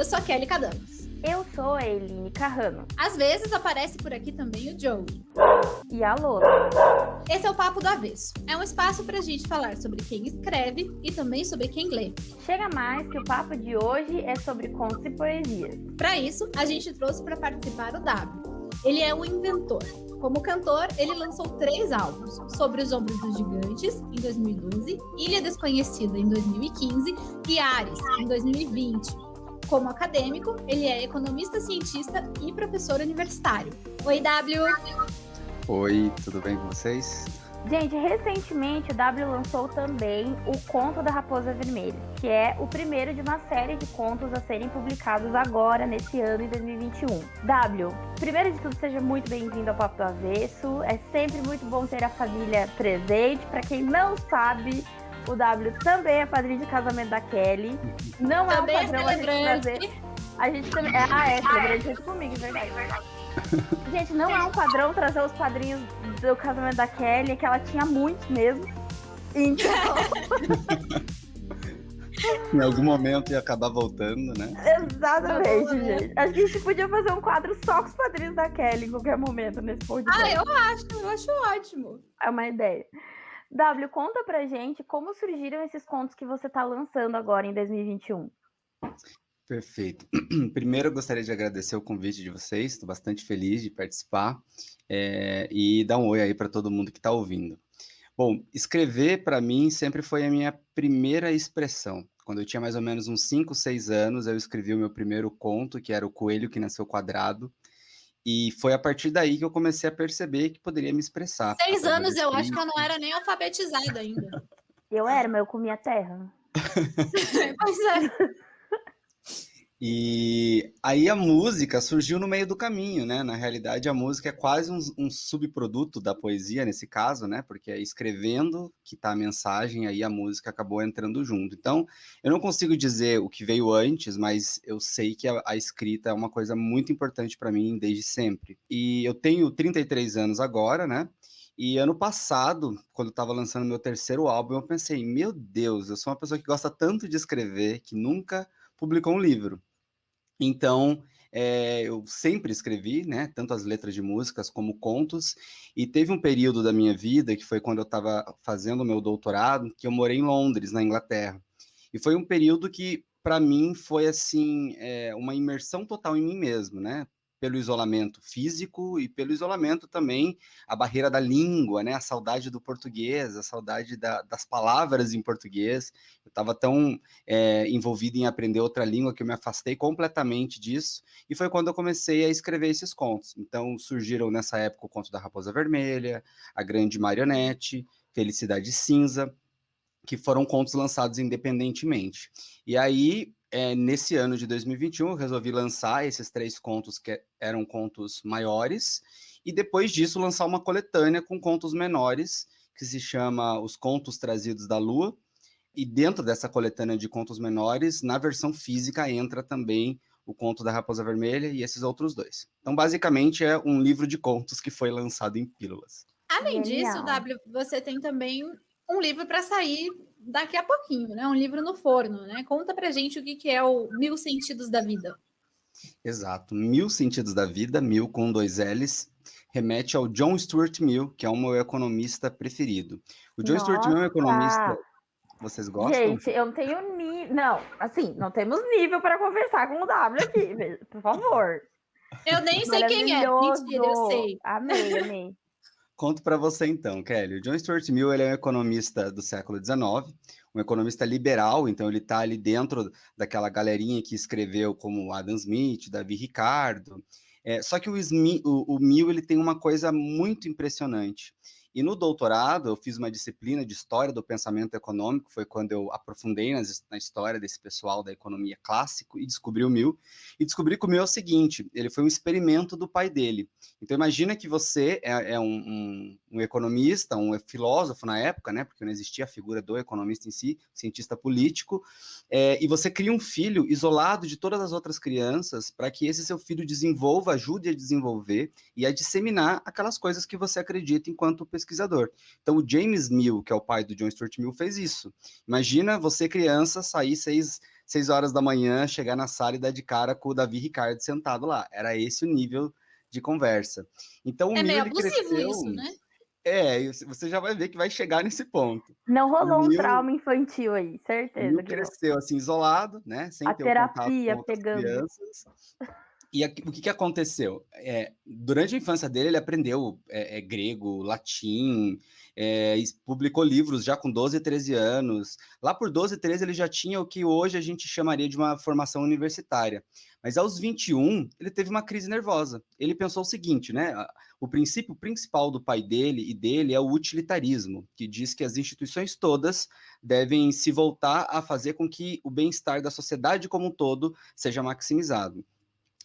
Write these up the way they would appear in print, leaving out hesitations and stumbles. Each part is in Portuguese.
Eu sou a Kelly Cadamas. Eu sou a Eline Carrano. Às vezes aparece por aqui também o Joey. E a Lola. Esse é o Papo do Avesso. É um espaço pra gente falar sobre quem escreve e também sobre quem lê. Chega mais que o papo de hoje é sobre contos e poesias. Para isso, a gente trouxe para participar o W. Ele é um inventor. Como cantor, ele lançou 3 álbuns: Sobre os Ombros dos Gigantes, em 2012, Ilha Desconhecida, em 2015 e Ares, em 2020. Como acadêmico, ele é economista, cientista e professor universitário. Oi, W! Oi, tudo bem com vocês? Gente, recentemente o W lançou também o Conto da Raposa Vermelha, que é o primeiro de uma série de contos a serem publicados agora, nesse ano, em 2021. W, primeiro de tudo, seja muito bem-vindo ao Papo do Avesso. É sempre muito bom ter a família presente. Para quem não sabe, o W também é padrinho de casamento da Kelly. Não é um padrão a gente trazer... A gente também... é celebrante junto comigo, verdade. Gente, não é um padrão trazer os padrinhos do casamento da Kelly, que ela tinha muitos mesmo. Então... Em algum momento ia acabar voltando, né? Exatamente, gente. Acho que a gente podia fazer um quadro só com os padrinhos da Kelly em qualquer momento nesse podcast. Eu acho ótimo. É uma ideia. W, conta pra gente como surgiram esses contos que você tá lançando agora em 2021. Perfeito. Primeiro, eu gostaria de agradecer o convite de vocês. Estou bastante feliz de participar e dar um oi aí para todo mundo que está ouvindo. Bom, escrever para mim sempre foi a minha primeira expressão. Quando eu tinha mais ou menos uns 5, 6 anos, eu escrevi o meu primeiro conto, que era O Coelho que Nasceu Quadrado. E foi a partir daí que eu comecei a perceber que poderia me expressar. 6 anos, eu acho que eu não era nem alfabetizada ainda. Eu era, mas eu comia terra. Pois é. E aí a música surgiu no meio do caminho, né? Na realidade, a música é quase um subproduto da poesia, nesse caso, né? Porque é escrevendo que tá a mensagem, aí a música acabou entrando junto. Então, eu não consigo dizer o que veio antes, mas eu sei que a escrita é uma coisa muito importante para mim desde sempre. E eu tenho 33 anos agora, né? E ano passado, quando eu estava lançando meu terceiro álbum, eu pensei, meu Deus, eu sou uma pessoa que gosta tanto de escrever, que nunca publicou um livro. Então, eu sempre escrevi, né, tanto as letras de músicas como contos, e teve um período da minha vida, que foi quando eu estava fazendo o meu doutorado, que eu morei em Londres, na Inglaterra. E foi um período que, para mim, foi, assim, uma imersão total em mim mesmo, né? Pelo isolamento físico e pelo isolamento também, a barreira da língua, né? A saudade do português, a saudade das palavras em português. Eu estava tão envolvido em aprender outra língua que eu me afastei completamente disso. E foi quando eu comecei a escrever esses contos. Então, surgiram nessa época o Conto da Raposa Vermelha, A Grande Marionete, Felicidade Cinza, que foram contos lançados independentemente. E aí, nesse ano de 2021, eu resolvi lançar esses 3 contos que eram contos maiores, e depois disso lançar uma coletânea com contos menores, que se chama Os Contos Trazidos da Lua, e dentro dessa coletânea de contos menores, na versão física, entra também o Conto da Raposa Vermelha e esses outros 2. Então, basicamente, é um livro de contos que foi lançado em pílulas. Além disso, W, você tem também um livro para sair daqui a pouquinho, né? Um livro no forno, né? Conta pra gente o que é o 1000 Sentidos da Vida. Exato, 1000 Sentidos da Vida, 1000 com 2 L's, remete ao John Stuart Mill, que é o meu economista preferido. O John Stuart Mill é um economista... Vocês gostam? Gente, eu não tenho nível... Não, assim, não temos nível para conversar com o W aqui, por favor. Eu nem sei quem é. Mentira, eu sei. Amei. Conto para você então, Kelly. O John Stuart Mill, ele é um economista do século XIX, um economista liberal, então ele está ali dentro daquela galerinha que escreveu como Adam Smith, Davi Ricardo. Só que o Mill, ele tem uma coisa muito impressionante. E no doutorado, eu fiz uma disciplina de História do Pensamento Econômico, foi quando eu aprofundei na história desse pessoal da economia clássico e descobri o Mill. E descobri que o Mill é o seguinte, ele foi um experimento do pai dele. Então, imagina que você é um economista, um filósofo na época, né, porque não existia a figura do economista em si, cientista político, e você cria um filho isolado de todas as outras crianças para que esse seu filho desenvolva, ajude a desenvolver e a disseminar aquelas coisas que você acredita enquanto pesquisador. Então, o James Mill, que é o pai do John Stuart Mill, fez isso. Imagina você, criança, sair 6 horas da manhã, chegar na sala e dar de cara com o Davi Ricardo sentado lá. Era esse o nível de conversa. Então o É Mil, meio ele abusivo cresceu... isso, né? Você já vai ver que vai chegar nesse ponto. Não O rolou um Mil, trauma infantil aí, o Mil certeza que não. cresceu assim, isolado, né? Sem A ter o contato com terapia outras pegando. crianças. E o que aconteceu? Durante a infância dele, ele aprendeu grego, latim, publicou livros já com 12, 13 anos. Lá por 12, 13, ele já tinha o que hoje a gente chamaria de uma formação universitária. Mas aos 21, ele teve uma crise nervosa. Ele pensou o seguinte, né? O princípio principal do pai dele e dele é o utilitarismo, que diz que as instituições todas devem se voltar a fazer com que o bem-estar da sociedade como um todo seja maximizado.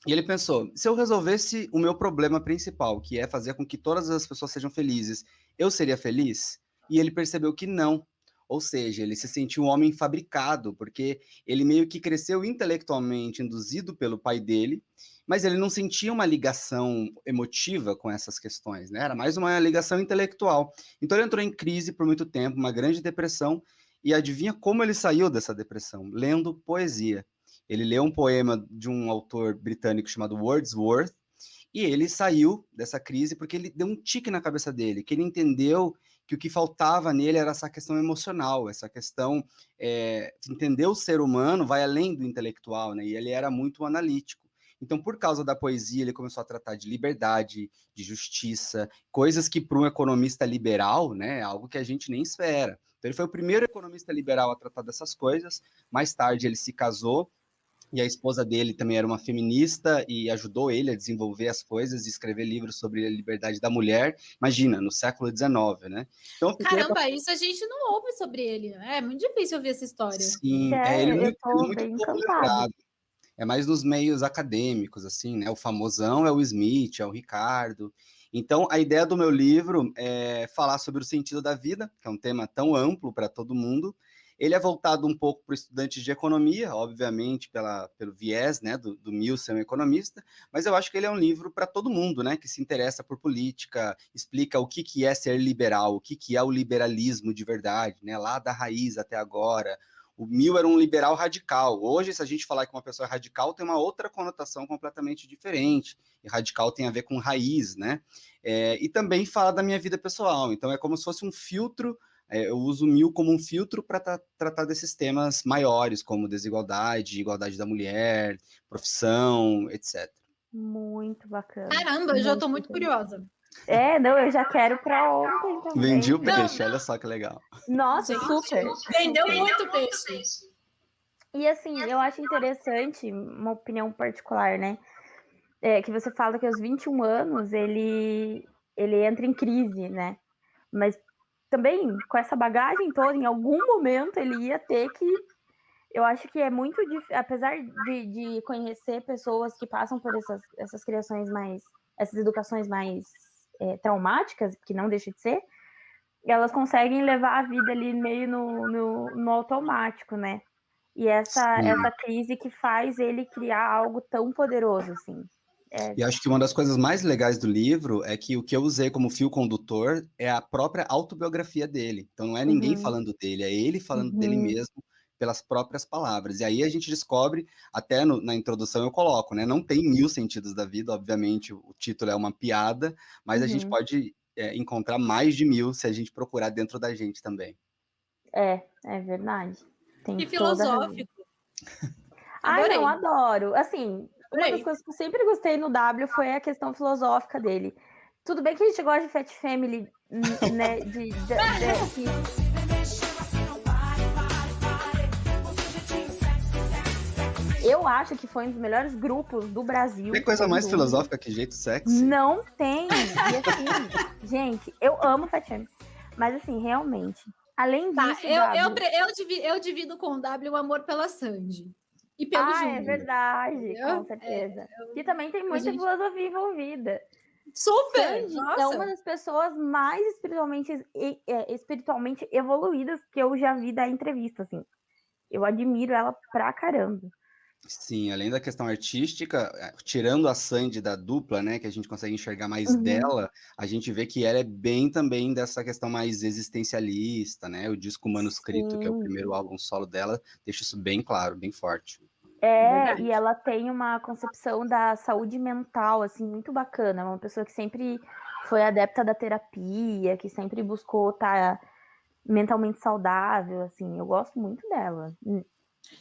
E ele pensou, se eu resolvesse o meu problema principal, que é fazer com que todas as pessoas sejam felizes, eu seria feliz? E ele percebeu que não. Ou seja, ele se sentiu um homem fabricado, porque ele meio que cresceu intelectualmente, induzido pelo pai dele, mas ele não sentia uma ligação emotiva com essas questões, né? Era mais uma ligação intelectual. Então ele entrou em crise por muito tempo, uma grande depressão, e adivinha como ele saiu dessa depressão? Lendo poesia. Ele leu um poema de um autor britânico chamado Wordsworth, e ele saiu dessa crise porque ele deu um tique na cabeça dele, que ele entendeu que o que faltava nele era essa questão emocional, essa questão entender o ser humano vai além do intelectual, né? E ele era muito analítico. Então, por causa da poesia, ele começou a tratar de liberdade, de justiça, coisas que para um economista liberal, né, é algo que a gente nem espera. Então, ele foi o primeiro economista liberal a tratar dessas coisas. Mais tarde, ele se casou, e a esposa dele também era uma feminista e ajudou ele a desenvolver as coisas e escrever livros sobre a liberdade da mulher. Imagina, no século XIX, né? Então, Caramba, isso a gente não ouve sobre ele, né? É muito difícil ouvir essa história. Sim, ele Eu é tô muito bem pouco encantada. lembrado. É mais nos meios acadêmicos, assim, né? O famosão é o Smith, é o Ricardo. Então, a ideia do meu livro é falar sobre o sentido da vida, que é um tema tão amplo para todo mundo. Ele é voltado um pouco para estudantes de economia, obviamente, pelo viés, né, do Mill ser um economista, mas eu acho que ele é um livro para todo mundo, né, que se interessa por política, explica o que é ser liberal, o que é o liberalismo de verdade, né, lá da raiz até agora. O Mill era um liberal radical. Hoje, se a gente falar que uma pessoa é radical, tem uma outra conotação completamente diferente. E radical tem a ver com raiz, né? E também fala da minha vida pessoal. Então, é como se fosse um filtro. Eu uso o Mill como um filtro para tratar desses temas maiores, como desigualdade, igualdade da mulher, profissão, etc. Muito bacana. Caramba, eu já tô muito bacana. curiosa. Não, eu já quero pra ontem também. Vendi o peixe, olha só que legal. Nossa, Gente, super. vendeu muito peixe. E assim, eu acho interessante, uma opinião particular, né? Que você fala que aos 21 anos ele entra em crise, né? Mas também, com essa bagagem toda, em algum momento ele ia ter que... Eu acho que é muito difícil, apesar de conhecer pessoas que passam por essas criações mais... essas educações mais traumáticas, que não deixa de ser, elas conseguem levar a vida ali meio no automático, né? E essa crise que faz ele criar algo tão poderoso, assim. E acho que uma das coisas mais legais do livro é que o que eu usei como fio condutor é a própria autobiografia dele. Então não é ninguém falando dele, é ele falando dele mesmo pelas próprias palavras. E aí a gente descobre, até na introdução eu coloco, né? Não tem 1000 sentidos da vida, obviamente o título é uma piada, mas a gente pode encontrar mais de 1000 se a gente procurar dentro da gente também. É verdade. Tem Que toda a razão. filosófico. Ai, não, adoro. Assim, uma Adorei. das coisas que eu sempre gostei no W foi a questão filosófica dele. Tudo bem que a gente gosta de Fat Family, né? Eu acho que foi um dos melhores grupos do Brasil. Tem coisa mais filosófica que jeito sexy? Não tem. E assim, gente, eu amo Fat Family. Mas assim, realmente, além disso... Eu divido com o W o amor pela Sandy. E pelo Júnior. É verdade, com certeza. E também tem muita filosofia envolvida. Super! Sandy é uma das pessoas mais espiritualmente evoluídas que eu já vi da entrevista, assim. Eu admiro ela pra caramba. Sim, além da questão artística, tirando a Sandy da dupla, né, que a gente consegue enxergar mais Uhum. dela, a gente vê que ela é bem também dessa questão mais existencialista, né? O disco Manuscrito, que é o Sim. primeiro álbum solo dela, deixa isso bem claro, bem forte. É, e Verdade. ela tem uma concepção da saúde mental, assim, muito bacana. Uma pessoa que sempre foi adepta da terapia, que sempre buscou estar mentalmente saudável, assim. Eu gosto muito dela.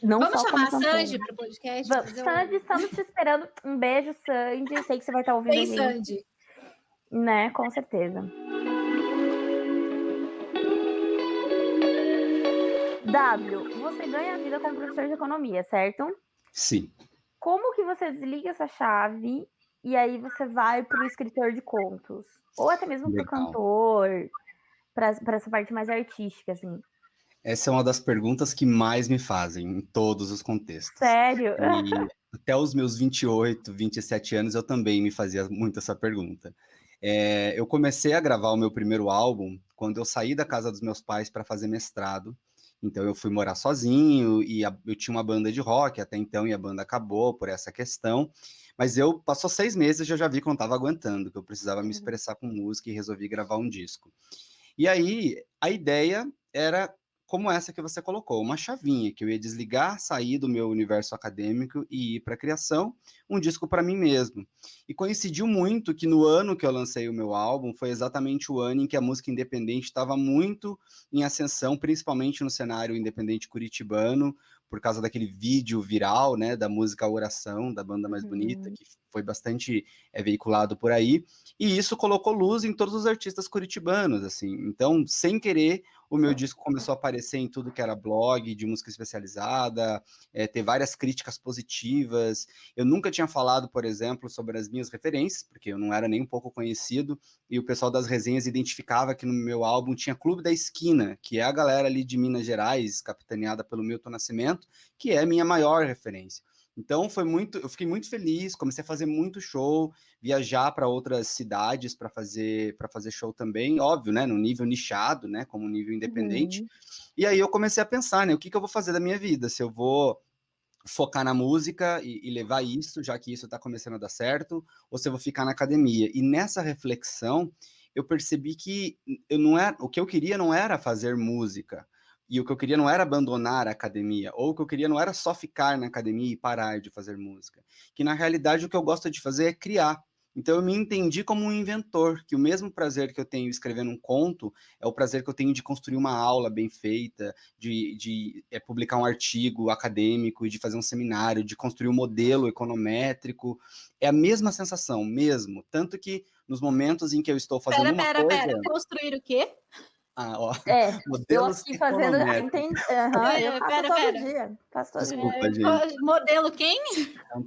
Não Vamos só como chamar a cantora. Sandy para o podcast, fazer Sandy, o. estamos te esperando. Um beijo, Sandy. Sei que você vai estar ouvindo a Bem, gente, Sandy. né? Com certeza. Você ganha vida como professor de economia, certo? Sim. Como que você desliga essa chave e aí você vai para o escritor de contos? Ou até mesmo para o Legal. cantor, para essa parte mais artística, assim. Essa é uma das perguntas que mais me fazem em todos os contextos. Sério? E até os meus 28, 27 anos eu também me fazia muito essa pergunta. Eu comecei a gravar o meu primeiro álbum quando eu saí da casa dos meus pais para fazer mestrado. Então eu fui morar sozinho e eu tinha uma banda de rock até então e a banda acabou por essa questão. Mas eu passou 6 meses e eu já vi que eu não estava aguentando, que eu precisava me expressar com música e resolvi gravar um disco. E aí, a ideia era como essa que você colocou, uma chavinha, que eu ia desligar, sair do meu universo acadêmico e ir para a criação, um disco para mim mesmo. E coincidiu muito que no ano que eu lancei o meu álbum, foi exatamente o ano em que a música independente estava muito em ascensão, principalmente no cenário independente curitibano, por causa daquele vídeo viral, né, da música Oração, da banda mais bonita, Uhum. que foi bastante veiculado por aí. E isso colocou luz em todos os artistas curitibanos, assim. Então, sem querer, o meu disco começou a aparecer em tudo que era blog de música especializada, ter várias críticas positivas. Eu nunca tinha falado, por exemplo, sobre as minhas referências, porque eu não era nem um pouco conhecido, e o pessoal das resenhas identificava que no meu álbum tinha Clube da Esquina, que é a galera ali de Minas Gerais, capitaneada pelo Milton Nascimento, que é a minha maior referência. Então eu fiquei muito feliz, comecei a fazer muito show, viajar para outras cidades para fazer show também, óbvio, né, no nível nichado, né, como nível independente. Uhum. E aí eu comecei a pensar, né, o que eu vou fazer da minha vida? Se eu vou focar na música e levar isso, já que isso está começando a dar certo, ou se eu vou ficar na academia. E nessa reflexão, eu percebi que o que eu queria não era fazer música, e o que eu queria não era abandonar a academia, ou o que eu queria não era só ficar na academia e parar de fazer música. Que na realidade o que eu gosto de fazer é criar. Então eu me entendi como um inventor, que o mesmo prazer que eu tenho escrevendo um conto é o prazer que eu tenho de construir uma aula bem feita, de publicar um artigo acadêmico, de fazer um seminário, de construir um modelo econométrico. É a mesma sensação, mesmo. Tanto que nos momentos em que eu estou fazendo Pera, uma pera, coisa. pera. Construir o quê? Ó, Eu modelos aqui fazendo. econométricos. Aham, eu faço Pera, todo pera. dia. Faço todo dia. Desculpa, gente. Modelo quem? É um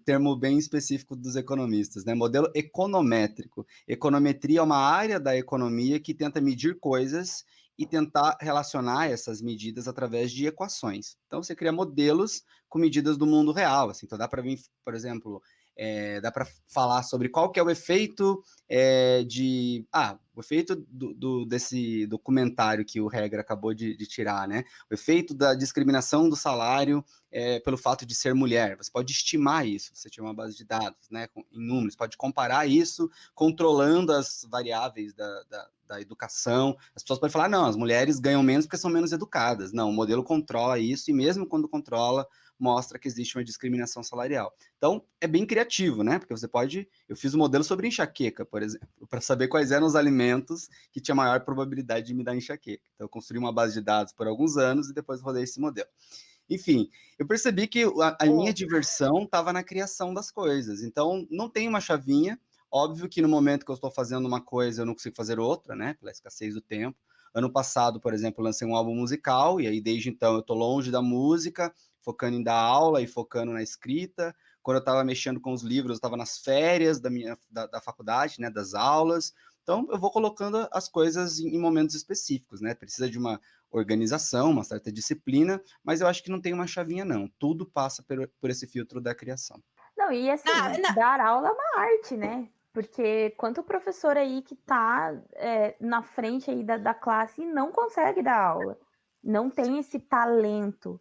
termo bem específico dos economistas, né? Modelo econométrico. Econometria é uma área da economia que tenta medir coisas e tentar relacionar essas medidas através de equações. Então, você cria modelos com medidas do mundo real. Assim. Então, dá para vir, por exemplo, dá para falar sobre qual que é o efeito o efeito desse documentário que o Regra acabou de tirar, né? O efeito da discriminação do salário pelo fato de ser mulher. Você pode estimar isso, você tiver uma base de dados, né, em números, pode comparar isso controlando as variáveis da educação. As pessoas podem falar, não, as mulheres ganham menos porque são menos educadas. Não, o modelo controla isso e mesmo quando controla, mostra que existe uma discriminação salarial. Então, é bem criativo, né? Porque você pode... Eu fiz um modelo sobre enxaqueca, por exemplo, para saber quais eram os alimentos que tinha maior probabilidade de me dar enxaqueca. Então, eu construí uma base de dados por alguns anos e depois rodei esse modelo. Enfim, eu percebi que a minha diversão estava na criação das coisas. Então, não tem uma chavinha. Óbvio que no momento que eu estou fazendo uma coisa, eu não consigo fazer outra, né? Pela escassez do tempo. Ano passado, por exemplo, eu lancei um álbum musical, e aí desde então eu estou longe da música, focando em dar aula e focando na escrita. Quando eu estava mexendo com os livros, eu estava nas férias da faculdade, né? Das aulas. Então, eu vou colocando as coisas em momentos específicos, né? Precisa de uma organização, uma certa disciplina, mas eu acho que não tem uma chavinha, não. Tudo passa por esse filtro da criação. Não, e assim, dar aula é uma arte, né? Porque quanto professor aí que tá na frente aí da classe e não consegue dar aula, não tem esse talento.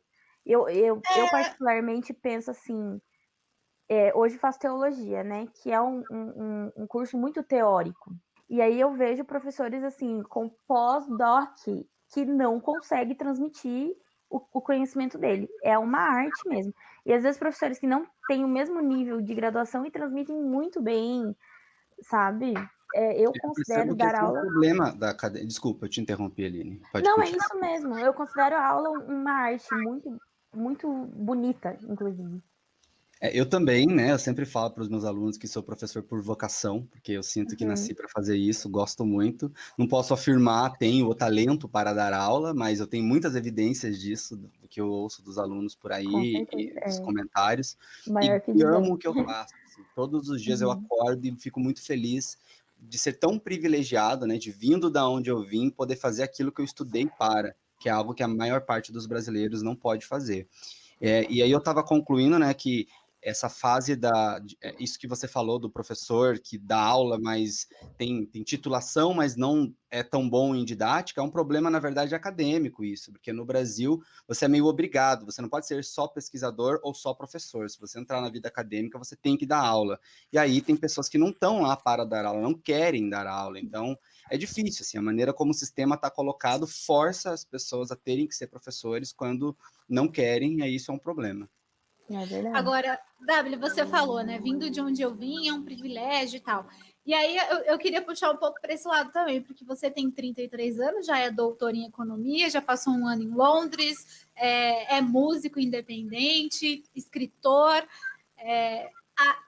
Eu particularmente penso assim, hoje faço teologia, né, que é um curso muito teórico. E aí eu vejo professores assim, com pós-doc, que não consegue transmitir o conhecimento dele. É uma arte mesmo. E às vezes professores que não têm o mesmo nível de graduação e transmitem muito bem, sabe? Eu Eu considero percebo que dar esse é um aula... problema da academia. Desculpa, eu te interrompi, Aline. Pode Não, é continuar. isso mesmo. Eu considero a aula uma arte muito, muito bonita, inclusive. Eu também, né? Eu sempre falo para os meus alunos que sou professor por vocação, porque eu sinto que Uhum. nasci para fazer isso, gosto muito. Não posso afirmar tenho o talento para dar aula, mas eu tenho muitas evidências disso, do que eu ouço dos alunos por Com aí certeza. e dos comentários. Maior E feedback. amo o que eu faço. Assim, todos os dias eu Uhum. acordo e fico muito feliz de ser tão privilegiado, né? De vindo da onde eu vim, poder fazer aquilo que eu estudei para, que é algo que a maior parte dos brasileiros não pode fazer. E aí eu estava concluindo, né, que essa fase isso que você falou do professor que dá aula, mas tem titulação, mas não é tão bom em didática, é um problema, na verdade, acadêmico isso, porque no Brasil você é meio obrigado, você não pode ser só pesquisador ou só professor. Se você entrar na vida acadêmica, você tem que dar aula. E aí tem pessoas que não estão lá para dar aula, não querem dar aula, então é difícil, assim, a maneira como o sistema está colocado força as pessoas a terem que ser professores quando não querem, e aí isso é um problema. É verdade. Agora, W, você falou, né? Vindo de onde eu vim é um privilégio e tal. E aí eu queria puxar um pouco para esse lado também, porque você tem 33 anos, já é doutor em economia, já passou um ano em Londres, é músico independente, escritor.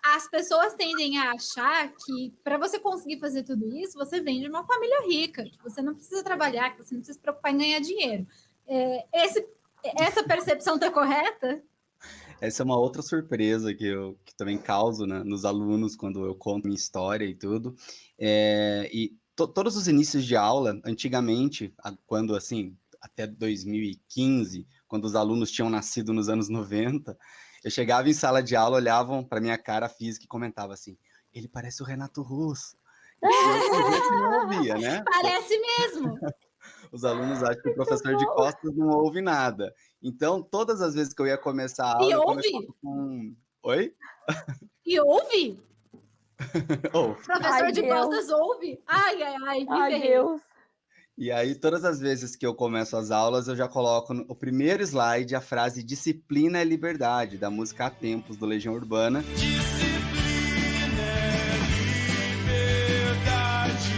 As pessoas tendem a achar que para você conseguir fazer tudo isso, você vem de uma família rica, que você não precisa trabalhar, que você não precisa se preocupar em ganhar dinheiro. Essa percepção está correta? Essa é uma outra surpresa que também causo, né, nos alunos quando eu conto minha história e tudo. Todos os inícios de aula, antigamente, quando assim, até 2015, quando os alunos tinham nascido nos anos 90, eu chegava em sala de aula, olhavam para minha cara física e comentavam assim: ele parece o Renato Russo. Enquanto a gente não ouvia, né? Parece mesmo. Os alunos acham que o Muito professor de bom. costas não ouve nada. Então, todas as vezes que eu ia começar a E aula, eu começava ouve? com... Oi? E ouve? Oh. Professor Ai, de Deus. costas ouve? Ai, ai, ai, me Ai, ferrei. Deus. E aí, todas as vezes que eu começo as aulas, eu já coloco no primeiro slide a frase disciplina é liberdade, da música Há Tempos, do Legião Urbana. Disciplina é liberdade.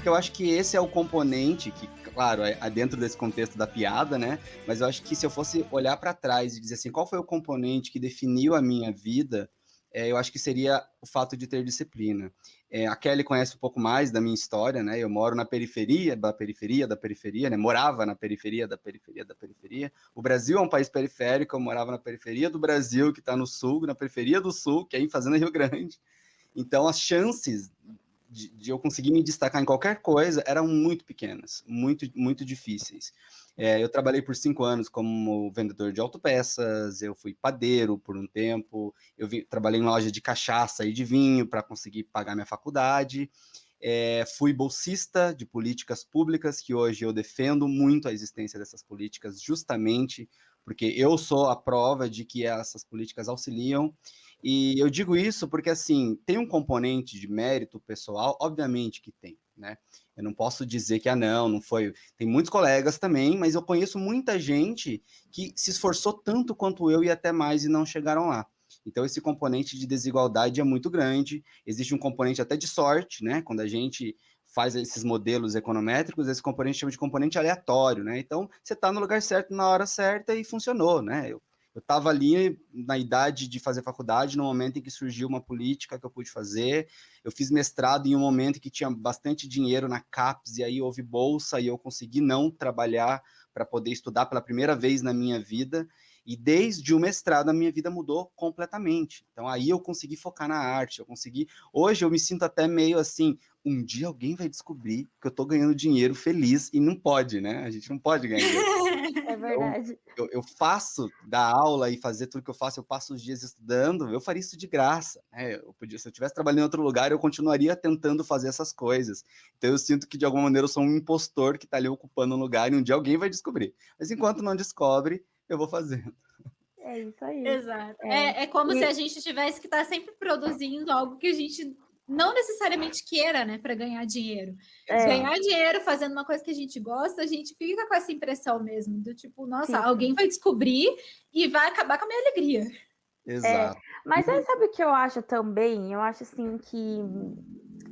Eu acho que esse é o componente que, claro, é dentro desse contexto da piada, né? Mas eu acho que se eu fosse olhar para trás e dizer assim, qual foi o componente que definiu a minha vida, eu acho que seria o fato de ter disciplina. A Kelly conhece um pouco mais da minha história, né? Eu moro na periferia da periferia da periferia, né? Morava na periferia da periferia da periferia. O Brasil é um país periférico, eu morava na periferia do Brasil, que está no sul, na periferia do sul, que é em Fazenda Rio Grande. Então, as chances de eu conseguir me destacar em qualquer coisa eram muito pequenas, muito, muito difíceis. Eu trabalhei por 5 anos como vendedor de autopeças, eu fui padeiro por um tempo, trabalhei em loja de cachaça e de vinho para conseguir pagar minha faculdade, fui bolsista de políticas públicas, que hoje eu defendo muito a existência dessas políticas, justamente porque eu sou a prova de que essas políticas auxiliam. E eu digo isso porque, assim, tem um componente de mérito pessoal, obviamente que tem, né? Eu não posso dizer que, não foi. Tem muitos colegas também, mas eu conheço muita gente que se esforçou tanto quanto eu e até mais e não chegaram lá. Então, esse componente de desigualdade é muito grande. Existe um componente até de sorte, né? Quando a gente faz esses modelos econométricos, esse componente chama de componente aleatório, né? Então, você está no lugar certo, na hora certa e funcionou, né? Eu estava ali na idade de fazer faculdade, no momento em que surgiu uma política que eu pude fazer. Eu fiz mestrado em um momento em que tinha bastante dinheiro na CAPES, e aí houve bolsa, e eu consegui não trabalhar para poder estudar pela primeira vez na minha vida. E desde o mestrado, a minha vida mudou completamente. Então, aí eu consegui focar na arte, eu consegui... Hoje eu me sinto até meio assim, um dia alguém vai descobrir que eu estou ganhando dinheiro feliz, e não pode, né? A gente não pode ganhar dinheiro. É verdade. Então, eu faço dar aula e fazer tudo que eu faço, eu passo os dias estudando, eu faria isso de graça, né? Se eu estivesse trabalhando em outro lugar, eu continuaria tentando fazer essas coisas. Então eu sinto que de alguma maneira eu sou um impostor que está ali ocupando um lugar e um dia alguém vai descobrir. Mas enquanto não descobre, eu vou fazendo. É isso aí. Exato. É como se a gente tivesse que estar sempre produzindo algo que a gente não necessariamente queira, né, para ganhar dinheiro. Ganhar dinheiro fazendo uma coisa que a gente gosta, a gente fica com essa impressão mesmo, do tipo, nossa, alguém vai descobrir e vai acabar com a minha alegria. Exato. Mas aí sabe o que eu acho também? Eu acho assim que.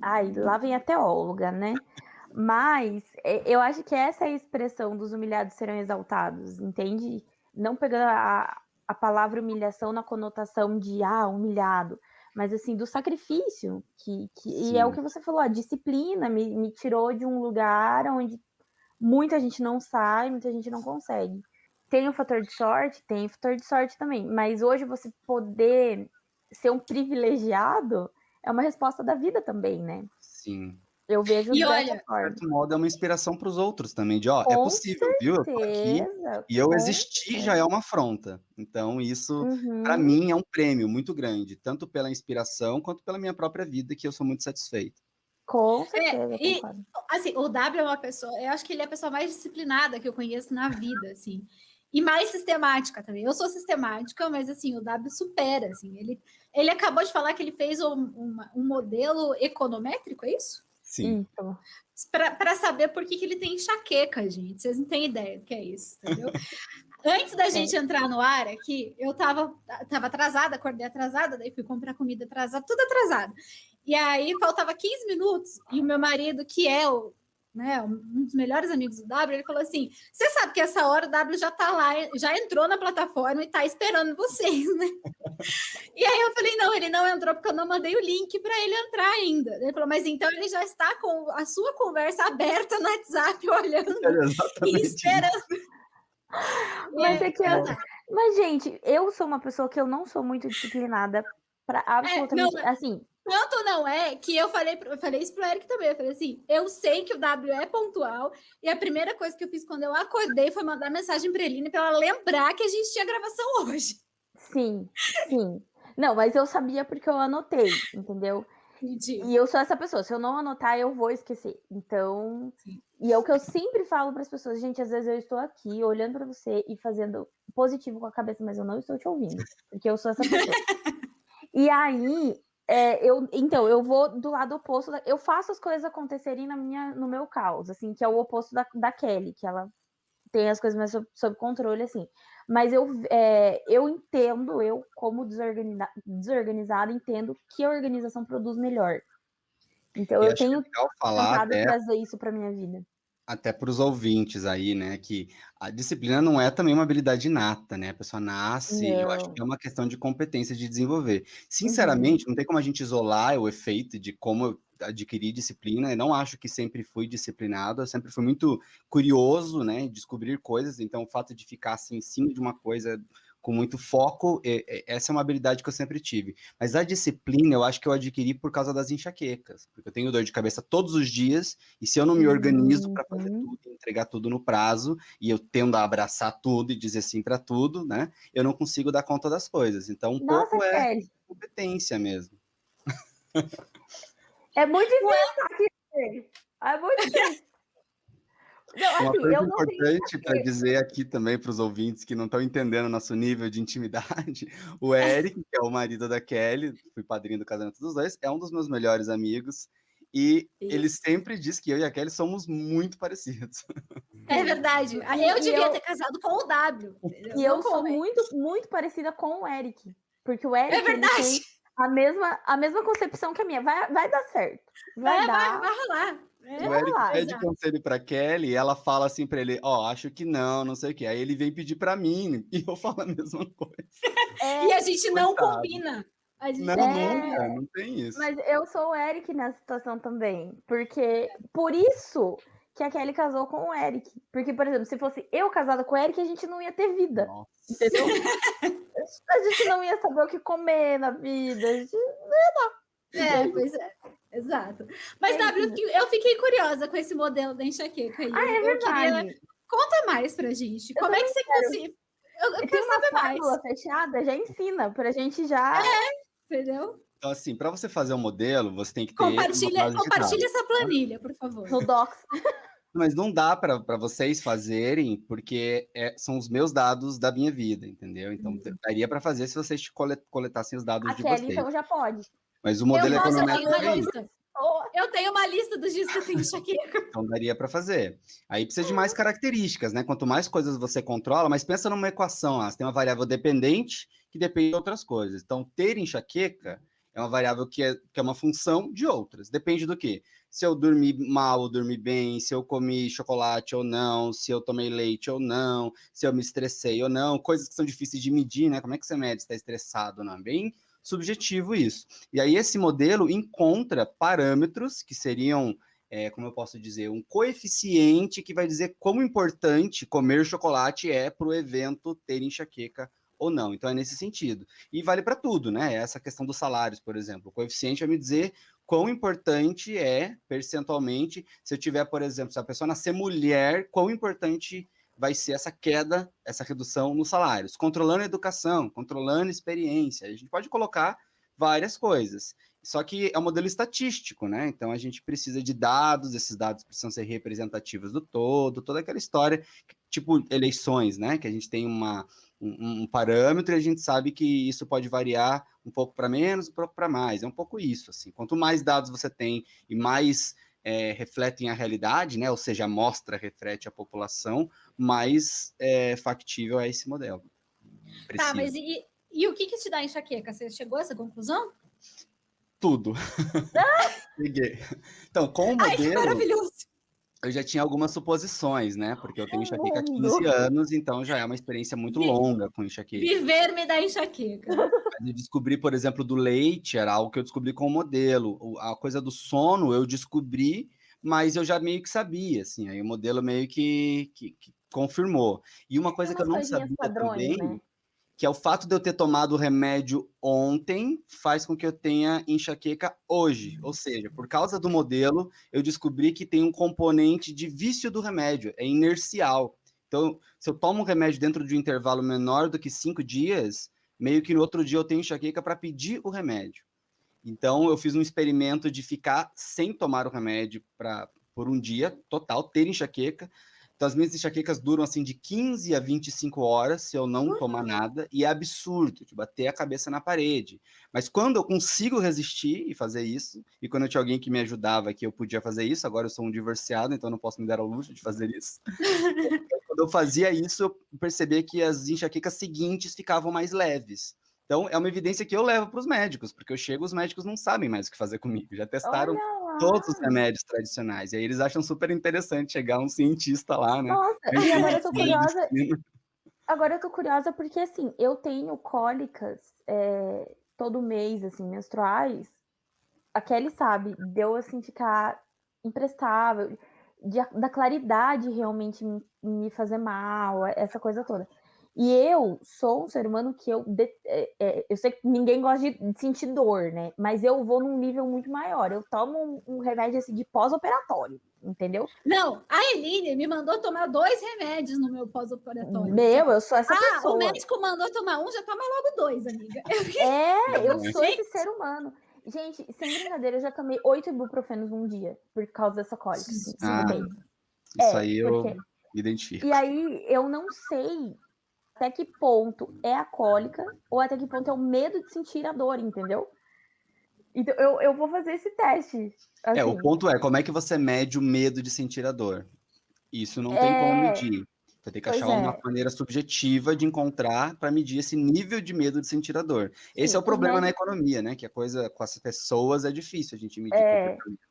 Ai, lá vem a teóloga, né? Mas eu acho que essa é a expressão dos humilhados serão exaltados, entende? Não pegando a palavra humilhação na conotação de humilhado, mas assim, do sacrifício, e é o que você falou, a disciplina me tirou de um lugar onde muita gente não sai, muita gente não consegue. Tem o fator de sorte? Tem o fator de sorte também, mas hoje você poder ser um privilegiado é uma resposta da vida também, né? Sim. Eu vejo dessa forma. De certo modo, é uma inspiração para os outros também, de é possível, viu? Eu tô aqui e eu existir já é uma afronta. Então, isso, para mim, é um prêmio muito grande, tanto pela inspiração quanto pela minha própria vida, que eu sou muito satisfeito. Com certeza, concordo. Assim, o W é uma pessoa, eu acho que ele é a pessoa mais disciplinada que eu conheço na vida, assim. E mais sistemática também. Eu sou sistemática, mas assim, o W supera, assim. Ele acabou de falar que ele fez um modelo econométrico, é isso? Sim. Para saber por que ele tem enxaqueca, gente. Vocês não têm ideia do que é isso, entendeu? Antes da gente entrar no ar aqui, eu tava atrasada, acordei atrasada, daí fui comprar comida atrasada, tudo atrasado. E aí faltava 15 minutos, e o meu marido, que é um dos melhores amigos do W, ele falou assim: você sabe que essa hora o W já tá lá, já entrou na plataforma e tá esperando vocês, né? E aí eu falei: não, ele não entrou porque eu não mandei o link para ele entrar ainda. Ele falou: mas então ele já está com a sua conversa aberta no WhatsApp, olhando e esperando. Mas, gente, eu sou uma pessoa que eu não sou muito disciplinada para absolutamente, assim. Tanto não é que eu falei isso pro Eric também. Eu falei assim: eu sei que o W é pontual, e a primeira coisa que eu fiz quando eu acordei foi mandar mensagem para Eline para ela lembrar que a gente tinha gravação hoje. Sim. Não, mas eu sabia porque eu anotei, entendeu? Entendi. E eu sou essa pessoa, se eu não anotar, eu vou esquecer. Então, e é o que eu sempre falo para as pessoas, gente, às vezes eu estou aqui olhando para você e fazendo positivo com a cabeça, mas eu não estou te ouvindo, porque eu sou essa pessoa. E aí, eu vou do lado oposto, eu faço as coisas acontecerem no meu caos, assim, que é o oposto da Kelly, que ela tem as coisas mais sob controle, assim. Mas eu entendo, eu como desorganizada, entendo que a organização produz melhor. Então eu tenho tentado trazer isso para minha vida. Até para os ouvintes aí, né, que a disciplina não é também uma habilidade inata, né, a pessoa nasce, eu acho que é uma questão de competência de desenvolver. Sinceramente, não tem como a gente isolar o efeito de como eu adquiri disciplina, eu não acho que sempre fui disciplinado, eu sempre fui muito curioso, né, descobrir coisas, então o fato de ficar assim em cima de uma coisa com muito foco, essa é uma habilidade que eu sempre tive. Mas a disciplina eu acho que eu adquiri por causa das enxaquecas, porque eu tenho dor de cabeça todos os dias, e se eu não me organizo para fazer tudo, entregar tudo no prazo, e eu tendo a abraçar tudo e dizer sim para tudo, né, eu não consigo dar conta das coisas. Então, pouco é competência mesmo. É muito difícil aqui. É muito difícil. Não, assim, uma coisa importante para dizer aqui também para os ouvintes que não estão entendendo nosso nível de intimidade, o Eric, que é o marido da Kelly, fui padrinho do casamento dos dois, é um dos meus melhores amigos, e ele sempre diz que eu e a Kelly somos muito parecidos. É verdade. Eu devia ter casado com o W. Entendeu? E eu sou muito, muito parecida com o Eric, porque o Eric ele tem a mesma concepção que a minha. Vai dar certo. Vai rolar. O Eric pede conselho pra Kelly e ela fala assim pra ele, acho que não sei o que. Aí ele vem pedir pra mim e eu falo a mesma coisa. E a gente não combina. Nunca, não tem isso. Mas eu sou o Eric nessa situação também, porque por isso que a Kelly casou com o Eric. Porque, por exemplo, se fosse eu casada com o Eric, a gente não ia ter vida. Nossa. Entendeu? A gente não ia saber o que comer na vida. A gente não ia dar. Pois é. Exato. Mas, W, eu fiquei curiosa com esse modelo da enxaqueca aí. É verdade. Conta mais pra gente. Como é que você conseguiu? Eu quero saber mais. Fórmula fechada, já ensina pra gente já... entendeu? Então, assim, para você fazer um modelo, você tem que ter Compartilha essa planilha, por favor. No Docs. Mas não dá para vocês fazerem, porque são os meus dados da minha vida, entendeu? Então, daria para fazer se vocês coletassem os dados A de Kelly, vocês. então, já pode. Mas o modelo Eu tenho econométrico uma é isso. lista. Eu tenho uma lista dos dias que eu tenho enxaqueca. Então, daria para fazer. Aí precisa de mais características, né? Quanto mais coisas você controla, mas pensa numa equação. Você tem uma variável dependente que depende de outras coisas. Então, ter enxaqueca é uma variável que é uma função de outras. Depende do quê? Se eu dormi mal ou dormi bem, se eu comi chocolate ou não, se eu tomei leite ou não, se eu me estressei ou não, coisas que são difíceis de medir, né? Como é que você mede se está estressado ou não? Bem subjetivo isso. E aí esse modelo encontra parâmetros que seriam, como eu posso dizer, um coeficiente que vai dizer quão importante comer chocolate é para o evento ter enxaqueca ou não. Então é nesse sentido. E vale para tudo, né? Essa questão dos salários, por exemplo. O coeficiente vai me dizer quão importante é, percentualmente, se eu tiver, por exemplo, se a pessoa nascer mulher, quão importante vai ser essa queda, essa redução nos salários. Controlando a educação, controlando a experiência. A gente pode colocar várias coisas. Só que é um modelo estatístico, né? Então a gente precisa de dados, esses dados precisam ser representativos do todo, toda aquela história, tipo eleições, né? Que a gente tem um parâmetro e a gente sabe que isso pode variar um pouco para menos, um pouco para mais. É um pouco isso, assim. Quanto mais dados você tem e mais refletem a realidade, né? Ou seja, a amostra reflete a população, mais factível é esse modelo. Tá, mas e o que te dá enxaqueca? Você chegou a essa conclusão? Tudo. Peguei. Então, com o Ai, que modelo, maravilhoso! eu já tinha algumas suposições, né? Porque eu tenho enxaqueca há 15 anos, então já é uma experiência muito longa com enxaqueca. Viver me dá enxaqueca. Mas eu descobri, por exemplo, do leite, era algo que eu descobri com o modelo. A coisa do sono eu descobri, mas eu já meio que sabia, assim. Aí o modelo meio que confirmou. E uma coisa que eu não sabia padrões, também, né? que é o fato de eu ter tomado o remédio ontem, faz com que eu tenha enxaqueca hoje. Ou seja, por causa do modelo, eu descobri que tem um componente de vício do remédio, é inercial. Então, se eu tomo um remédio dentro de um intervalo menor do que 5 dias, meio que no outro dia eu tenho enxaqueca para pedir o remédio. Então, eu fiz um experimento de ficar sem tomar o remédio por um dia total, ter enxaqueca. Então, as minhas enxaquecas duram assim de 15 a 25 horas se eu não tomar nada, e é absurdo, de bater a cabeça na parede. Mas quando eu consigo resistir e fazer isso, e quando eu tinha alguém que me ajudava que eu podia fazer isso, agora eu sou um divorciado, então eu não posso me dar ao luxo de fazer isso. Quando eu fazia isso, eu percebi que as enxaquecas seguintes ficavam mais leves. Então, é uma evidência que eu levo para os médicos, porque eu chego, os médicos não sabem mais o que fazer comigo, já testaram todos os remédios tradicionais, e aí eles acham super interessante chegar um cientista lá, né? Nossa, e agora eu tô curiosa. Agora eu tô curiosa porque, assim, eu tenho cólicas todo mês, assim, menstruais. A Kelly sabe, deu, assim, ficar imprestável, da claridade realmente me fazer mal, essa coisa toda. E eu sou um ser humano que eu sei que ninguém gosta de sentir dor, né? Mas eu vou num nível muito maior. Eu tomo um remédio assim, de pós-operatório, entendeu? Não, a Eline me mandou tomar 2 remédios no meu pós-operatório. Eu sou essa pessoa. O médico mandou tomar um, já toma logo 2, amiga. Eu sou esse ser humano. Gente, sem brincadeira, eu já tomei 8 ibuprofenos num dia por causa dessa cólica. Assim, isso aí eu me identifico. E aí eu não sei até que ponto é a cólica ou até que ponto é o medo de sentir a dor, entendeu? Então, eu vou fazer esse teste. Assim. O ponto é, como é que você mede o medo de sentir a dor? Isso não tem como medir. Vai ter que achar uma maneira subjetiva de encontrar para medir esse nível de medo de sentir a dor. Esse é o problema na economia, né? Que a coisa com as pessoas é difícil a gente medir comportamento.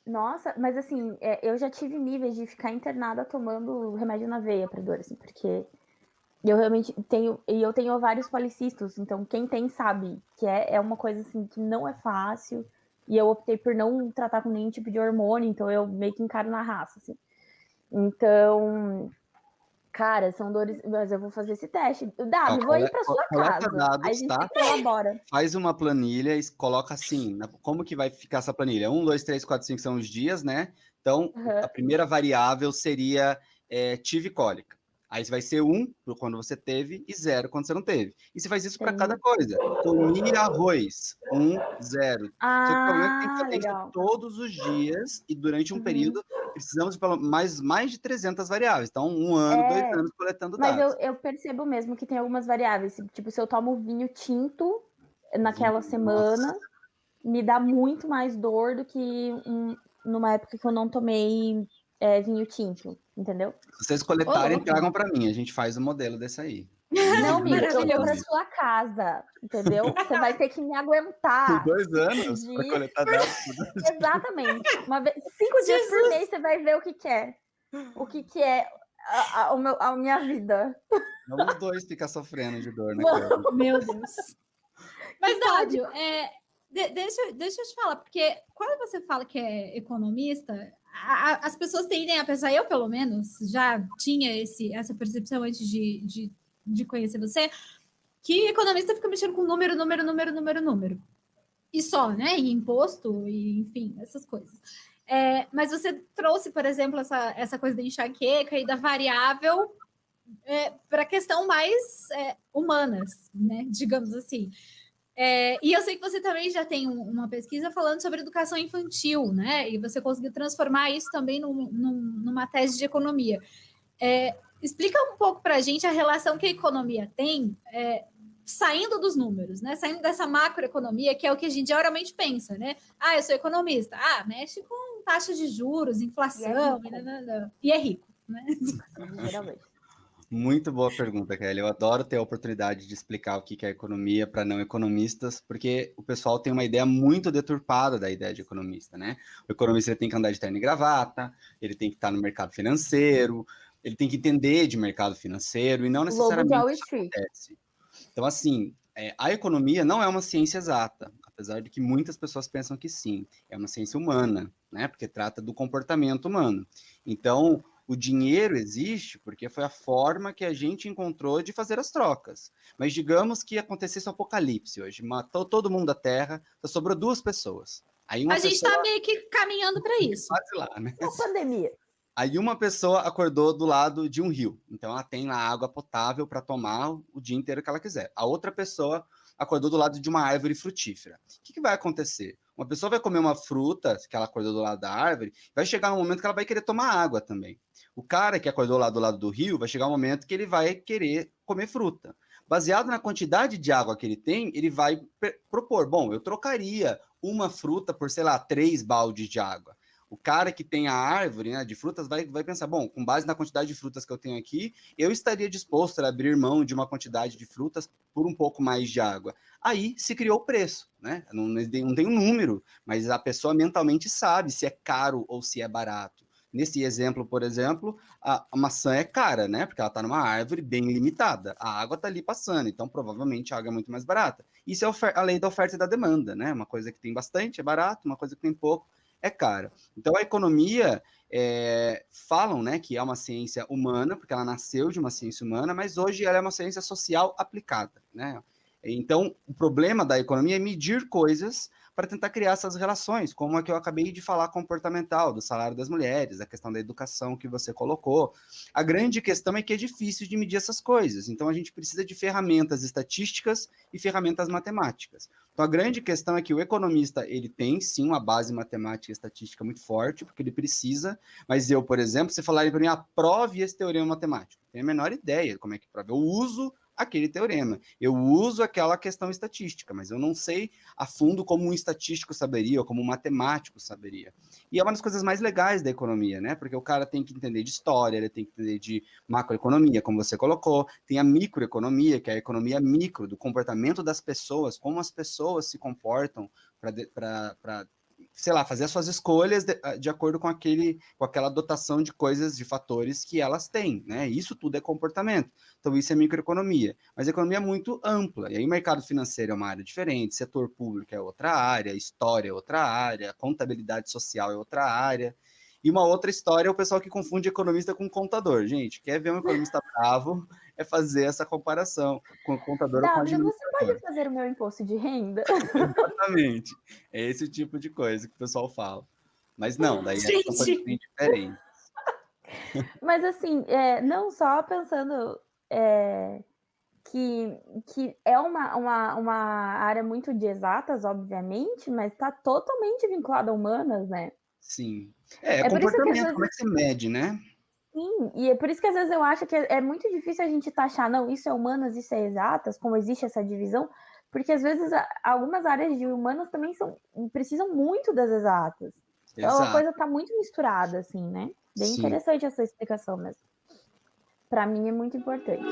Nossa, mas assim, eu já tive níveis de ficar internada tomando remédio na veia para dor, assim, porque eu realmente tenho ovários policistos, então quem tem sabe que é uma coisa assim que não é fácil, e eu optei por não tratar com nenhum tipo de hormônio, então eu meio que encaro na raça, assim. Então, cara, são dores, mas eu vou fazer esse teste. Vou ir para sua casa, dados, a gente colabora. Faz uma planilha e coloca assim, como que vai ficar essa planilha? 1, 2, 3, 4, 5 são os dias, né? Então, a primeira variável seria tive cólica. Aí vai ser 1 quando você teve e 0 quando você não teve. E você faz isso para cada coisa. Comi arroz, 1, 0. Só que o problema é que tem que fazer isso Legal. todos os dias e durante um período precisamos de mais de 300 variáveis. Então, 1 ano, 2 anos coletando Mas dados. eu percebo mesmo que tem algumas variáveis. Tipo, se eu tomo vinho tinto naquela semana, me dá muito mais dor do que numa época que eu não tomei vinho tinto, entendeu? Se vocês coletarem, tragam para mim. A gente faz o modelo desse aí. Não, amiga, eu vou pra Maravilhoso. sua casa, entendeu? Você vai ter que me Por aguentar. 2 anos 5 para dias. coletar dados. Exatamente. 5 dias por mês você vai ver o que é. O que é a minha vida. Vamos 2 ficar sofrendo de dor, né, cara? Meu Deus. Mas, Dádio, deixa eu te falar, porque quando você fala que é economista, as pessoas tendem a pensar, eu pelo menos já tinha essa percepção antes de conhecer você, que economista fica mexendo com número. E só, né? E imposto, e enfim, essas coisas. Mas você trouxe, por exemplo, essa coisa da enxaqueca e da variável para a questão mais humanas, né? Digamos assim. E eu sei que você também já tem uma pesquisa falando sobre educação infantil, né? E você conseguiu transformar isso também numa tese de economia. Explica um pouco para a gente a relação que a economia tem saindo dos números, né? Saindo dessa macroeconomia, que é o que a gente geralmente pensa, né? Eu sou economista. Mexe com taxa de juros, inflação, e é rico, né? Geralmente. Muito boa pergunta, Kelly. Eu adoro ter a oportunidade de explicar o que é economia para não economistas, porque o pessoal tem uma ideia muito deturpada da ideia de economista, né? O economista ele tem que andar de terno e gravata, ele tem que estar no mercado financeiro, ele tem que entender de mercado financeiro, e não necessariamente isso acontece. Então, assim, a economia não é uma ciência exata, apesar de que muitas pessoas pensam que sim. É uma ciência humana, né? Porque trata do comportamento humano. Então, o dinheiro existe porque foi a forma que a gente encontrou de fazer as trocas. Mas digamos que acontecesse um apocalipse hoje, matou todo mundo da Terra, só sobrou 2 pessoas. Aí a gente está meio que caminhando para isso. Quase lá, né? Uma pandemia. Aí uma pessoa acordou do lado de um rio, então ela tem lá água potável para tomar o dia inteiro que ela quiser. A outra pessoa acordou do lado de uma árvore frutífera. O que vai acontecer? Uma pessoa vai comer uma fruta, que ela acordou do lado da árvore, vai chegar um momento que ela vai querer tomar água também. O cara que acordou lá do lado do rio, vai chegar um momento que ele vai querer comer fruta. Baseado na quantidade de água que ele tem, ele vai propor, bom, eu trocaria uma fruta por, sei lá, 3 baldes de água. O cara que tem a árvore, né, de frutas vai pensar, bom, com base na quantidade de frutas que eu tenho aqui, eu estaria disposto a abrir mão de uma quantidade de frutas por um pouco mais de água. Aí se criou o preço, né? Não tem um número, mas a pessoa mentalmente sabe se é caro ou se é barato. Nesse exemplo, por exemplo, a maçã é cara, né? Porque ela está numa árvore bem limitada. A água está ali passando, então provavelmente a água é muito mais barata. Isso é a lei da oferta e da demanda, né? Uma coisa que tem bastante é barato, uma coisa que tem pouco é cara. Então, a economia, falam, né, que é uma ciência humana, porque ela nasceu de uma ciência humana, mas hoje ela é uma ciência social aplicada, né? Então, o problema da economia é medir coisas para tentar criar essas relações, como a que eu acabei de falar comportamental, do salário das mulheres, a questão da educação que você colocou. A grande questão é que é difícil de medir essas coisas, então a gente precisa de ferramentas estatísticas e ferramentas matemáticas. Então a grande questão é que o economista, ele tem sim uma base matemática e estatística muito forte, porque ele precisa, mas eu, por exemplo, se falarem para mim, aprove esse teorema matemático, não tenho a menor ideia como é que prova. Eu uso aquele teorema. Eu uso aquela questão estatística, mas eu não sei a fundo como um estatístico saberia, ou como um matemático saberia. E é uma das coisas mais legais da economia, né? Porque o cara tem que entender de história, ele tem que entender de macroeconomia, como você colocou, tem a microeconomia, que é a economia micro, do comportamento das pessoas, como as pessoas se comportam para sei lá, fazer as suas escolhas de acordo com aquela dotação de coisas, de fatores que elas têm, né? Isso tudo é comportamento. Então, isso é microeconomia. Mas a economia é muito ampla. E aí, o mercado financeiro é uma área diferente, setor público é outra área, história é outra área, contabilidade social é outra área. E uma outra história é o pessoal que confunde economista com contador. Gente, quer ver um economista bravo, é fazer essa comparação com o contador ou com o administrador. Você pode fazer o meu imposto de renda? Exatamente. É esse tipo de coisa que o pessoal fala. Mas não, daí é completamente diferente. Mas assim, não só pensando que é uma área muito de exatas, obviamente, mas está totalmente vinculada a humanas, né? Sim. É É por isso que às comportamento, como é vezes. que você mede, né? Sim, e é por isso que às vezes eu acho que é muito difícil a gente taxar, não, isso é humanas, isso é exatas, como existe essa divisão, porque às vezes algumas áreas de humanas também precisam muito das exatas. Então a Exato. coisa está muito misturada, assim, né? Bem Sim. interessante essa explicação mesmo. Para mim é muito importante.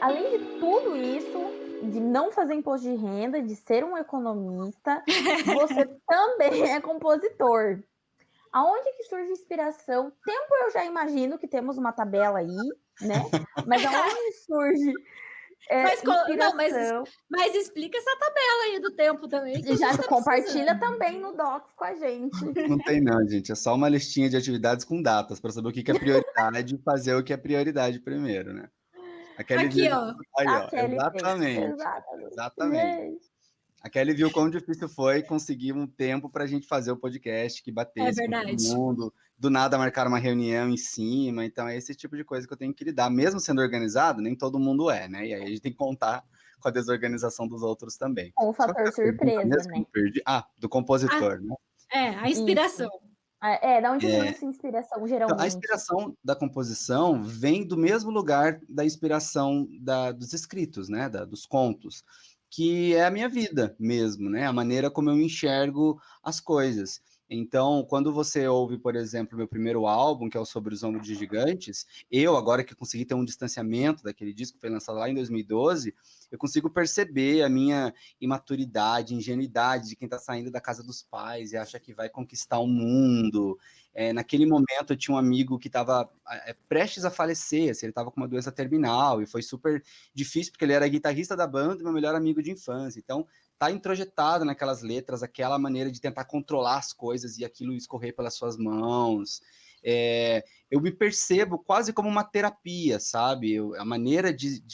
Além de tudo isso, de não fazer imposto de renda, de ser um economista, você também é compositor. Aonde que surge inspiração? Tempo eu já imagino que temos uma tabela aí, né? Mas aonde surge inspiração? Mas explica essa tabela aí do tempo também, que a gente Já tá compartilha precisando. também no Docs com a gente. Não tem não, gente. É só uma listinha de atividades com datas para saber o que é prioridade e fazer o que é prioridade primeiro, né? A Kelly Aqui, viu. ó. Aí, A ó. Kelly fez. Exatamente. Exatamente. Exatamente. Gente. A Kelly viu quão difícil foi conseguir um tempo para a gente fazer o podcast, que É batesse com todo verdade. mundo. Do nada marcar uma reunião em cima. Então, é esse tipo de coisa que eu tenho que lidar. Mesmo sendo organizado, nem todo mundo é, né? E aí a gente tem que contar com a desorganização dos outros também. Com o Qual que fator era a pergunta surpresa, mesmo que eu né? perdi? Ah, do compositor, né? A inspiração. Isso. Da onde vem essa inspiração, Então, a geralmente? inspiração da composição vem do mesmo lugar da inspiração dos escritos, né, dos contos, que é a minha vida mesmo, né, a maneira como eu enxergo as coisas. Então, quando você ouve, por exemplo, meu primeiro álbum, que é o Sobre os Ombros de Gigantes, eu, agora que consegui ter um distanciamento daquele disco que foi lançado lá em 2012, eu consigo perceber a minha imaturidade, ingenuidade de quem está saindo da casa dos pais e acha que vai conquistar o mundo. Naquele momento eu tinha um amigo que estava prestes a falecer, assim, ele estava com uma doença terminal e foi super difícil porque ele era guitarrista da banda e meu melhor amigo de infância. Então tá introjetado naquelas letras aquela maneira de tentar controlar as coisas e aquilo escorrer pelas suas mãos. Eu me percebo quase como uma terapia, sabe? A maneira de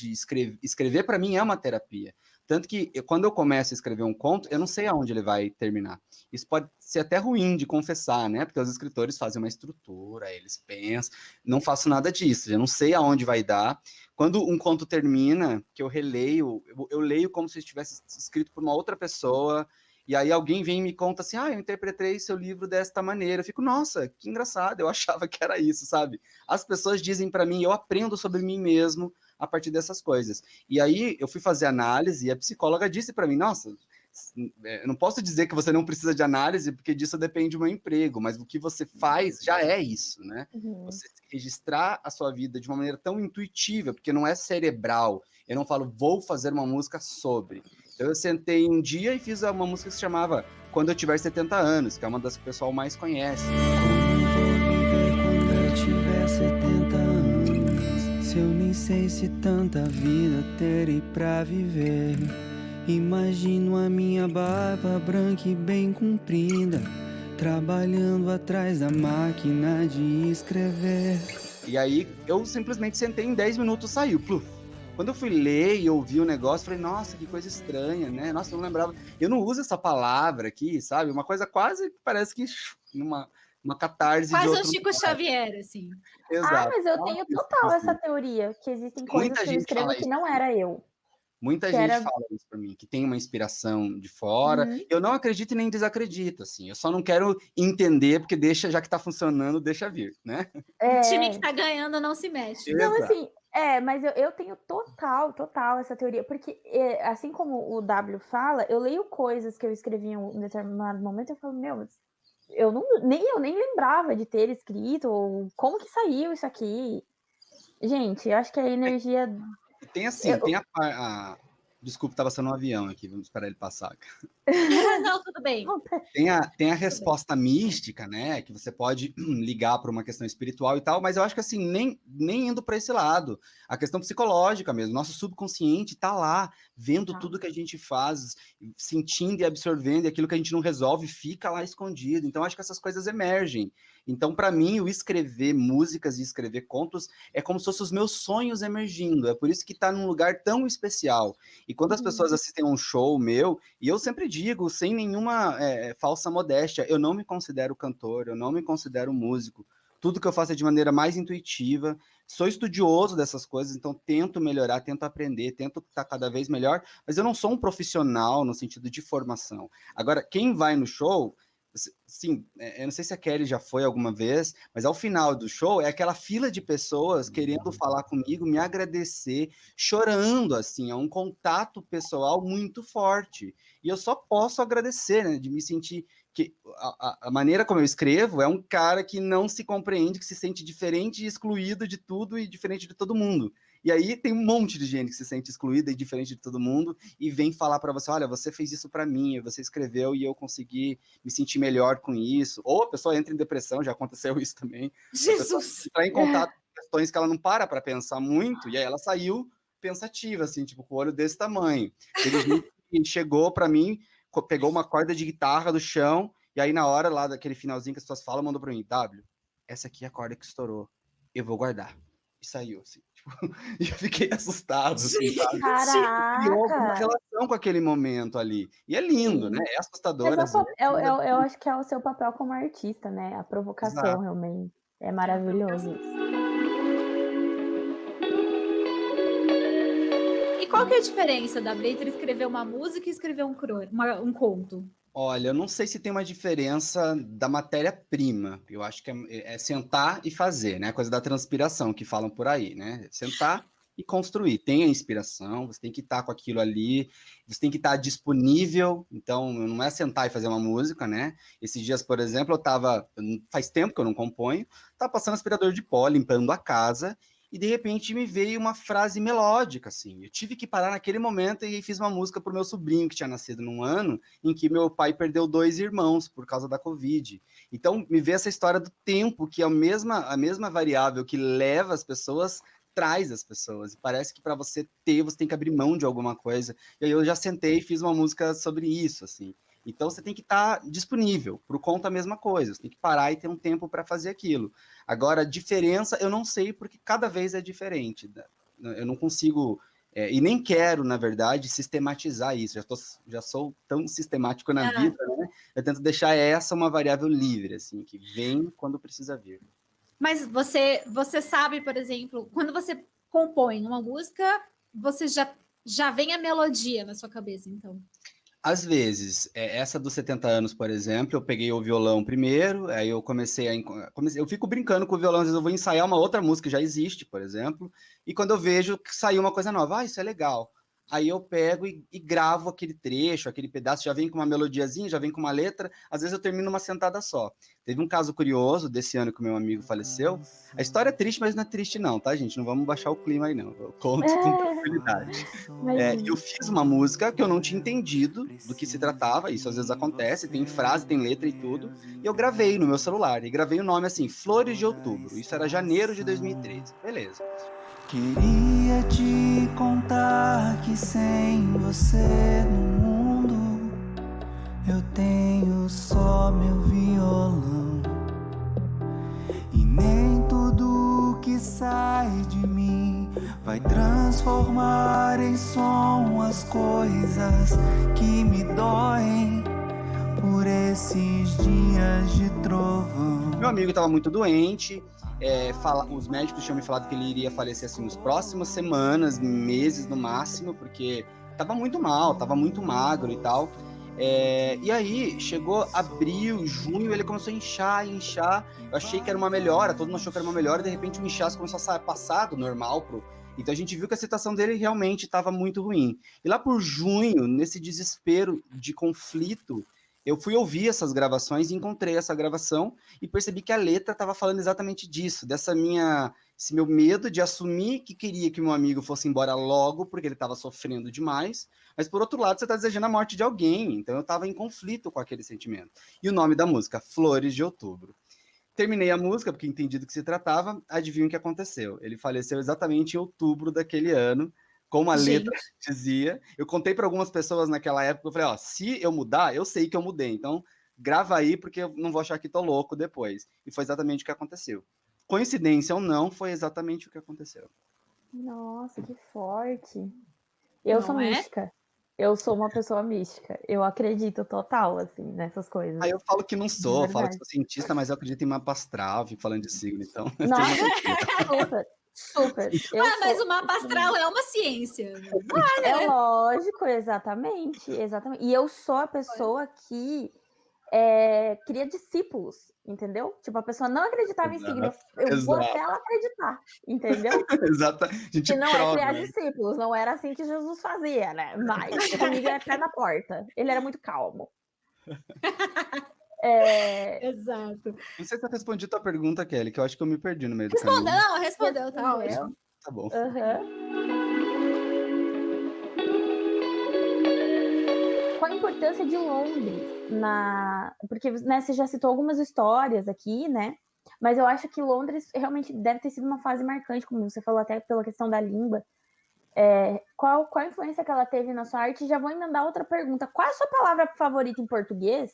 escrever para mim é uma terapia. Tanto que quando eu começo a escrever um conto, eu não sei aonde ele vai terminar. Isso pode ser até ruim de confessar, né? Porque os escritores fazem uma estrutura, eles pensam. Não faço nada disso, eu não sei aonde vai dar. Quando um conto termina, que eu releio, eu leio como se estivesse escrito por uma outra pessoa, e aí alguém vem e me conta assim, eu interpretei seu livro desta maneira. Eu fico, nossa, que engraçado, eu achava que era isso, sabe? As pessoas dizem para mim, eu aprendo sobre mim mesmo a partir dessas coisas. E aí eu fui fazer análise e a psicóloga disse para mim, nossa, eu não posso dizer que você não precisa de análise, porque disso depende do meu emprego, mas o que você faz já é isso, né? Uhum. Você registrar a sua vida de uma maneira tão intuitiva, porque não é cerebral. Eu não falo, vou fazer uma música sobre. Então eu sentei um dia e fiz uma música que se chamava Quando Eu Tiver 70 Anos, que é uma das que o pessoal mais conhece. Como vou viver quando eu tiver 70 anos? Se eu nem sei se tanta vida terei pra viver. Imagino a minha barba branca e bem comprida, trabalhando atrás da máquina de escrever. E aí eu simplesmente sentei, em 10 minutos saiu, pluf. Quando eu fui ler e ouvi o negócio, falei, nossa, que coisa estranha, né? Nossa, eu não lembrava. Eu não uso essa palavra aqui, sabe? Uma coisa quase que parece que uma catarse Quase de um outro Chico lugar. Xavier, assim. Exato. Mas eu tenho total essa teoria, que existem coisas Muita que eu gente escrevo fala que isso. não era eu. Muita gente fala isso para mim, que tem uma inspiração de fora. Uhum. Eu não acredito e nem desacredito, assim. Eu só não quero entender, porque deixa, já que tá funcionando, deixa vir, né? O time que tá ganhando não se mexe. Não, assim, mas eu tenho total essa teoria, porque assim como o W fala, eu leio coisas que eu escrevi em um determinado momento e eu falo, meu, eu nem lembrava de ter escrito, ou como que saiu isso aqui. Gente, eu acho que a energia... Tem assim, tem Desculpa, estava sendo um avião aqui, vamos esperar ele passar. Não, tudo bem. Tem a resposta mística, né? Que você pode ligar para uma questão espiritual e tal, mas eu acho que assim, nem indo para esse lado. A questão psicológica mesmo. Nosso subconsciente está lá, vendo tudo que a gente faz, sentindo e absorvendo, e aquilo que a gente não resolve fica lá escondido. Então, acho que essas coisas emergem. Então, para mim, o escrever músicas e escrever contos é como se fossem os meus sonhos emergindo. É por isso que está num lugar tão especial. E quando as pessoas assistem um show meu, e eu sempre digo, sem nenhuma falsa modéstia, eu não me considero cantor, eu não me considero músico. Tudo que eu faço é de maneira mais intuitiva. Sou estudioso dessas coisas, então tento melhorar, tento aprender, tento estar cada vez melhor, mas eu não sou um profissional no sentido de formação. Agora, quem vai no show, sim, eu não sei se a Kelly já foi alguma vez, mas ao final do show é aquela fila de pessoas querendo falar comigo, me agradecer, chorando, assim, é um contato pessoal muito forte. E eu só posso agradecer, né, de me sentir que a maneira como eu escrevo é um cara que não se compreende, que se sente diferente e excluído de tudo e diferente de todo mundo. E aí tem um monte de gente que se sente excluída e diferente de todo mundo e vem falar para você, olha, você fez isso para mim, você escreveu e eu consegui me sentir melhor com isso. Ou a pessoa entra em depressão, já aconteceu isso também. Jesus! Entrar em contato com questões que ela não para pensar muito, e aí ela saiu pensativa, assim, tipo, com o olho desse tamanho. Teve gente que chegou para mim, pegou uma corda de guitarra do chão, e aí na hora lá daquele finalzinho que as pessoas falam, mandou para mim, W, essa aqui é a corda que estourou, eu vou guardar. E saiu, assim, tipo, e eu fiquei assustado, assim, sabe? Criou uma Caraca! relação com aquele momento ali. E é lindo, né? É assustador. Mas Às vezes, eu acho que é o seu papel como artista, né? A provocação, exato. realmente. É maravilhoso isso. E qual que é a diferença da entre escrever uma música e escrever um conto? Olha, eu não sei se tem uma diferença da matéria-prima. Eu acho que é sentar e fazer, né? A coisa da transpiração que falam por aí, né? Sentar e construir. Tem a inspiração, você tem que estar com aquilo ali, você tem que estar disponível. Então, não é sentar e fazer uma música, né? Esses dias, por exemplo, faz tempo que eu não componho, estava passando aspirador de pó, limpando a casa, e de repente me veio uma frase melódica, assim. Eu tive que parar naquele momento e fiz uma música para o meu sobrinho, que tinha nascido num ano em que meu pai perdeu 2 irmãos por causa da Covid. Então, me vê essa história do tempo, que é a mesma variável que leva as pessoas, traz as pessoas. E parece que para você ter, você tem que abrir mão de alguma coisa. E aí eu já sentei e fiz uma música sobre isso, assim. Então, você tem que estar disponível. Para o conto, a mesma coisa. Você tem que parar e ter um tempo para fazer aquilo. Agora, a diferença, eu não sei, porque cada vez é diferente. Eu não consigo, e nem quero, na verdade, sistematizar isso. Já sou tão sistemático na vida, né? Eu tento deixar essa uma variável livre, assim, que vem quando precisa vir. Mas você sabe, por exemplo, quando você compõe uma música, você já vem a melodia na sua cabeça, então. Às vezes, essa dos 70 anos, por exemplo, eu peguei o violão primeiro, aí eu eu fico brincando com o violão, às vezes eu vou ensaiar uma outra música que já existe, por exemplo, e quando eu vejo que saiu uma coisa nova, isso é legal. Aí eu pego e gravo aquele trecho, aquele pedaço, já vem com uma melodiazinha, já vem com uma letra, às vezes eu termino uma sentada só. Teve um caso curioso desse ano que o meu amigo faleceu. A história é triste, mas não é triste não, tá, gente? Não vamos baixar o clima aí não, eu conto com tranquilidade. Eu fiz uma música que eu não tinha entendido do que se tratava, isso às vezes acontece, tem frase, tem letra e tudo, e eu gravei no meu celular, e gravei o nome assim, Flores de Outubro, isso era janeiro de 2013, beleza. Queria te contar que sem você no mundo eu tenho só meu violão e nem tudo que sai de mim vai transformar em som as coisas que me doem por esses dias de trovão. Meu amigo estava muito doente. Os médicos tinham me falado que ele iria falecer assim nas próximas semanas, meses no máximo, porque estava muito mal, estava muito magro e tal. E aí, chegou abril, junho, ele começou a inchar. Eu achei que era uma melhora, todo mundo achou que era uma melhora, e de repente o inchaço começou a passar do normal Então a gente viu que a situação dele realmente estava muito ruim. E lá por junho, nesse desespero de conflito, eu fui ouvir essas gravações e encontrei essa gravação e percebi que a letra estava falando exatamente disso, esse meu medo de assumir que queria que meu amigo fosse embora logo, porque ele estava sofrendo demais, mas por outro lado você está desejando a morte de alguém, então eu estava em conflito com aquele sentimento. E o nome da música, Flores de Outubro. Terminei a música, porque entendi do que se tratava, adivinha o que aconteceu? Ele faleceu exatamente em outubro daquele ano, como a letra dizia. Eu contei para algumas pessoas naquela época, eu falei, se eu mudar, eu sei que eu mudei, então grava aí, porque eu não vou achar que tô louco depois. E foi exatamente o que aconteceu. Coincidência ou não, foi exatamente o que aconteceu. Nossa, que forte. Eu Não sou é? mística. Eu sou uma pessoa mística. Eu acredito total, assim, nessas coisas. Aí eu falo que não De sou, eu falo que verdade. sou cientista, mas eu acredito em mapa astral, fico falando de signo, então eu tenho Nossa, uma doideira. super, super. Eu Ah, mas sou o mapa astral é uma ciência. Não É é, né? lógico, exatamente, exatamente. E eu sou a pessoa que cria discípulos, entendeu? Tipo, a pessoa não acreditava em signo, Exato, eu vou até exato, ela acreditar, entendeu? exato. A gente Que não é prova, criar né? discípulos, não era assim que Jesus fazia, né? Mas comigo é pé na porta. Ele era muito calmo. Exato. Não sei se eu respondi tua pergunta, Kelly, que eu acho que eu me perdi no meio do Respondeu, caminho. não, respondeu, tá Respondeu. ótimo. Tá bom. Qual a importância de Londres porque, né, você já citou algumas histórias aqui, né? Mas eu acho que Londres realmente deve ter sido uma fase marcante, como você falou, até pela questão da língua. Qual a influência que ela teve na sua arte? E já vou emendar outra pergunta. Qual é a sua palavra favorita em português?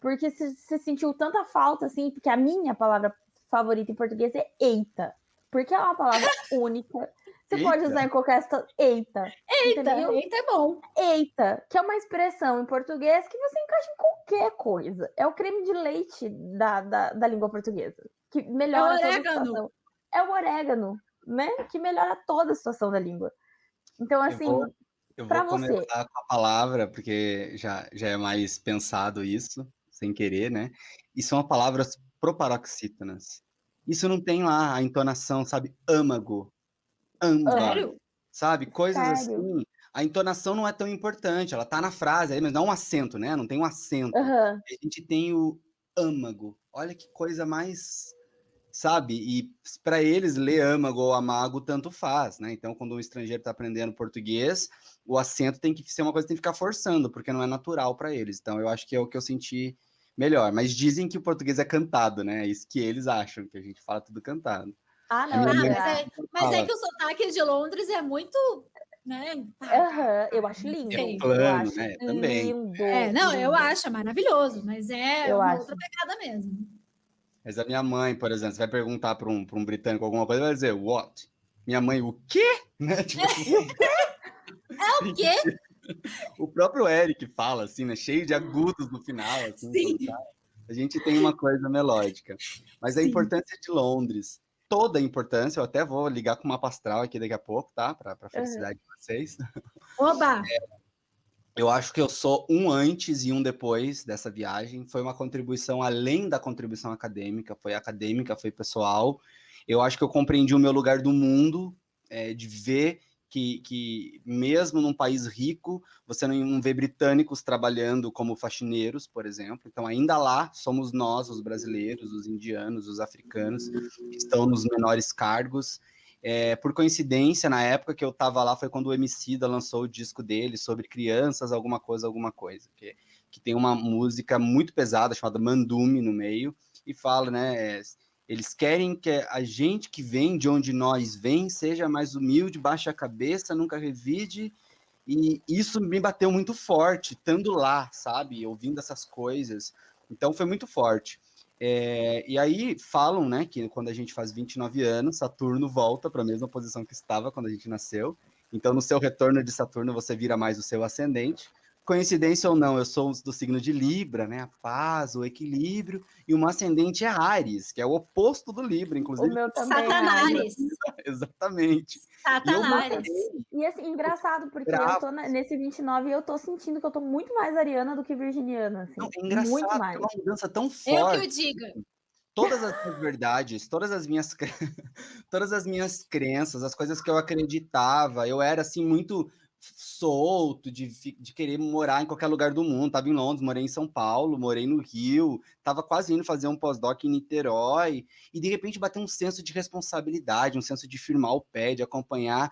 Porque você sentiu tanta falta, assim, porque a minha palavra favorita em português é eita. Porque é uma palavra única. Você pode usar em qualquer situação. Eita. Entendeu? Eita é bom. Eita, que é uma expressão em português que você encaixa em qualquer coisa. É o creme de leite da língua portuguesa. Que melhora toda a situação. É o orégano, né? Que melhora toda a situação da língua. Então, assim, Eu pra vou você. começar com a palavra, porque já é mais pensado isso, sem querer, né? E são palavras proparoxítonas. Isso não tem lá a entonação, sabe? Âmago, âmbar, Sério? sabe? Coisas Sério? assim. A entonação não é tão importante, ela tá na frase, aí, mas não é um acento, né? Não tem um acento. Aham. A gente tem o âmago. Olha que coisa mais, sabe? E para eles, ler âmago ou amago tanto faz, né? Então, quando um estrangeiro está aprendendo português, o acento tem que ser uma coisa que tem que ficar forçando, porque não é natural para eles. Então, eu acho que é o que eu senti melhor. Mas dizem que o português é cantado, né? É isso que eles acham, que a gente fala tudo cantado. Ah, A não, minha Ah, mãe mas é fala, que o sotaque de Londres é muito, né? eu acho Não lindo. sei. é Eu plano, acho né? Também. lindo. Não, eu lindo. acho maravilhoso, mas é Eu uma acho. outra pegada mesmo. Mas a minha mãe, por exemplo, você vai perguntar para um britânico alguma coisa, vai dizer, what? Minha mãe, o quê? Né? Tipo assim, É o quê? o próprio Eric fala, assim, né? Cheio de agudos no final, assim, Sim, quando tá. A gente tem uma coisa melódica. Mas a sim. importância de Londres, toda a importância, eu até vou ligar com uma mapa astral aqui daqui a pouco, tá? Para felicidade de vocês. Oba! Eu acho que eu sou um antes e um depois dessa viagem. Foi uma contribuição além da contribuição acadêmica, foi pessoal. Eu acho que eu compreendi o meu lugar do mundo, de ver que mesmo num país rico, você não vê britânicos trabalhando como faxineiros, por exemplo. Então, ainda lá, somos nós, os brasileiros, os indianos, os africanos, que estão nos menores cargos. Por coincidência, na época que eu estava lá, foi quando o Emicida lançou o disco dele sobre crianças, alguma coisa, que tem uma música muito pesada, chamada Mandume, no meio, e fala, né, eles querem que a gente que vem de onde nós vem seja mais humilde, baixe a cabeça, nunca revide, e isso me bateu muito forte, estando lá, sabe, ouvindo essas coisas, então foi muito forte. E aí falam, né, que quando a gente faz 29 anos, Saturno volta para a mesma posição que estava quando a gente nasceu. Então, no seu retorno de Saturno, você vira mais o seu ascendente. Coincidência ou não, eu sou do signo de Libra, né? A paz, o equilíbrio, e o ascendente é Áries, que é o oposto do Libra, O inclusive. meu também, Satanás. Exatamente. E eu Satanás. E assim, engraçado, porque bravo. eu tô nesse 29 e eu tô sentindo que eu tô muito mais ariana do que virginiana, assim. Não, é engraçado, Muito mais. é uma mudança tão Eu que o forte. diga. Todas as minhas verdades, todas as minhas crenças, as coisas que eu acreditava, eu era assim muito solto de querer morar em qualquer lugar do mundo. Tava em Londres, morei em São Paulo, morei no Rio, tava quase indo fazer um pós-doc em Niterói, e de repente bateu um senso de responsabilidade, um senso de firmar o pé, de acompanhar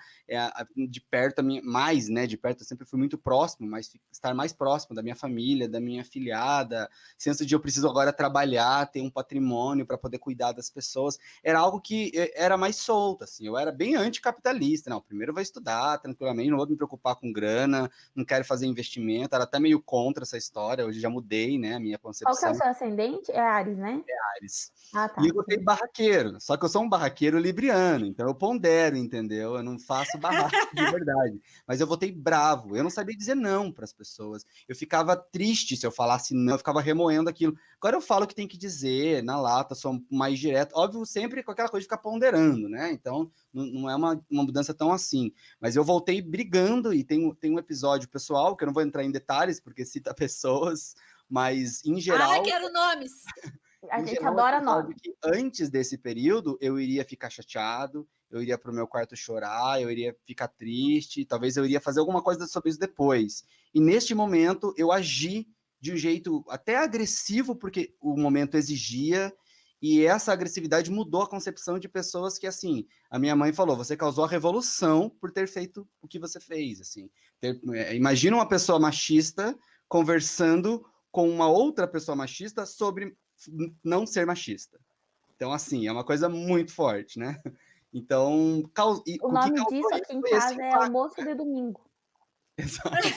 de perto mais, né? De perto eu sempre fui muito próximo, mas estar mais próximo da minha família, da minha afilhada, senso de eu preciso agora trabalhar, ter um patrimônio para poder cuidar das pessoas. Era algo que era mais solto, assim. Eu era bem anticapitalista. Não, primeiro eu vou estudar tranquilamente, não vou me preocupar com grana, não quero fazer investimento. Era até meio contra essa história. Hoje já mudei, né, a minha Qual que é concepção. o seu ascendente? ascendente é Áries, né? Ares. Ah, tá. E eu botei barraqueiro, só que eu sou um barraqueiro libriano, então eu pondero, entendeu? Eu não faço barraco de verdade. Mas eu votei bravo, eu não sabia dizer não para as pessoas. Eu ficava triste se eu falasse não, eu ficava remoendo aquilo. Agora eu falo o que tem que dizer, na lata, sou mais direto. Óbvio, sempre com aquela coisa de ficar ponderando, né? Então não é uma mudança tão assim. Mas eu voltei brigando, e tem um episódio pessoal, que eu não vou entrar em detalhes, porque cita pessoas, mas em geral. Quero nomes! A Em gente geral, adora episódio nome. que antes desse período, eu iria ficar chateado, eu iria pro meu quarto chorar, eu iria ficar triste, talvez eu iria fazer alguma coisa sobre isso depois. E neste momento, eu agi de um jeito até agressivo, porque o momento exigia, e essa agressividade mudou a concepção de pessoas que, assim, a minha mãe falou, você causou a revolução por ter feito o que você fez, assim. Imagina uma pessoa machista conversando com uma outra pessoa machista sobre não ser machista. Então, assim, é uma coisa muito forte, né? Então, O o que nome causou disso isso aqui em foi esse casa é impacto. almoço de domingo. Exato.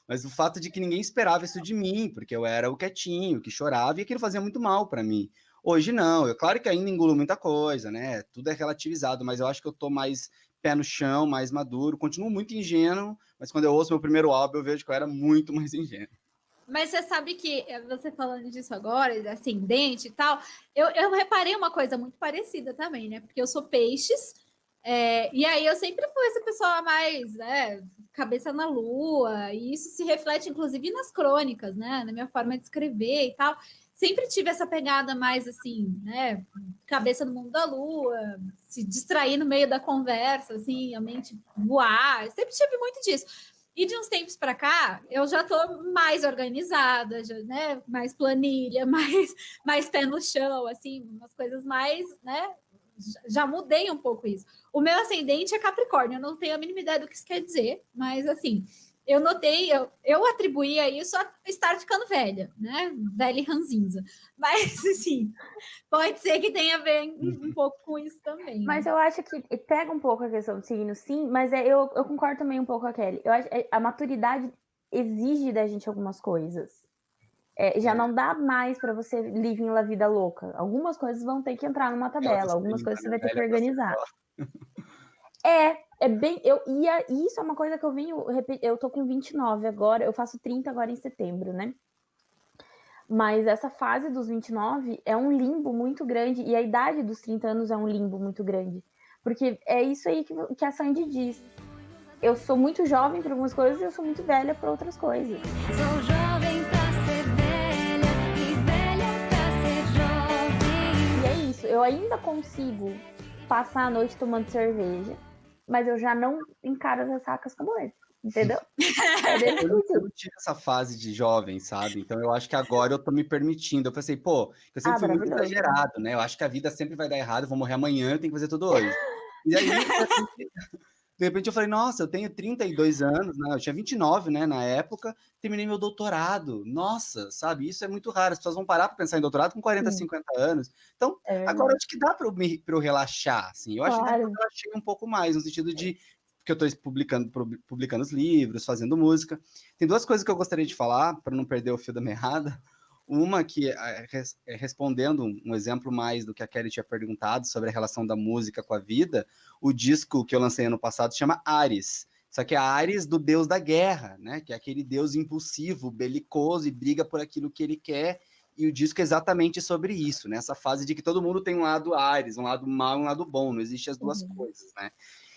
Mas o fato de que ninguém esperava isso de mim, porque eu era o quietinho, que chorava, e aquilo fazia muito mal para mim. Hoje não, é claro que ainda engulo muita coisa, né? Tudo é relativizado, mas eu acho que eu tô mais pé no chão, mais maduro, continuo muito ingênuo, mas quando eu ouço meu primeiro álbum, eu vejo que eu era muito mais ingênuo. Mas você sabe que, você falando disso agora, ascendente e tal, eu reparei uma coisa muito parecida também, né? Porque eu sou peixes, e aí eu sempre fui essa pessoa mais, né, cabeça na lua, e isso se reflete, inclusive, nas crônicas, né? Na minha forma de escrever e tal. Sempre tive essa pegada mais, assim, né? Cabeça no mundo da lua, se distrair no meio da conversa, assim, a mente voar. Sempre tive muito disso. E de uns tempos para cá, eu já estou mais organizada, já, né? Mais planilha, mais pé no chão, assim, umas coisas mais, né? Já mudei um pouco isso. O meu ascendente é Capricórnio, eu não tenho a mínima ideia do que isso quer dizer, mas assim, eu notei, eu atribuía isso a estar ficando velha, né? Velha e ranzinza. Mas, assim, pode ser que tenha a ver um pouco com isso também. Mas eu acho que pega um pouco a questão do signo, sim, mas eu concordo também um pouco com a Kelly. Eu acho a maturidade exige da gente algumas coisas. Já não dá mais para você living la vida louca. Algumas coisas vão ter que entrar numa tabela, algumas coisas você vai ter que organizar. É bem. E isso é uma coisa que eu venho. Eu tô com 29 agora, eu faço 30 agora em setembro, né? Mas essa fase dos 29 é um limbo muito grande, e a idade dos 30 anos é um limbo muito grande. Porque é isso aí que a Sandy diz. Eu sou muito jovem para algumas coisas e eu sou muito velha para outras coisas. Sou jovem pra ser velha e velha pra ser jovem. E é isso, eu ainda consigo passar a noite tomando cerveja, mas eu já não encaro as ressacas como ele, entendeu? Eu não tive essa fase de jovem, sabe? Então eu acho que agora eu tô me permitindo. Eu pensei, pô, eu sempre fui muito exagerado, né? Eu acho que a vida sempre vai dar errado, eu vou morrer amanhã, eu tenho que fazer tudo hoje. E aí, de repente eu falei, nossa, eu tenho 32 anos, né? Eu tinha 29, né, na época, terminei meu doutorado. Nossa, sabe? Isso é muito raro. As pessoas vão parar para pensar em doutorado com 40, 50 anos. Então, agora eu acho que dá para eu relaxar, assim. Eu acho que eu relaxei um pouco mais, no sentido de que eu estou publicando os livros, fazendo música. Tem duas coisas que eu gostaria de falar, para não perder o fio da meada. Uma que respondendo um exemplo mais do que a Kelly tinha perguntado sobre a relação da música com a vida, o disco que eu lancei ano passado chama Ares. Só que é Ares do deus da guerra, né? Que é aquele deus impulsivo, belicoso e briga por aquilo que ele quer. E o disco é exatamente sobre isso, né? Essa fase de que todo mundo tem um lado Ares, um lado mal e um lado bom, não existe as duas coisas, né?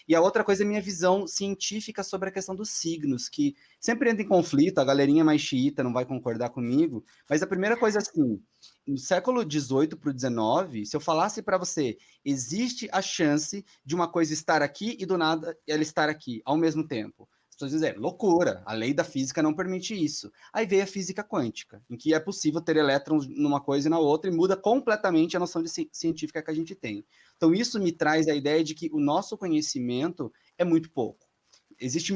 E a outra coisa é a minha visão científica sobre a questão dos signos, que sempre entra em conflito, a galerinha mais xiita não vai concordar comigo, mas a primeira coisa assim, no século XVIII para o XIX, se eu falasse para você, existe a chance de uma coisa estar aqui e do nada ela estar aqui, ao mesmo tempo. As pessoas dizem, loucura, a lei da física não permite isso. Aí veio a física quântica, em que é possível ter elétrons numa coisa e na outra, e muda completamente a noção científica que a gente tem. Então isso me traz a ideia de que o nosso conhecimento é muito pouco. Existe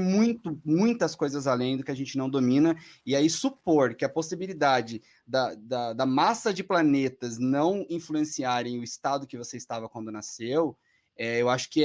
muitas coisas além do que a gente não domina, e aí supor que a possibilidade da massa de planetas não influenciarem o estado que você estava quando nasceu, eu acho que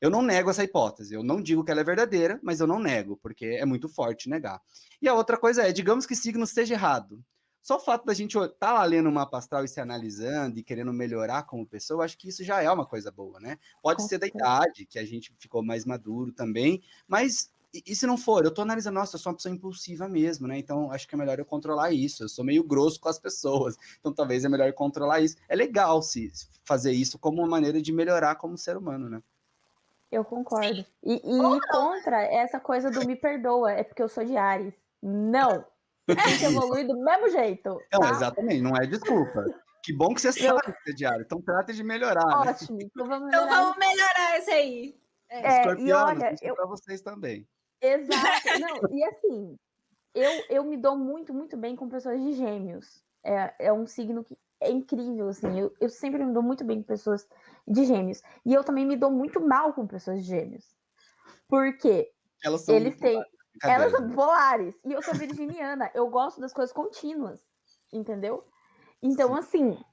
eu não nego essa hipótese, eu não digo que ela é verdadeira, mas eu não nego, porque é muito forte negar. E a outra coisa digamos que signo esteja errado. Só o fato da gente estar lá lendo o mapa astral e se analisando e querendo melhorar como pessoa, eu acho que isso já é uma coisa boa, né? Pode Com ser da certeza. idade, que a gente ficou mais maduro também, mas e se não for? Eu tô analisando, nossa, eu sou uma pessoa impulsiva mesmo, né? Então acho que é melhor eu controlar isso. Eu sou meio grosso com as pessoas, então talvez é melhor eu controlar isso. É legal se fazer isso como uma maneira de melhorar como ser humano, né? Eu concordo. E ir contra essa coisa do me perdoa, é porque eu sou de Áries. Não! A gente evolui do mesmo jeito, Não, tá? exatamente, não é desculpa. Que bom que você Meu, sabe que é diário, então trata de melhorar, né? ótimo. Então vamos Então melhorar vamos melhorar esse aí. E Escorpianos, olha, isso é pra vocês também. exato. Não, e assim, eu me dou muito, muito bem com pessoas de Gêmeos. É um signo que é incrível, assim. Eu sempre me dou muito bem com pessoas de Gêmeos. E eu também me dou muito mal com pessoas de Gêmeos. Por quê? Elas são Eles têm. brincadeira. Elas são polares. E eu sou virginiana. Eu gosto das coisas contínuas. Entendeu? Então, Sim. assim,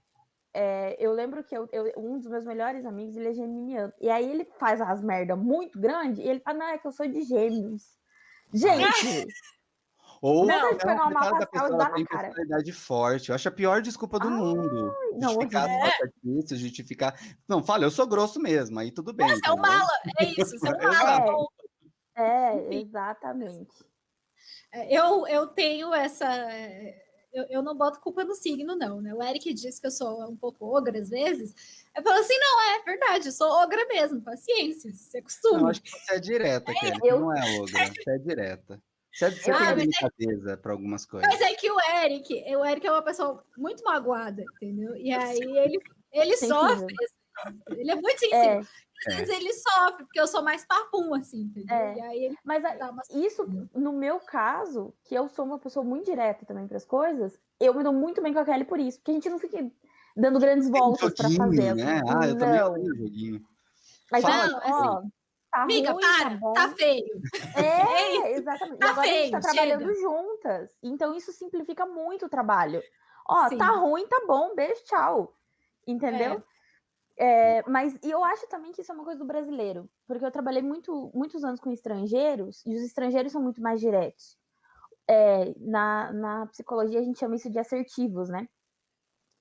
eu lembro que um dos meus melhores amigos, ele é geminiano. E aí ele faz as merda muito grande e ele fala, não, é que eu sou de Gêmeos. Gente, Ou Não, vontade de pegar uma coitada mapa da astral pessoa, e ela dar na tem cara. personalidade forte. Eu acho a pior desculpa do mundo. Não, Justificar horrível. as coisas artistas, justificar. Não, fala, eu sou grosso mesmo, aí tudo bem. Você é um entendeu? mala, é isso, você é um mala. Exato. ponto. Enfim. Exatamente. Eu tenho essa. Eu não boto culpa no signo, não, né? O Eric disse que eu sou um pouco ogra às vezes. Eu falo assim: não, é verdade, eu sou ogra mesmo, paciência, você Não, costuma. acho que você é direta, Kelly. Você eu- não é ogra, você é direta. Você tem mas delicadeza para algumas coisas. Mas é que o Eric é uma pessoa muito magoada, entendeu? E aí ele Sensível. sofre. Ele é muito sensível. É, Às vezes ele sofre, porque eu sou mais papum, assim, entendeu? É. E aí ele mas dá uma. isso, no meu caso, que eu sou uma pessoa muito direta também para as coisas, eu me dou muito bem com a Kelly por isso, porque a gente não fica dando grandes Tem um voltas para fazer. joguinho, né? Assim, Eu também não. odeio joguinho. A Fala, gente, ó, tá Amiga, ruim, para, tá bom. tá feio. Exatamente. Tá E agora a gente tá feio, trabalhando chega. juntas. Então isso simplifica muito o trabalho. Ó, Sim. tá ruim, tá bom, beijo, tchau. Entendeu? Mas e eu acho também que isso é uma coisa do brasileiro. Porque eu trabalhei muitos anos com estrangeiros, e os estrangeiros são muito mais diretos. Na psicologia a gente chama isso de assertivos, né?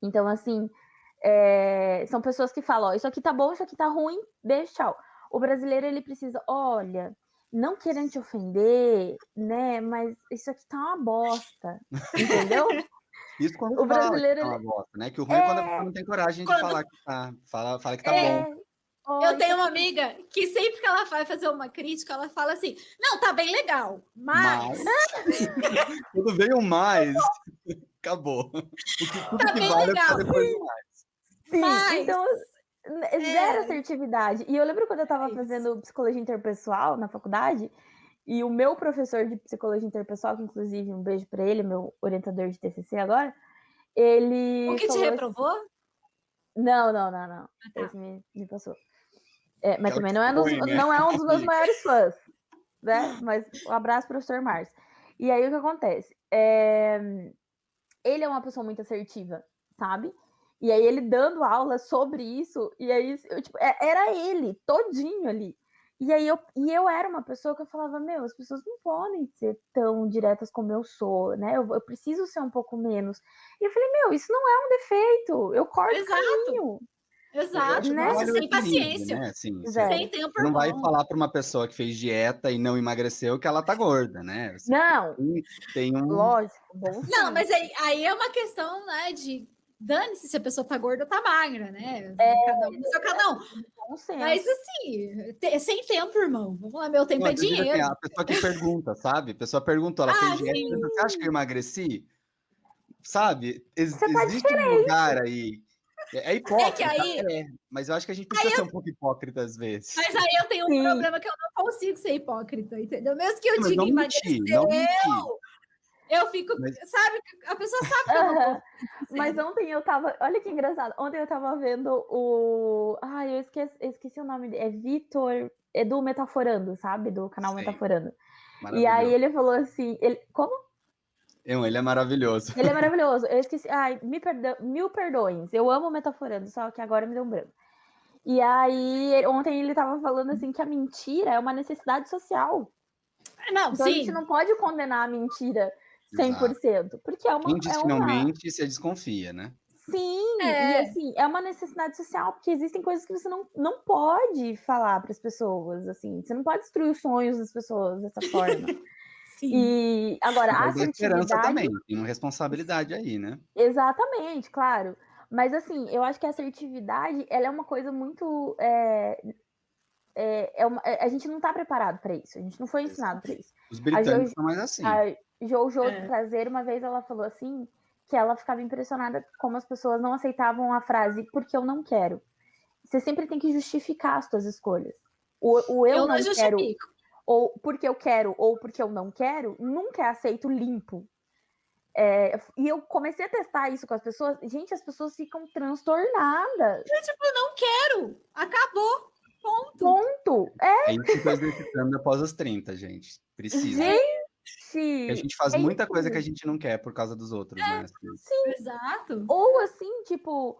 Então, assim, são pessoas que falam, ó, isso aqui tá bom, isso aqui tá ruim, beijo, tchau. O brasileiro, ele precisa, olha, não querendo te ofender, né, mas isso aqui tá uma bosta, entendeu? Isso quando O fala brasileiro, que tá uma ele... bosta, né? Que o ruim é quando a pessoa não tem coragem de falar que tá. Fala que tá bom. Eu tenho uma amiga que sempre que ela vai fazer uma crítica, ela fala assim, não, tá bem legal, mas... Quando veio mais, acabou. Tudo Tá que bem vale legal. é depois do mais. Sim, Mas- então, zero assertividade. E eu lembro quando eu tava isso. fazendo psicologia interpessoal na faculdade, e o meu professor de psicologia interpessoal, que inclusive um beijo pra ele, meu orientador de TCC agora, ele O que te falou reprovou? Não. tá. Esse me passou. Mas Aquela também que não é, expõe, né? não é um dos meus maiores fãs, né? Mas um abraço, professor Márcio. E aí o que acontece? Ele é uma pessoa muito assertiva, sabe? E aí ele dando aula sobre isso, e aí era ele, todinho ali. E aí eu era uma pessoa que eu falava, meu, as pessoas não podem ser tão diretas como eu sou, né? Eu preciso ser um pouco menos. E eu falei, meu, isso não é um defeito, eu corto o caminho. Exato, né? nossa, Vale o sem equilíbrio, paciência. né? Assim, Zero. Sem tempo, você não vai irmão. falar para uma pessoa que fez dieta e não emagreceu que ela tá gorda, né? Você Não, tem um. lógico, bom sim. Não, mas aí é uma questão, né, de dane-se se a pessoa tá gorda ou tá magra, né? Cada um, seu cada um. Bom senso. Mas assim, sem tempo, irmão. Vamos lá, meu tempo Não, é às vezes, assim, dinheiro. a pessoa que pergunta, sabe? A pessoa perguntou, ela fez dieta, sim. você acha que eu emagreci? Sabe? Você tá Existe um lugar aí. É hipócrita, É que aí- mas eu acho que a gente precisa ser um pouco hipócrita às vezes. Mas aí eu tenho um Sim. problema que eu não consigo ser hipócrita, entendeu? Mesmo que eu Mas diga não mentir, não mentir. eu fico, Mas- sabe? A pessoa sabe que eu não Aham. tô Mas ontem eu tava. Olha que engraçado. Ontem eu tava vendo o. Ai, eu esqueci o nome dele. É Vitor. É do Metaforando, sabe? Do canal Sei. Metaforando. E Maravilhoso. aí ele falou assim. Como? Ele é maravilhoso. Ele é maravilhoso. Eu esqueci. Ai, mil perdões. Eu amo o Metaforando, só que agora me deu um branco. E aí, ontem ele tava falando assim que a mentira é uma necessidade social. Não, Então a sim. gente não pode condenar a mentira Exato. 100%. Porque Quem diz que não mente, você desconfia, né? Sim, e É. assim, é uma necessidade social, porque existem coisas que você não pode falar para as pessoas, assim, você não pode destruir os sonhos das pessoas dessa forma. Sim. E agora, a Mas dá esperança assertividade, também, tem uma responsabilidade aí, né? exatamente, claro. Mas assim, eu acho que a assertividade, ela é uma coisa muito. A gente não está preparado para isso, a gente não foi ensinado para isso. Os A britânicos são mais assim. A Jojo É. Prazer, uma vez ela falou assim, que ela ficava impressionada como as pessoas não aceitavam a frase porque eu não quero. Você sempre tem que justificar as suas escolhas. O eu Eu não não quero, justifico. ou porque eu quero, ou porque eu não quero, nunca é aceito limpo. E eu comecei a testar isso com as pessoas. Gente, as pessoas ficam transtornadas. Tipo, não quero. Acabou. Ponto. Ponto. É isso que eu tô exercitando após os 30, gente. Precisa. Porque a Gente, gente faz é muita isso coisa que a mesmo. gente não quer por causa dos outros, né? Assim. Sim. Exato. Ou assim, tipo,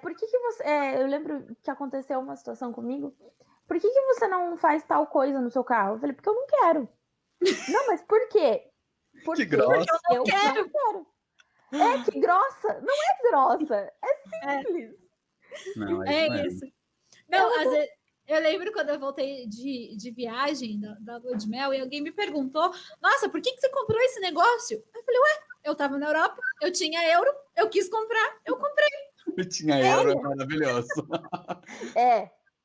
por que você. Eu lembro que aconteceu uma situação comigo. Por que você não faz tal coisa no seu carro? Eu falei, porque eu não quero. Não, mas por quê? Porque grossa. eu não quero. quero. Que grossa. Não é grossa. É simples. Não, É isso mesmo. isso. Não, às vezes, eu lembro quando eu voltei de viagem da lua de mel e alguém me perguntou: Nossa, por que você comprou esse negócio? Eu falei: Ué, eu tava na Europa, eu tinha euro, eu quis comprar, eu comprei. Eu tinha euro, é maravilhoso.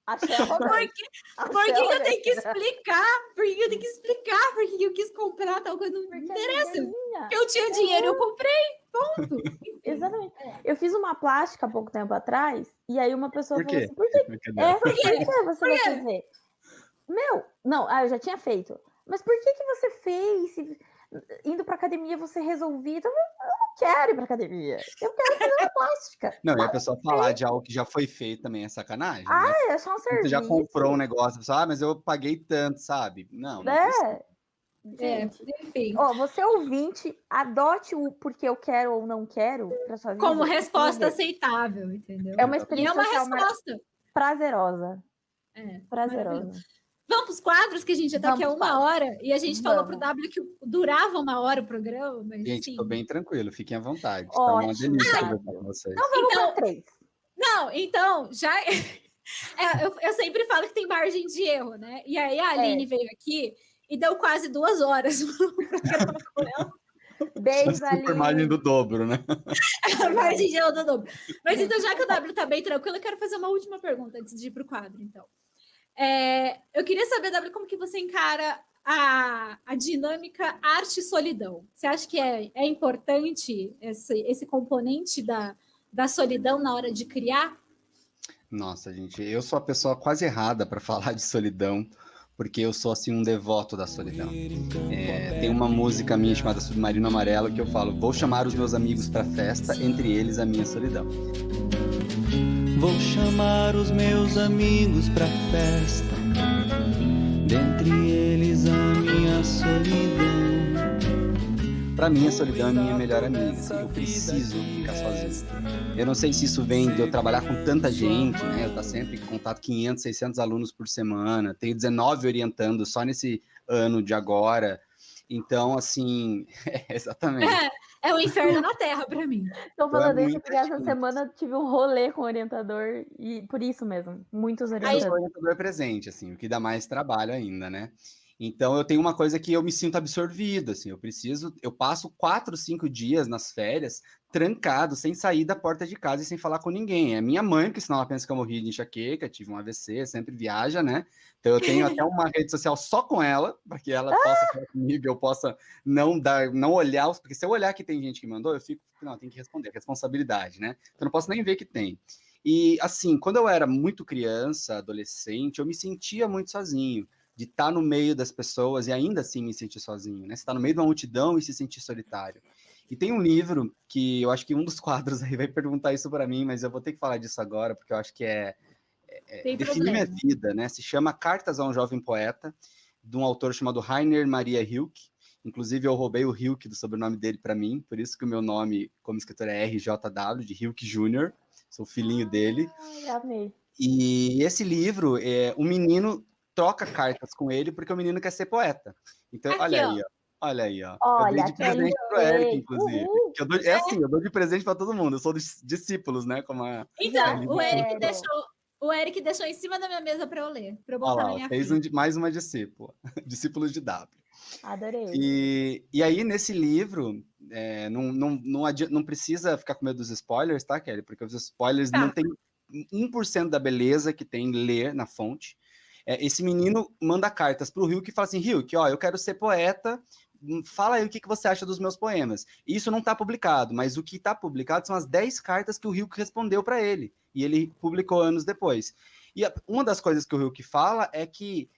Achei Por que eu tenho que explicar? Por que eu tenho que explicar por que eu quis comprar tal coisa? Não interessa. Porque eu tinha dinheiro, eu comprei. Ponto. Exatamente. Eu fiz uma plástica há pouco tempo atrás, e aí uma pessoa Por falou quê? assim: Por que Brincadeira. por que você vai fazer? Não, eu já tinha feito. Mas por que você fez? Indo pra academia você resolvia. Então, eu não quero ir pra academia. Eu quero fazer uma plástica. Não, e a pessoa falar de algo que já foi feito também é sacanagem, né? É achar um Você serviço. já comprou um negócio, a pessoa, mas eu paguei tanto, sabe? Não precisa. Gente, Enfim. você ouvinte, adote o porque eu quero ou não quero pra sua vida. Como resposta Você vai ver. aceitável, entendeu? É uma E é experiência uma social resposta. prazerosa. Maravilhoso. Prazerosa. Vamos para os quadros, que a gente já está aqui há Vamos uma pros hora. E a gente falou Vamos. pro W que durava uma hora o programa, mas Gente, assim. tô bem tranquilo, fiquem à vontade. Tá Ótimo, uma delícia Fábio. conversar com vocês. Então vamos pra 3. Não, então, já. Eu sempre falo que tem margem de erro, né? E aí a Aline veio aqui e deu quase 2 horas no programa com ela. Beijo, Super Aline. margem do dobro, né? A margem de erro do dobro. Mas então, já que o W tá bem tranquilo, eu quero fazer uma última pergunta antes de ir pro quadro, então. Eu queria saber, W, como que você encara a dinâmica arte-solidão? Você acha que é importante esse componente da solidão na hora de criar? Nossa, gente, eu sou a pessoa quase errada para falar de solidão, porque eu sou assim um devoto da solidão. Tem uma música minha chamada Submarino Amarelo que eu falo: vou chamar os meus amigos para festa, entre eles a minha solidão. Vou chamar os meus amigos pra festa, dentre eles a minha solidão. Para mim, a solidão é minha melhor amiga. Assim, eu preciso ficar sozinho. Eu não sei se isso vem de eu trabalhar com tanta gente, né? Eu estou sempre em contato com 500, 600 alunos por semana. Tenho 19 orientando só nesse ano de agora. Então, assim, exatamente. É o inferno na Terra para mim. Tô falando isso muita porque essa gente. semana tive um rolê com o orientador e por isso mesmo, muitos Eu orientadores. sou orientador presente, assim, o que dá mais trabalho ainda, né? Então eu tenho uma coisa que eu me sinto absorvido, assim, eu passo 4, 5 dias nas férias, trancado, sem sair da porta de casa e sem falar com ninguém. É minha mãe, porque senão ela pensa que eu morri de enxaqueca, tive um AVC, sempre viaja, né? Então eu tenho até uma rede social só com ela, para que ela possa falar comigo, eu possa não olhar, porque se eu olhar que tem gente que mandou, eu fico, não, tem que responder, responsabilidade, né? Então eu não posso nem ver que tem. E assim, quando eu era muito criança, adolescente, eu me sentia muito sozinho, de estar no meio das pessoas e ainda assim me sentir sozinho, né? Você está no meio de uma multidão e se sentir solitário. E tem um livro que eu acho que um dos quadros aí vai perguntar isso para mim, mas eu vou ter que falar disso agora, porque eu acho que definir minha vida, né? Se chama Cartas a um Jovem Poeta, de um autor chamado Rainer Maria Rilke. Inclusive, eu roubei o Rilke do sobrenome dele para mim, por isso que o meu nome como escritor é RJW, de Rilke Jr., sou filhinho dele. Ai, amei. E esse livro, um menino troca cartas com ele porque o menino quer ser poeta. Então, Aqui, olha ó. aí, ó. Olha aí, ó. Eu dei Olha, de Kelly presente pro Eric, Way. inclusive. Uhul, Que é assim, eu dou de presente para todo mundo. Eu sou dos discípulos, né? Como a Então, Kelly o disse. Eric quero. deixou, o Eric deixou em cima da minha mesa para eu ler, para eu Olha botar na lá, ó, minha fez frente. mais uma discípula. Discípulos de W. Adorei. E aí, nesse livro, não precisa ficar com medo dos spoilers, tá, Kelly? Porque os spoilers não Tá. tem 1% da beleza que tem ler na fonte. Esse menino manda cartas pro Rio que fala assim, Rio, que ó, eu quero ser poeta, fala aí o que você acha dos meus poemas. Isso não está publicado, mas o que está publicado são as 10 cartas que o Rio respondeu para ele, e ele publicou anos depois. E uma das coisas que o Rio fala é que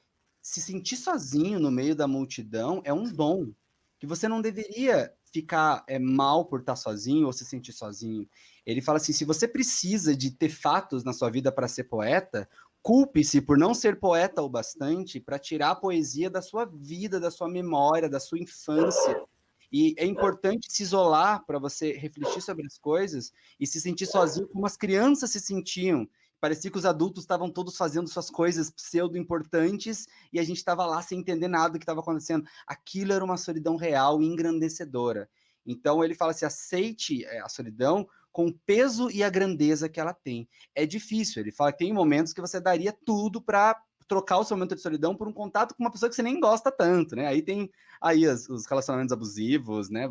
se sentir sozinho no meio da multidão é um dom, que você não deveria ficar mal por estar sozinho ou se sentir sozinho. Ele fala assim, se você precisa de ter fatos na sua vida para ser poeta, culpe-se por não ser poeta o bastante para tirar a poesia da sua vida, da sua memória, da sua infância. E é importante se isolar para você refletir sobre as coisas e se sentir sozinho como as crianças se sentiam. Parecia que os adultos estavam todos fazendo suas coisas pseudo-importantes e a gente estava lá sem entender nada do que estava acontecendo. Aquilo era uma solidão real e engrandecedora. Então ele fala assim, aceite a solidão com o peso e a grandeza que ela tem. É difícil, ele fala que tem momentos que você daria tudo para trocar o seu momento de solidão por um contato com uma pessoa que você nem gosta tanto, né? Aí tem os relacionamentos abusivos, né?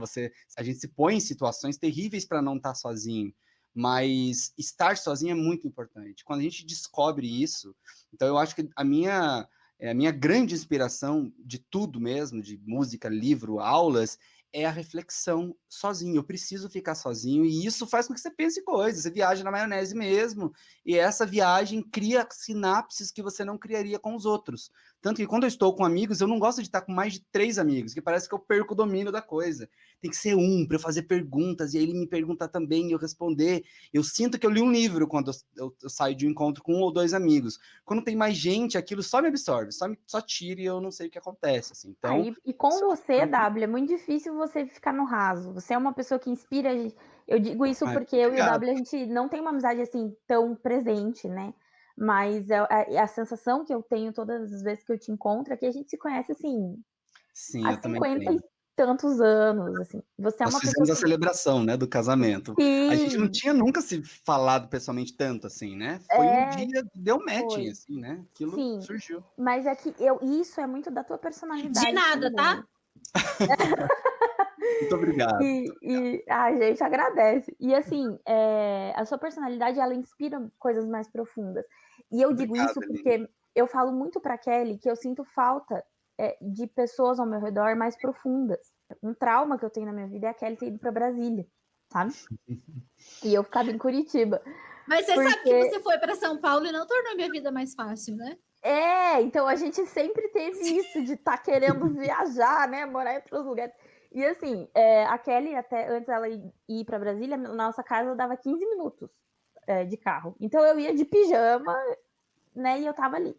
A gente se põe em situações terríveis para não estar sozinho, mas estar sozinho é muito importante. Quando a gente descobre isso, então eu acho que a minha grande inspiração de tudo mesmo, de música, livro, aulas, é a reflexão sozinho. Eu preciso ficar sozinho e isso faz com que você pense coisas. Você viaja na maionese mesmo e essa viagem cria sinapses que você não criaria com os outros. Tanto que quando eu estou com amigos, eu não gosto de estar com mais de 3 amigos, que parece que eu perco o domínio da coisa. Tem que ser um para eu fazer perguntas e aí ele me perguntar também e eu responder. Eu sinto que eu li um livro quando eu saio de um encontro com 1 ou 2 amigos. Quando tem mais gente, aquilo só me absorve, só tira e eu não sei o que acontece. Assim. Então, E com você, W, é muito difícil você ficar no raso. Você é uma pessoa que inspira. Eu digo isso porque eu e o W, a gente não tem uma amizade assim tão presente, né? Mas a sensação que eu tenho todas as vezes que eu te encontro é que a gente se conhece assim sim, há eu também 50 tenho. e tantos anos, assim. Você é Nós uma fizemos pessoa a celebração, né, do casamento. A gente não Sim, tinha nunca se falado pessoalmente tanto assim, né? Foi um dia que deu matching, foi. assim, né? Aquilo Sim. surgiu. Mas é que isso é muito da tua De personalidade nada, também. tá? Muito obrigado. A gente agradece. E assim, a sua personalidade, ela inspira coisas mais profundas. E eu digo Obrigado, isso Aline. porque eu falo muito pra Kelly que eu sinto falta de pessoas ao meu redor mais profundas. Um trauma que eu tenho na minha vida é a Kelly ter ido pra Brasília, sabe? E eu ficava em Curitiba. Mas você sabe que Porque você foi para São Paulo e não tornou minha vida mais fácil, né? então a gente sempre teve isso de estar querendo viajar, né? Morar em outros lugares. E assim, a Kelly, até antes dela ir para Brasília, nossa casa dava 15 minutos de carro. Então eu ia de pijama, né? E eu tava ali.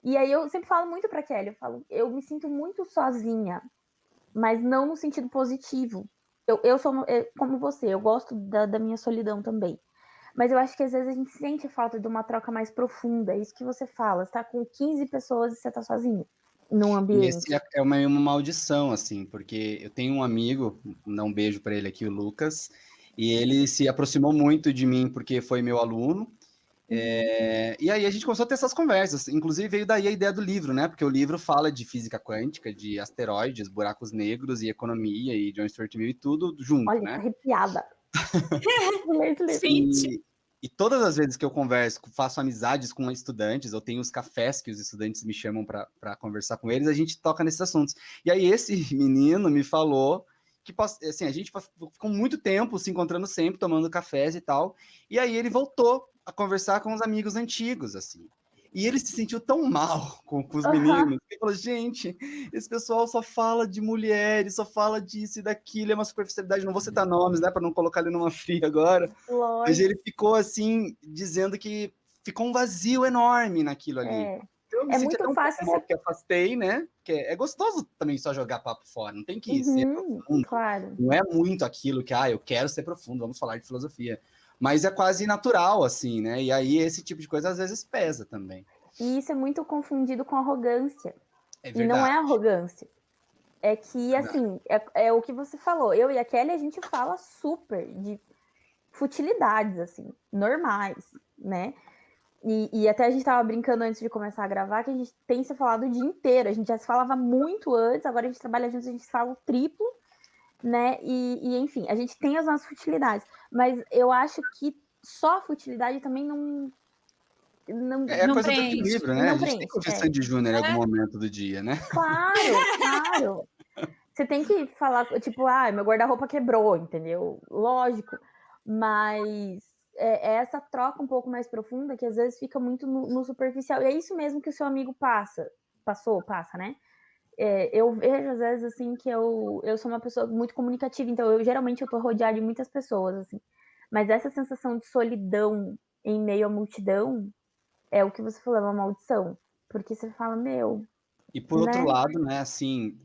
E aí eu sempre falo muito pra Kelly, eu me sinto muito sozinha, mas não no sentido positivo. Eu sou como você, eu gosto da minha solidão também. Mas eu acho que às vezes a gente sente falta de uma troca mais profunda. É isso que você fala. Você tá com 15 pessoas e você tá sozinho num E ambiente. esse é uma maldição, assim, porque eu tenho um amigo, dá um beijo para ele aqui, o Lucas, e ele se aproximou muito de mim porque foi meu aluno. E aí a gente começou a ter essas conversas. Inclusive veio daí a ideia do livro, né? Porque o livro fala de física quântica, de asteroides, buracos negros e economia e John Stuart Mill e tudo junto, Olha, né? tô arrepiada. Gente, E todas as vezes que eu converso, faço amizades com estudantes, eu tenho os cafés que os estudantes me chamam para conversar com eles, a gente toca nesses assuntos. E aí esse menino me falou que assim, a gente ficou muito tempo se encontrando sempre, tomando cafés e tal, e aí ele voltou a conversar com os amigos antigos, assim. E ele se sentiu tão mal com os meninos, que ele falou, gente, esse pessoal só fala de mulheres, só fala disso e daquilo, é uma superficialidade, não vou citar nomes, né, para não colocar ele numa fria agora, mas ele ficou, assim, dizendo que ficou um vazio enorme naquilo ali. Eu me senti muito até um fácil pouco mal, porque afastei, né, porque é gostoso também só jogar papo fora, não tem que ser profundo, claro. não é muito aquilo que, eu quero ser profundo, vamos falar de filosofia. Mas é quase natural, assim, né? E aí esse tipo de coisa às vezes pesa também. E isso é muito confundido com arrogância. É e não é verdade. arrogância. é que, assim, é o que você falou. Eu e a Kelly, a gente fala super de futilidades, assim, normais, né? E até a gente tava brincando antes de começar a gravar que a gente tem se falado o dia inteiro. A gente já se falava muito antes, agora a gente trabalha juntos, a gente fala o triplo, né? Enfim, a gente tem as nossas futilidades. Mas eu acho que só futilidade também É a Não coisa do preenche. equilíbrio, né? A não gente tem que ouvir preenche. Sandy Júnior em algum É. momento do dia, né? Claro, claro. Você tem que falar, tipo, meu guarda-roupa quebrou, entendeu? Lógico. Mas é essa troca um pouco mais profunda que às vezes fica muito no superficial. E é isso mesmo que o seu amigo passa, né? Eu vejo, às vezes, assim, que eu sou uma pessoa muito comunicativa, então geralmente eu tô rodeada de muitas pessoas, assim. Mas essa sensação de solidão em meio à multidão é o que você falou, é uma maldição. Porque você fala, meu, E por outro né? lado, né, assim,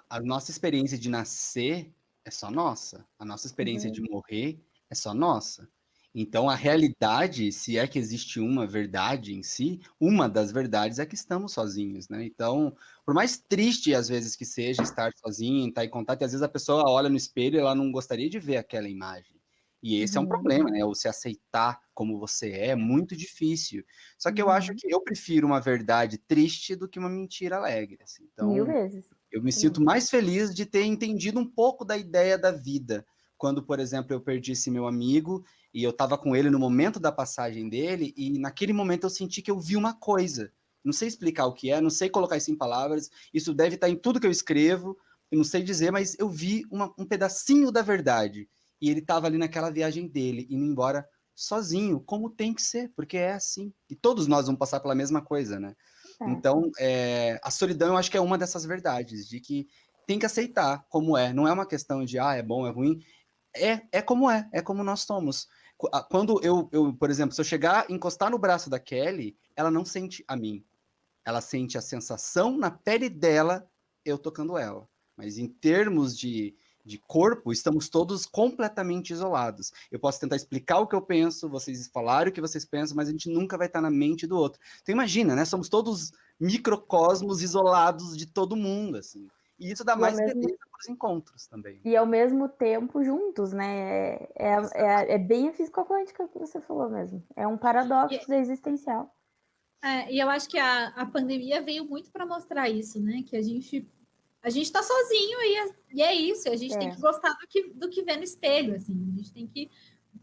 a nossa experiência de nascer é só nossa. A nossa experiência de morrer é só nossa. Então, a realidade, se é que existe uma verdade em si, uma das verdades é que estamos sozinhos, né? Então, por mais triste às vezes que seja estar sozinho, estar em contato, e às vezes a pessoa olha no espelho e ela não gostaria de ver aquela imagem. E esse é um problema, né? O se aceitar como você é muito difícil. Só que eu acho que eu prefiro uma verdade triste do que uma mentira alegre, assim. 1000 Então, vezes. eu me sinto mais feliz de ter entendido um pouco da ideia da vida. Quando, por exemplo, eu perdi esse meu amigo e eu estava com ele no momento da passagem dele, e naquele momento eu senti que eu vi uma coisa. Não sei explicar o que é, não sei colocar isso em palavras, isso deve estar em tudo que eu escrevo, eu não sei dizer, mas eu vi um pedacinho da verdade. E ele estava ali naquela viagem dele, indo embora sozinho, como tem que ser, porque é assim. E todos nós vamos passar pela mesma coisa, né? Então, a solidão eu acho que é uma dessas verdades, de que tem que aceitar como é. Não é uma questão de, é bom, é ruim. É como nós somos. Quando por exemplo, se eu chegar, encostar no braço da Kelly, ela não sente a mim. Ela sente a sensação na pele dela, eu tocando ela. Mas em termos de corpo, estamos todos completamente isolados. Eu posso tentar explicar o que eu penso, vocês falarem o que vocês pensam, mas a gente nunca vai estar na mente do outro. Então imagina, né? Somos todos microcosmos isolados de todo mundo, assim. E isso dá E ao mais mesmo beleza para os encontros também. E ao mesmo tempo juntos, né? É bem a física quântica que você falou mesmo. É um paradoxo existencial. E eu acho que a pandemia veio muito para mostrar isso, né? Que a gente está sozinho e é isso. A gente tem que gostar do que vê no espelho, assim. A gente tem que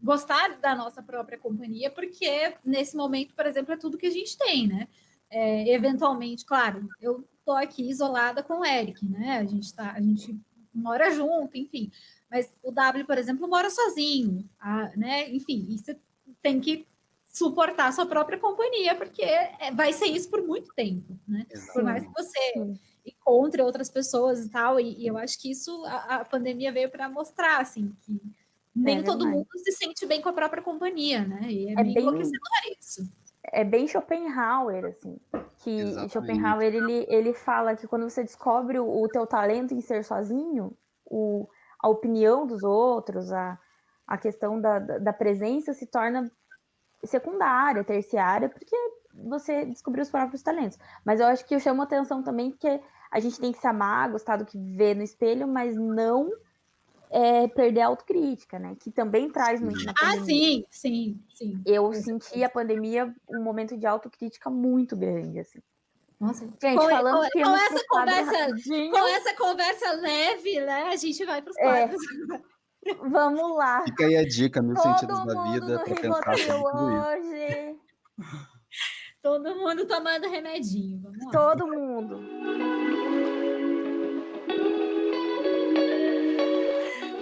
gostar da nossa própria companhia, porque nesse momento, por exemplo, é tudo que a gente tem, né? Eventualmente, claro, eu tô aqui isolada com o Eric, né? A gente mora junto, enfim. Mas o W, por exemplo, mora sozinho, né? Enfim, e você tem que suportar a sua própria companhia, porque vai ser isso por muito tempo, né? Por mais que você encontre outras pessoas e tal, e eu acho que isso a pandemia veio para mostrar, assim, que nem todo verdade. mundo se sente bem com a própria companhia, né? E é É meio bem- enlouquecedor isso. É bem Schopenhauer, assim. Que Exatamente. Schopenhauer, ele fala que quando você descobre o teu talento em ser sozinho, a opinião dos outros, a questão da presença se torna secundária, terciária, porque você descobriu os próprios talentos. Mas eu acho que eu chamo atenção também que a gente tem que se amar, gostar do que vê no espelho, mas não perder a autocrítica, né? Que também traz muito na pandemia. Sim. Eu senti a pandemia um momento de autocrítica muito grande, assim. Nossa, Gente, falando que íamos pro quadro com essa conversa leve, né? A gente vai para os quadros. Vamos lá. Fica aí a dica, Mil Sentidos Todo da mundo Vida, no para pensar Rivotril sobre tudo isso. hoje. Todo mundo tomando remedinho. Vamos lá. Todo mundo.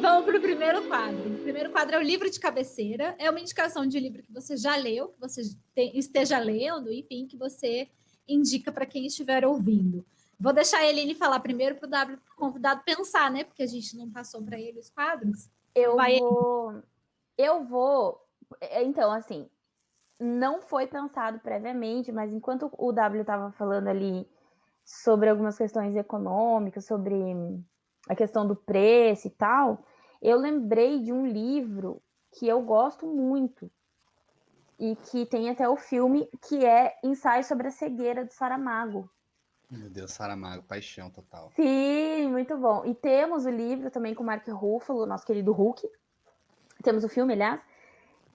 Vamos para o primeiro quadro. O primeiro quadro é o livro de cabeceira. É uma indicação de livro que você já leu, que você esteja lendo, enfim, que você indica para quem estiver ouvindo. Vou deixar a Eline falar primeiro para o W convidado pensar, né? Porque a gente não passou para ele os quadros. Eu vou. Então, assim, não foi pensado previamente, mas enquanto o W estava falando ali sobre algumas questões econômicas, sobre a questão do preço e tal, eu lembrei de um livro que eu gosto muito e que tem até o filme, que é Ensaio sobre a Cegueira, do Saramago. Meu Deus, Saramago, paixão total. Sim, muito bom. E temos o livro também com o Mark Ruffalo, nosso querido Hulk. Temos o filme, aliás.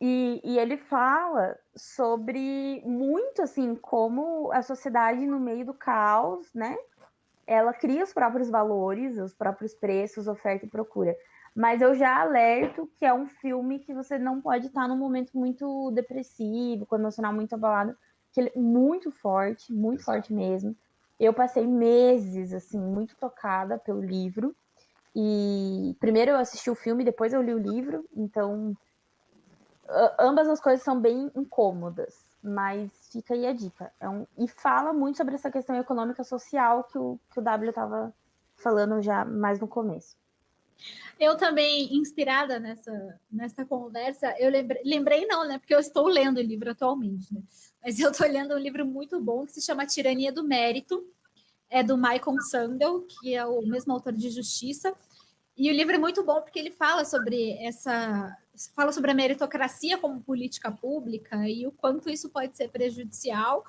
E ele fala sobre muito, assim, como a sociedade no meio do caos, né? Ela cria os próprios valores, os próprios preços, oferta e procura. Mas eu já alerto que é um filme que você não pode estar num momento muito depressivo, com o emocional muito abalado, que ele é muito Exato. forte mesmo. Eu passei meses, assim, muito tocada pelo livro. E primeiro eu assisti o filme, depois eu li o livro, então ambas as coisas são bem incômodas, mas fica aí a dica. E fala muito sobre essa questão econômica social que o W estava falando já mais no começo. Eu também, inspirada nessa conversa, eu lembrei não, né? Porque eu estou lendo o livro atualmente, né? Mas eu estou lendo um livro muito bom que se chama Tirania do Mérito, é do Michael Sandel, que é o mesmo autor de Justiça. E o livro é muito bom porque ele fala sobre a meritocracia como política pública e o quanto isso pode ser prejudicial.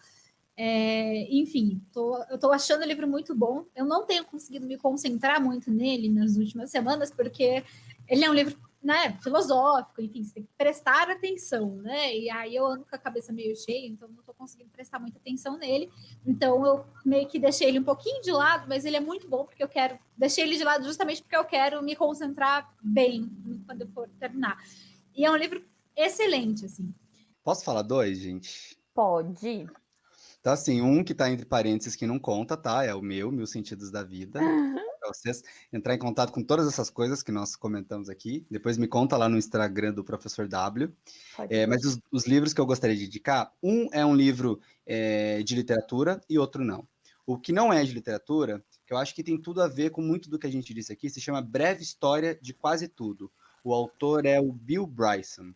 Enfim, eu estou achando o livro muito bom. Eu não tenho conseguido me concentrar muito nele nas últimas semanas, porque ele é um livro, né, filosófico, enfim, você tem que prestar atenção, né? E aí eu ando com a cabeça meio cheia, então não estou conseguindo prestar muita atenção nele. Então eu meio que deixei ele um pouquinho de lado, mas ele é muito bom porque eu quero. Deixei ele de lado justamente porque eu quero me concentrar bem quando eu for terminar. E é um livro excelente, assim. Posso falar dois, gente? Pode. Então, assim, um que tá entre parênteses que não conta, tá? É o meu, Mil Sentidos da Vida. Pra vocês entrar em contato com todas essas coisas que nós comentamos aqui. Depois me conta lá no Instagram do Professor W. Mas os livros que eu gostaria de indicar, um é um livro de literatura e outro não. O que não é de literatura, que eu acho que tem tudo a ver com muito do que a gente disse aqui, se chama Breve História de Quase Tudo. O autor é o Bill Bryson.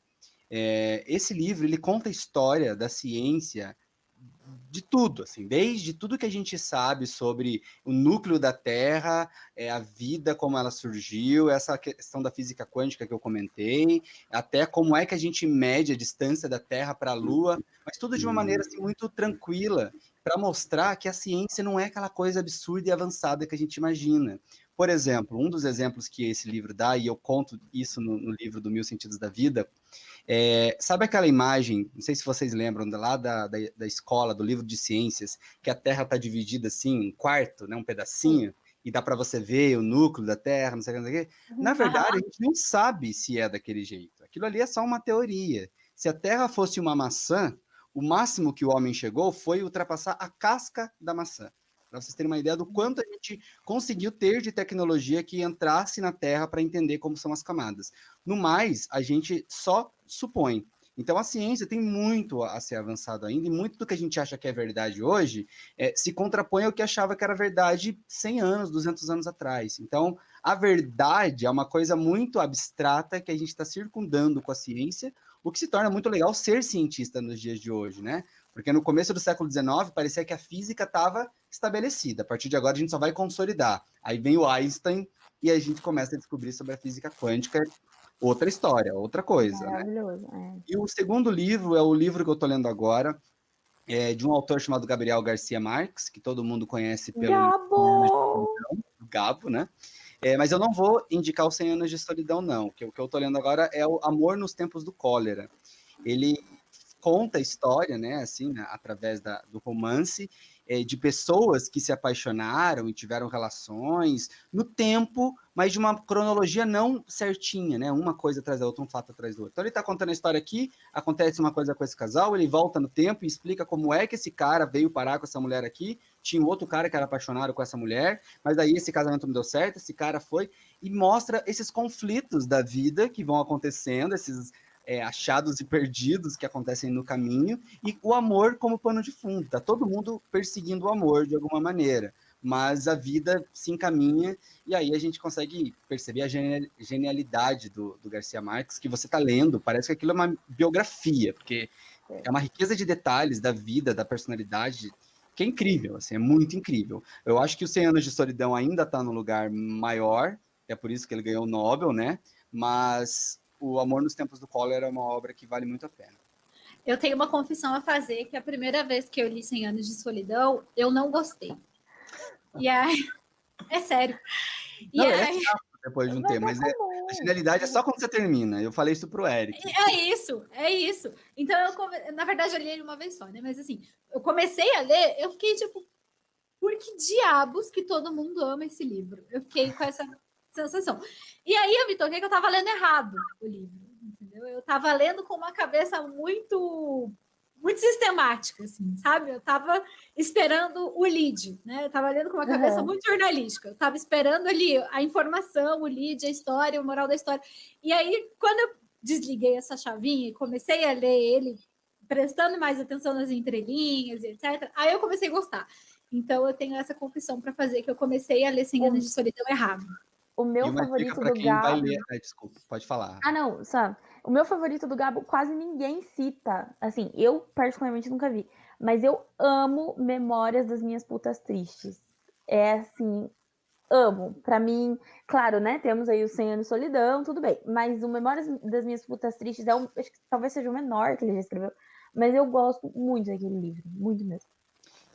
Esse livro, ele conta a história da ciência de tudo, assim, desde tudo que a gente sabe sobre o núcleo da Terra, a vida, como ela surgiu, essa questão da física quântica que eu comentei, até como é que a gente mede a distância da Terra para a Lua, mas tudo de uma maneira assim, muito tranquila, para mostrar que a ciência não é aquela coisa absurda e avançada que a gente imagina. Por exemplo, um dos exemplos que esse livro dá, e eu conto isso no livro do Mil Sentidos da Vida, sabe aquela imagem, não sei se vocês lembram, lá da escola, do livro de ciências, que a Terra está dividida assim, um quarto, né, um pedacinho, e dá para você ver o núcleo da Terra, não sei o que, não sei o que. Na verdade, a gente não sabe se é daquele jeito. Aquilo ali é só uma teoria. Se a Terra fosse uma maçã, o máximo que o homem chegou foi ultrapassar a casca da maçã. Para vocês terem uma ideia do quanto a gente conseguiu ter de tecnologia que entrasse na Terra para entender como são as camadas. No mais, a gente só supõe. Então, a ciência tem muito a ser avançado ainda, e muito do que a gente acha que é verdade hoje se contrapõe ao que achava que era verdade 100 anos, 200 anos atrás. Então, a verdade é uma coisa muito abstrata que a gente está circundando com a ciência, o que se torna muito legal ser cientista nos dias de hoje, né? Porque no começo do século XIX, parecia que a física estava estabelecida. A partir de agora, a gente só vai consolidar. Aí vem o Einstein e a gente começa a descobrir sobre a física quântica. Outra história, outra coisa, né? Maravilhoso. E o segundo livro é o livro que eu estou lendo agora, de um autor chamado Gabriel Garcia Marques, que todo mundo conhece pelo Gabo! Gabo, né? Mas eu não vou indicar os 100 Anos de Solidão, não. O que eu estou lendo agora é o Amor nos Tempos do Cólera. Ele conta a história, né, assim, né, através do romance, de pessoas que se apaixonaram e tiveram relações no tempo, mas de uma cronologia não certinha, né, uma coisa atrás da outra, um fato atrás do outro. Então ele está contando a história aqui, acontece uma coisa com esse casal, ele volta no tempo e explica como é que esse cara veio parar com essa mulher aqui, tinha um outro cara que era apaixonado com essa mulher, mas daí esse casamento não deu certo, esse cara foi, e mostra esses conflitos da vida que vão acontecendo, esses achados e perdidos que acontecem no caminho, e o amor como pano de fundo. Tá todo mundo perseguindo o amor de alguma maneira, mas a vida se encaminha, e aí a gente consegue perceber a genialidade do Garcia Marques, que você está lendo, parece que aquilo é uma biografia, porque é uma riqueza de detalhes da vida, da personalidade, que é incrível, assim, é muito incrível. Eu acho que o 100 Anos de Solidão ainda está no lugar maior, é por isso que ele ganhou o Nobel, né? Mas o Amor nos Tempos do Cólera é uma obra que vale muito a pena. Eu tenho uma confissão a fazer, que a primeira vez que eu li 100 Anos de Solidão, eu não gostei. E aí, é sério. E Não, aí, depois de um Mas tempo, mas tá bom. a genialidade é só quando você termina. Eu falei isso pro Eric. é isso. Então, na verdade, eu li ele uma vez só, né? Mas assim, eu comecei a ler, eu fiquei tipo, por que diabos que todo mundo ama esse livro? Eu fiquei com essa sensação. E aí eu me toquei que eu tava lendo errado o livro, entendeu? Eu tava lendo com uma cabeça muito sistemática, assim, sabe? Eu tava esperando o lead, né? Eu tava lendo com uma cabeça Aham. muito jornalística. Eu tava esperando ali a informação, o lead, a história, o moral da história. E aí, quando eu desliguei essa chavinha e comecei a ler ele, prestando mais atenção nas entrelinhas e etc., aí eu comecei a gostar. Então, eu tenho essa confissão para fazer, que eu comecei a ler 100 Anos de Solidão errado. O E meu uma dica favorito para do quem vai Gabo. ler. Desculpa, pode falar. Ah, não, sabe? O meu favorito do Gabo quase ninguém cita. Assim, eu particularmente nunca vi. Mas eu amo Memórias das Minhas Putas Tristes. É assim, amo. Pra mim, claro, né? Temos aí o 100 Anos de Solidão, tudo bem. Mas o Memórias das Minhas Putas Tristes acho que talvez seja o menor que ele já escreveu. Mas eu gosto muito daquele livro, muito mesmo.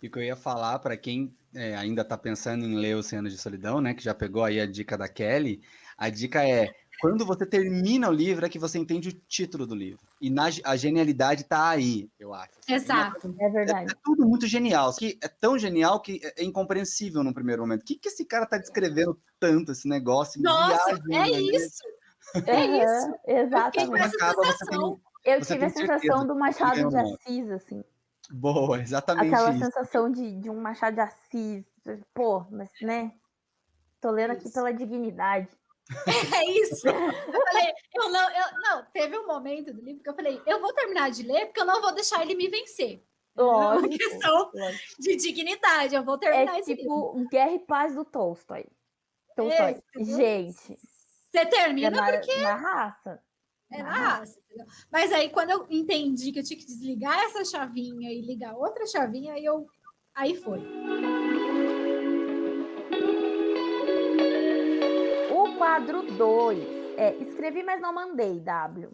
E o que eu ia falar para quem ainda está pensando em ler O 100 Anos de Solidão, né? Que já pegou aí a dica da Kelly. A dica é, quando você termina o livro, é que você entende o título do livro. E a genialidade está aí, eu acho. Assim. Exato. É verdade. É tudo muito genial. Que é tão genial que é incompreensível no primeiro momento. O que esse cara está descrevendo tanto, esse negócio? Nossa, Viagem, né? isso! É isso! Eu fiquei com Exatamente. essa Acaba, sensação. Eu você tive a tem sensação certeza do que Machado ganhou de o nome. Assis, assim. Boa, exatamente Aquela isso. sensação de um Machado de Assis. Pô, mas, né? Tô lendo aqui Isso. pela dignidade. É isso. Eu falei, não, teve um momento do livro que eu falei, eu vou terminar de ler porque eu não vou deixar ele me vencer. É uma Lógico. questão lógico. de dignidade, eu vou terminar É esse livro. tipo Guerra e Paz do Tolstói. Tolstói. Gente, Você é termina porque na raça. é na raça, entendeu? Mas aí, quando eu entendi que eu tinha que desligar essa chavinha e ligar outra chavinha, aí foi. O quadro 2 é escrevi, mas não mandei, W.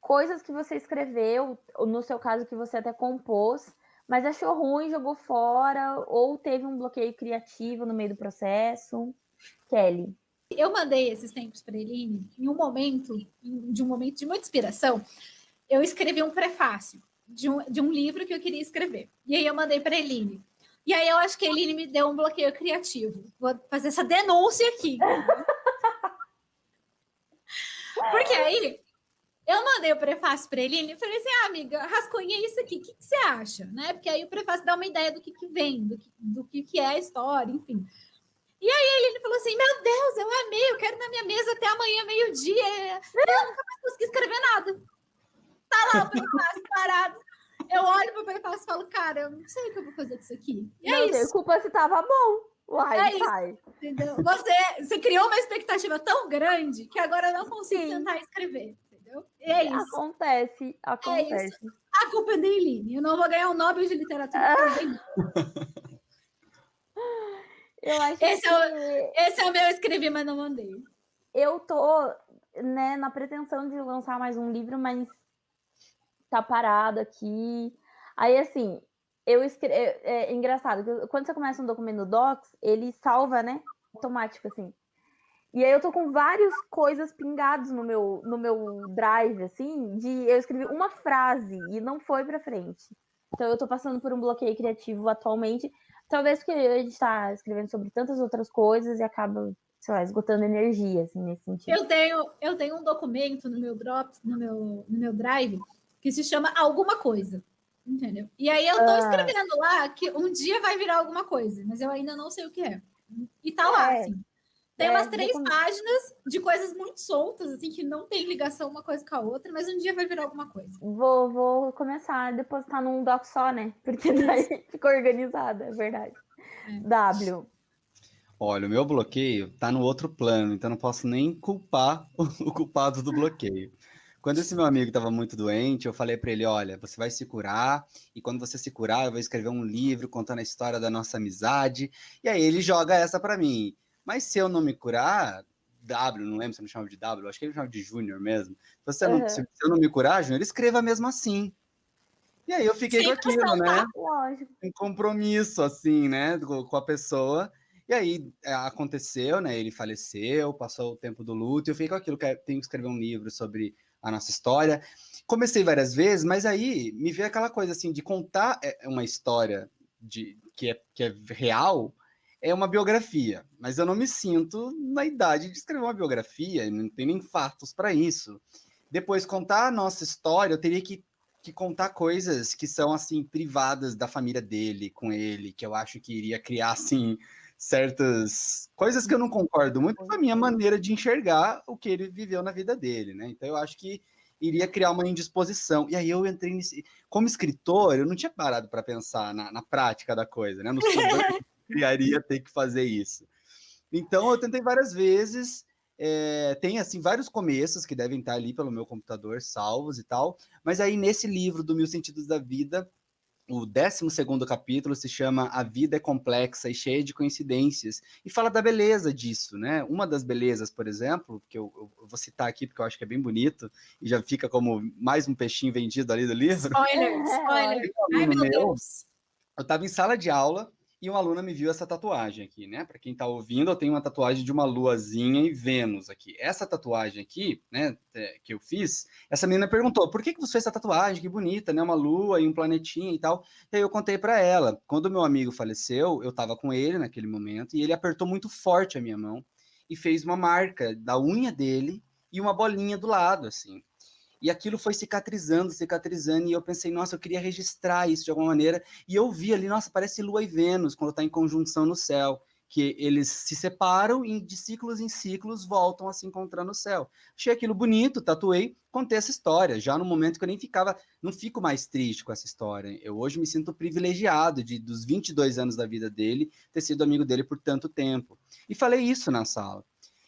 Coisas que você escreveu, no seu caso que você até compôs, mas achou ruim, jogou fora, ou teve um bloqueio criativo no meio do processo. Kelly. Eu mandei esses tempos para ele em um momento de muita inspiração. Eu escrevi um prefácio de um livro que eu queria escrever. E aí eu mandei para a Eline. E aí eu acho que a Eline me deu um bloqueio criativo. Vou fazer essa denúncia aqui. Porque aí eu mandei o prefácio para a Eline e falei assim, amiga, rascunha isso aqui, o que você acha? Né? Porque aí o prefácio dá uma ideia do que vem, do que é a história, enfim. E aí a Eline falou assim, meu Deus, eu amei, eu quero na minha mesa até amanhã, meio-dia. Eu nunca mais consegui escrever nada. Tá lá o prefácio parado. Eu olho pro prefácio e falo, cara, eu não sei o que eu vou fazer com isso aqui. E não é tem isso. culpa se tava bom. Uai, É pai. isso, entendeu? Você criou uma expectativa tão grande que agora eu não consigo Sim. sentar e escrever, entendeu? E é isso. Acontece. É isso. A culpa é da Eline. Eu não vou ganhar o Nobel de Literatura por causa da Eline. Eu acho Esse que é o meu escrevi, mas não mandei. eu tô, né, na pretensão de lançar mais um livro, mas tá parado aqui. Aí, assim, é engraçado, quando você começa um documento no Docs, ele salva, né, automático, assim. E aí eu tô com várias coisas pingadas no meu drive, assim, eu escrevi uma frase e não foi pra frente. Então eu tô passando por um bloqueio criativo atualmente, talvez porque a gente tá escrevendo sobre tantas outras coisas e acaba, sei lá, esgotando energia, assim, nesse sentido. Eu tenho um documento no meu Drops, no meu Drive, que se chama Alguma Coisa. Entendeu? E aí eu tô escrevendo lá que um dia vai virar alguma coisa, mas eu ainda não sei o que é. E tá lá, assim. Tem umas 3 páginas de coisas muito soltas, assim, que não tem ligação uma coisa com a outra, mas um dia vai virar alguma coisa. Vou começar a depositar num doc só, né? Porque daí fica organizada, é verdade. W. Olha, o meu bloqueio tá no outro plano, então não posso nem culpar o culpado do bloqueio. Quando esse meu amigo estava muito doente, eu falei para ele, olha, você vai se curar, e quando você se curar, eu vou escrever um livro contando a história da nossa amizade, e aí ele joga essa para mim. Mas se eu não me curar, W, não lembro se eu me chamo de W, acho que ele me chama de Júnior mesmo. Se eu não me curar, Júnior, escreva mesmo assim. E aí eu fiquei com aquilo, né? Lógico. Um compromisso, assim, né, com a pessoa. E aí aconteceu, né? Ele faleceu, passou o tempo do luto, e eu fiquei com aquilo que tenho que escrever um livro sobre a nossa história. Comecei várias vezes, mas aí me veio aquela coisa assim de contar uma história que é real, é uma biografia, mas eu não me sinto na idade de escrever uma biografia, não tenho nem fatos para isso. Depois, contar a nossa história, eu teria que contar coisas que são, assim, privadas da família dele, com ele, que eu acho que iria criar, assim, certas coisas que eu não concordo muito com a minha maneira de enxergar o que ele viveu na vida dele, né? Então, eu acho que iria criar uma indisposição. E aí eu entrei nesse... Como escritor, eu não tinha parado para pensar na prática da coisa, né? No estudante que criaria ter que fazer isso. Então, eu tentei várias vezes. Tem, assim, vários começos que devem estar ali pelo meu computador, salvos e tal. Mas aí, nesse livro do Mil Sentidos da Vida, o 12º capítulo se chama A Vida é Complexa e Cheia de Coincidências, e fala da beleza disso, né? Uma das belezas, por exemplo, que eu vou citar aqui porque eu acho que é bem bonito, e já fica como mais um peixinho vendido ali do livro. Spoiler, spoiler. Ai, meu Deus. Eu estava em sala de aula e uma aluna me viu essa tatuagem aqui, né? Para quem está ouvindo, eu tenho uma tatuagem de uma luazinha e Vênus aqui. Essa tatuagem aqui, né, que eu fiz, essa menina perguntou: por que você fez essa tatuagem? Que bonita, né? Uma lua e um planetinha e tal. E aí eu contei para ela. Quando meu amigo faleceu, eu estava com ele naquele momento e ele apertou muito forte a minha mão e fez uma marca da unha dele e uma bolinha do lado, assim. E aquilo foi cicatrizando, cicatrizando, e eu pensei, nossa, eu queria registrar isso de alguma maneira, e eu vi ali, nossa, parece Lua e Vênus, quando está em conjunção no céu, que eles se separam e de ciclos em ciclos voltam a se encontrar no céu. Achei aquilo bonito, tatuei, contei essa história, já no momento que eu nem ficava, não fico mais triste com essa história. Eu hoje me sinto privilegiado dos 22 anos da vida dele, ter sido amigo dele por tanto tempo. E falei isso na sala.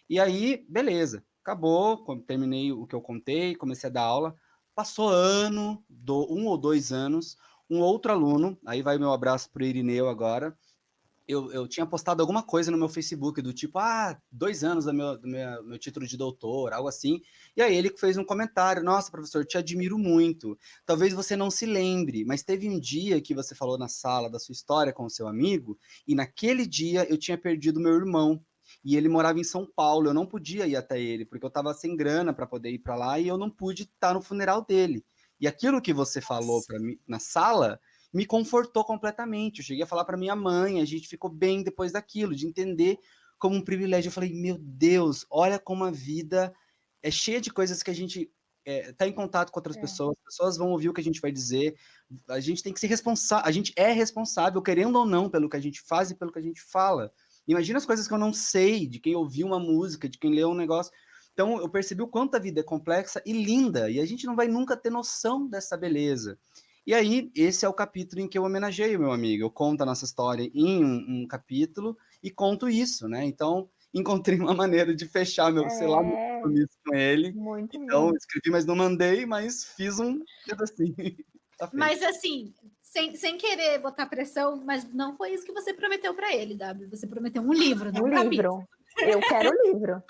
E aí, beleza. Acabou, terminei o que eu contei, comecei a dar aula. Passou um ou 2 anos, um outro aluno, aí vai meu abraço para o Irineu agora. Eu tinha postado alguma coisa no meu Facebook do tipo, 2 anos do meu título de doutor, algo assim. E aí ele fez um comentário: nossa, professor, te admiro muito. Talvez você não se lembre, mas teve um dia que você falou na sala da sua história com o seu amigo, e naquele dia eu tinha perdido meu irmão. E ele morava em São Paulo, eu não podia ir até ele, porque eu estava sem grana para poder ir para lá e eu não pude estar no funeral dele. E aquilo que você falou para mim na sala me confortou completamente. Eu cheguei a falar para minha mãe, a gente ficou bem depois daquilo, de entender como um privilégio. Eu falei, meu Deus, olha como a vida é cheia de coisas que a gente tá em contato com outras pessoas, as pessoas vão ouvir o que a gente vai dizer, a gente tem que ser responsável, a gente é responsável, querendo ou não, pelo que a gente faz e pelo que a gente fala. Imagina as coisas que eu não sei, de quem ouviu uma música, de quem leu um negócio. Então, eu percebi o quanto a vida é complexa e linda, e a gente não vai nunca ter noção dessa beleza. E aí, esse é o capítulo em que eu homenageio meu amigo. Eu conto a nossa história em um capítulo e conto isso, né? Então, encontrei uma maneira de fechar meu compromisso com ele. Muito Então, bom. escrevi, mas não mandei, mas fiz um pedacinho. Tá feito. Mas assim, sem querer botar pressão, mas não foi isso que você prometeu para ele, W. Você prometeu um livro, não Um um capítulo. livro. Eu quero livro.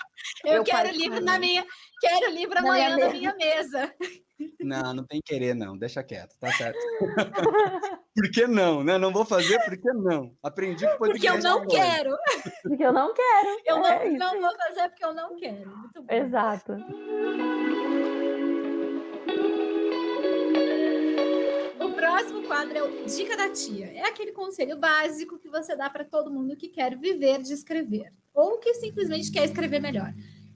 Eu quero livro quero livro Na minha amanhã na minha mesa. Não tem querer, não. Deixa quieto, tá certo. Por que não, né? Não vou fazer, por que não? Aprendi que Porque eu não quero. Porque eu não quero. Eu É não vou fazer porque eu não quero. Muito bom. Exato. O próximo quadro é o Dica da Tia. É aquele conselho básico que você dá para todo mundo que quer viver de escrever. Ou que simplesmente quer escrever melhor.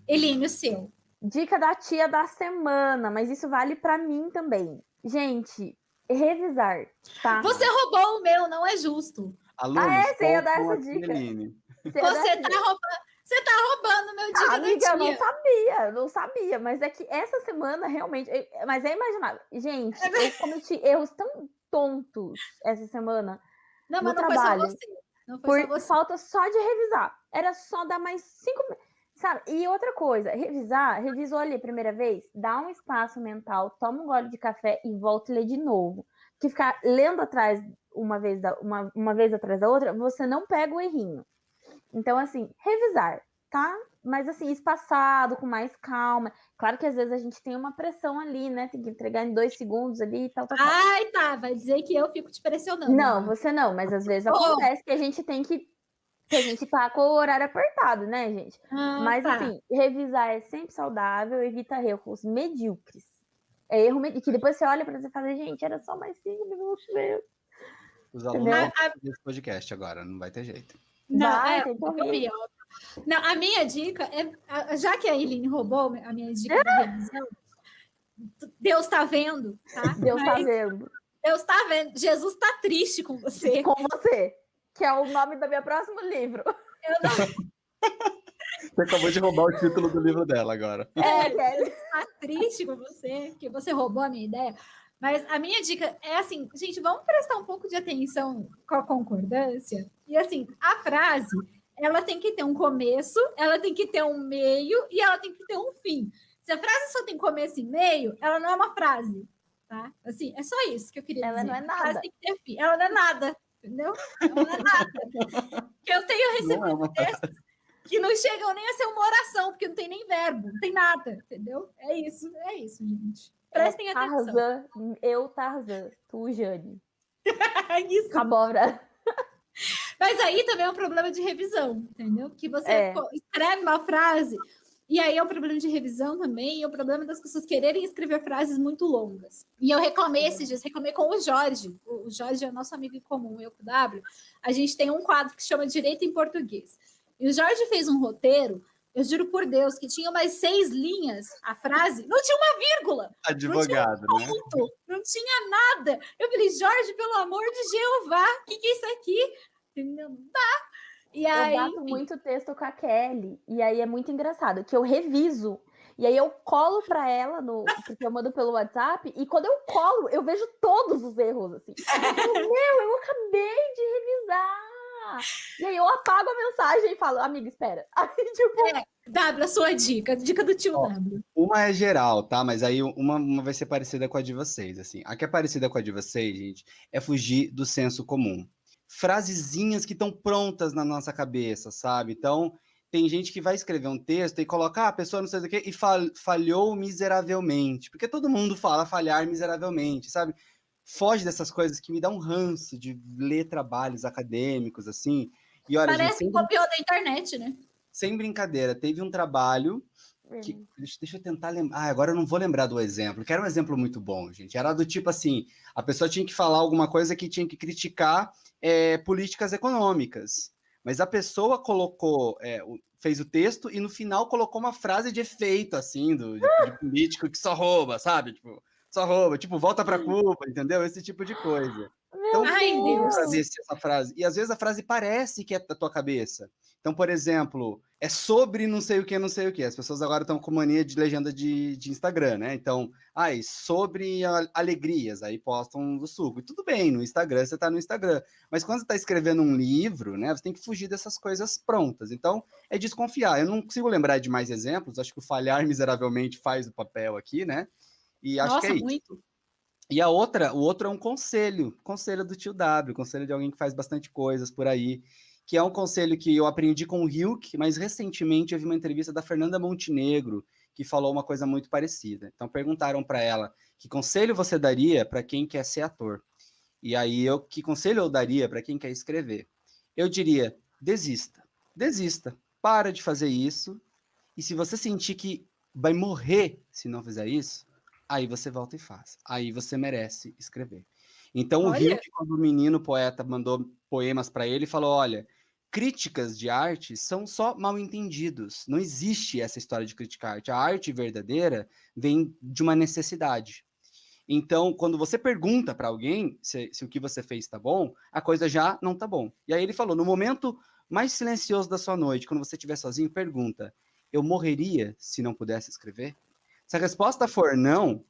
Eline, o seu. Dica da tia da semana, mas isso vale pra mim também. Gente, revisar, tá? Você roubou o meu, não é justo. Alunos, você ia dar essa ouçam a dica. Eline. Você tá roubando o meu Dica da Amiga, Tia. eu não sabia, mas é que essa semana realmente, mas é imaginável. Gente, eu cometi erros tão tontos essa semana Não, no mas não trabalho. foi só você. Não foi só Por você. falta só de revisar. Era só dar mais 5 minutos. Sabe? E outra coisa, revisou ali a primeira vez, dá um espaço mental, toma um gole de café e volta e lê de novo. Porque ficar lendo atrás uma vez atrás da outra, você não pega o errinho. Então, assim, revisar, tá? Mas assim, espaçado, com mais calma. Claro que às vezes a gente tem uma pressão ali, né? Tem que entregar em 2 segundos ali e tal. Ai, tá. Vai dizer que eu fico te pressionando. Não, né? você não, mas às vezes acontece que a gente tem que Que a gente tá com o horário apertado, né, gente? Mas, tá. assim, revisar é sempre saudável, evita erros medíocres. É erro que depois você olha pra você e fala, gente, era só mais 5 minutos mesmo. Os alunos Entendeu? vão fazer esse podcast agora, não vai ter jeito. Não, Vai, tem que ouvir. utopia, óbvio. Não, a minha dica é, já que a Eileen roubou a minha dica da revisão, Deus tá vendo, tá? Deus tá Mas vendo. Deus tá vendo, Jesus tá triste com você. Com você, que é o nome do meu próximo livro. Você acabou de roubar o título do livro dela agora. Kelly. Deus tá triste com você, que você roubou a minha ideia. Mas a minha dica é assim, gente, vamos prestar um pouco de atenção com a concordância. E assim, a frase, ela tem que ter um começo, ela tem que ter um meio e ela tem que ter um fim. Se a frase só tem começo e meio, ela não é uma frase, tá? Assim, é só isso que eu queria Ela dizer. não é A frase nada. tem que ter fim. Ela não é nada, entendeu? Ela não é nada. Que eu tenho Não é recebido uma textos que não chegam nem a ser uma oração, porque não tem nem verbo, não tem nada, entendeu? É isso, gente. Prestem atenção. Tarzan, eu, Tarzan, tu, Jane. É isso. Cabora. Mas aí também é um problema de revisão, entendeu? Que você escreve uma frase e aí é um problema de revisão também, e é o problema das pessoas quererem escrever frases muito longas. E eu reclamei esses dias, reclamei com o Jorge. O Jorge é nosso amigo em comum, eu com o W. A gente tem um quadro que chama Direito em Português. E o Jorge fez um roteiro, eu juro por Deus, que tinha umas 6 linhas a frase, não tinha uma vírgula. Advogado, né? Ponto, não tinha nada. Eu falei, Jorge, pelo amor de Jeová, o que é isso aqui? Entendeu? Não dá. E aí, Eu bato muito texto com a Kelly, e aí é muito engraçado, que eu reviso, e aí eu colo pra ela, porque eu mando pelo WhatsApp, e quando eu colo, eu vejo todos os erros, assim. Eu falo, eu acabei de revisar! E aí eu apago a mensagem e falo, amiga, espera. Aí, tipo... W, a sua dica do tio W. Uma é geral, tá? Mas aí uma vai ser parecida com a de vocês, assim. A que é parecida com a de vocês, gente, é fugir do senso comum. Frasezinhas que estão prontas na nossa cabeça, sabe? Então, tem gente que vai escrever um texto e coloca, a pessoa não sei o quê, e falhou miseravelmente. Porque todo mundo fala falhar miseravelmente, sabe? Foge dessas coisas que me dá um ranço de ler trabalhos acadêmicos, assim. E olha, Parece gente, que copiou da internet, né? sem brincadeira, teve um trabalho que, deixa eu tentar lembrar. Agora eu não vou lembrar do exemplo, que era um exemplo muito bom, gente. Era do tipo assim, a pessoa tinha que falar alguma coisa que tinha que criticar políticas econômicas. Mas a pessoa colocou, fez o texto e no final colocou uma frase de efeito, assim, de político que só rouba, sabe? Tipo, só rouba, tipo, volta pra culpa, entendeu? Esse tipo de coisa. Então, pra ver se essa frase... E às vezes a frase parece que é da tua cabeça. Então, por exemplo, é sobre não sei o que, não sei o que. As pessoas agora estão com mania de legenda de Instagram, né? Então, sobre alegrias, aí postam do suco. E tudo bem, no Instagram, você tá no Instagram. Mas quando você tá escrevendo um livro, né? Você tem que fugir dessas coisas prontas. Então, é desconfiar. Eu não consigo lembrar de mais exemplos. Acho que o falhar miseravelmente faz o papel aqui, né? E acho que é isso. Muito. E o outro é um conselho do tio W, conselho de alguém que faz bastante coisas por aí, que é um conselho que eu aprendi com o Hilke, mas recentemente eu vi uma entrevista da Fernanda Montenegro, que falou uma coisa muito parecida. Então perguntaram para ela, que conselho você daria para quem quer ser ator? E aí, que conselho eu daria para quem quer escrever? Eu diria, desista, para de fazer isso, e se você sentir que vai morrer se não fizer isso, aí você volta e faz. Aí você merece escrever. Então, o Hilke, quando o menino poeta mandou poemas para ele, falou, olha, críticas de arte são só mal entendidos. Não existe essa história de criticar arte. A arte verdadeira vem de uma necessidade. Então, quando você pergunta para alguém se o que você fez está bom, a coisa já não está bom. E aí ele falou, no momento mais silencioso da sua noite, quando você estiver sozinho, pergunta, eu morreria se não pudesse escrever? Se a resposta for não,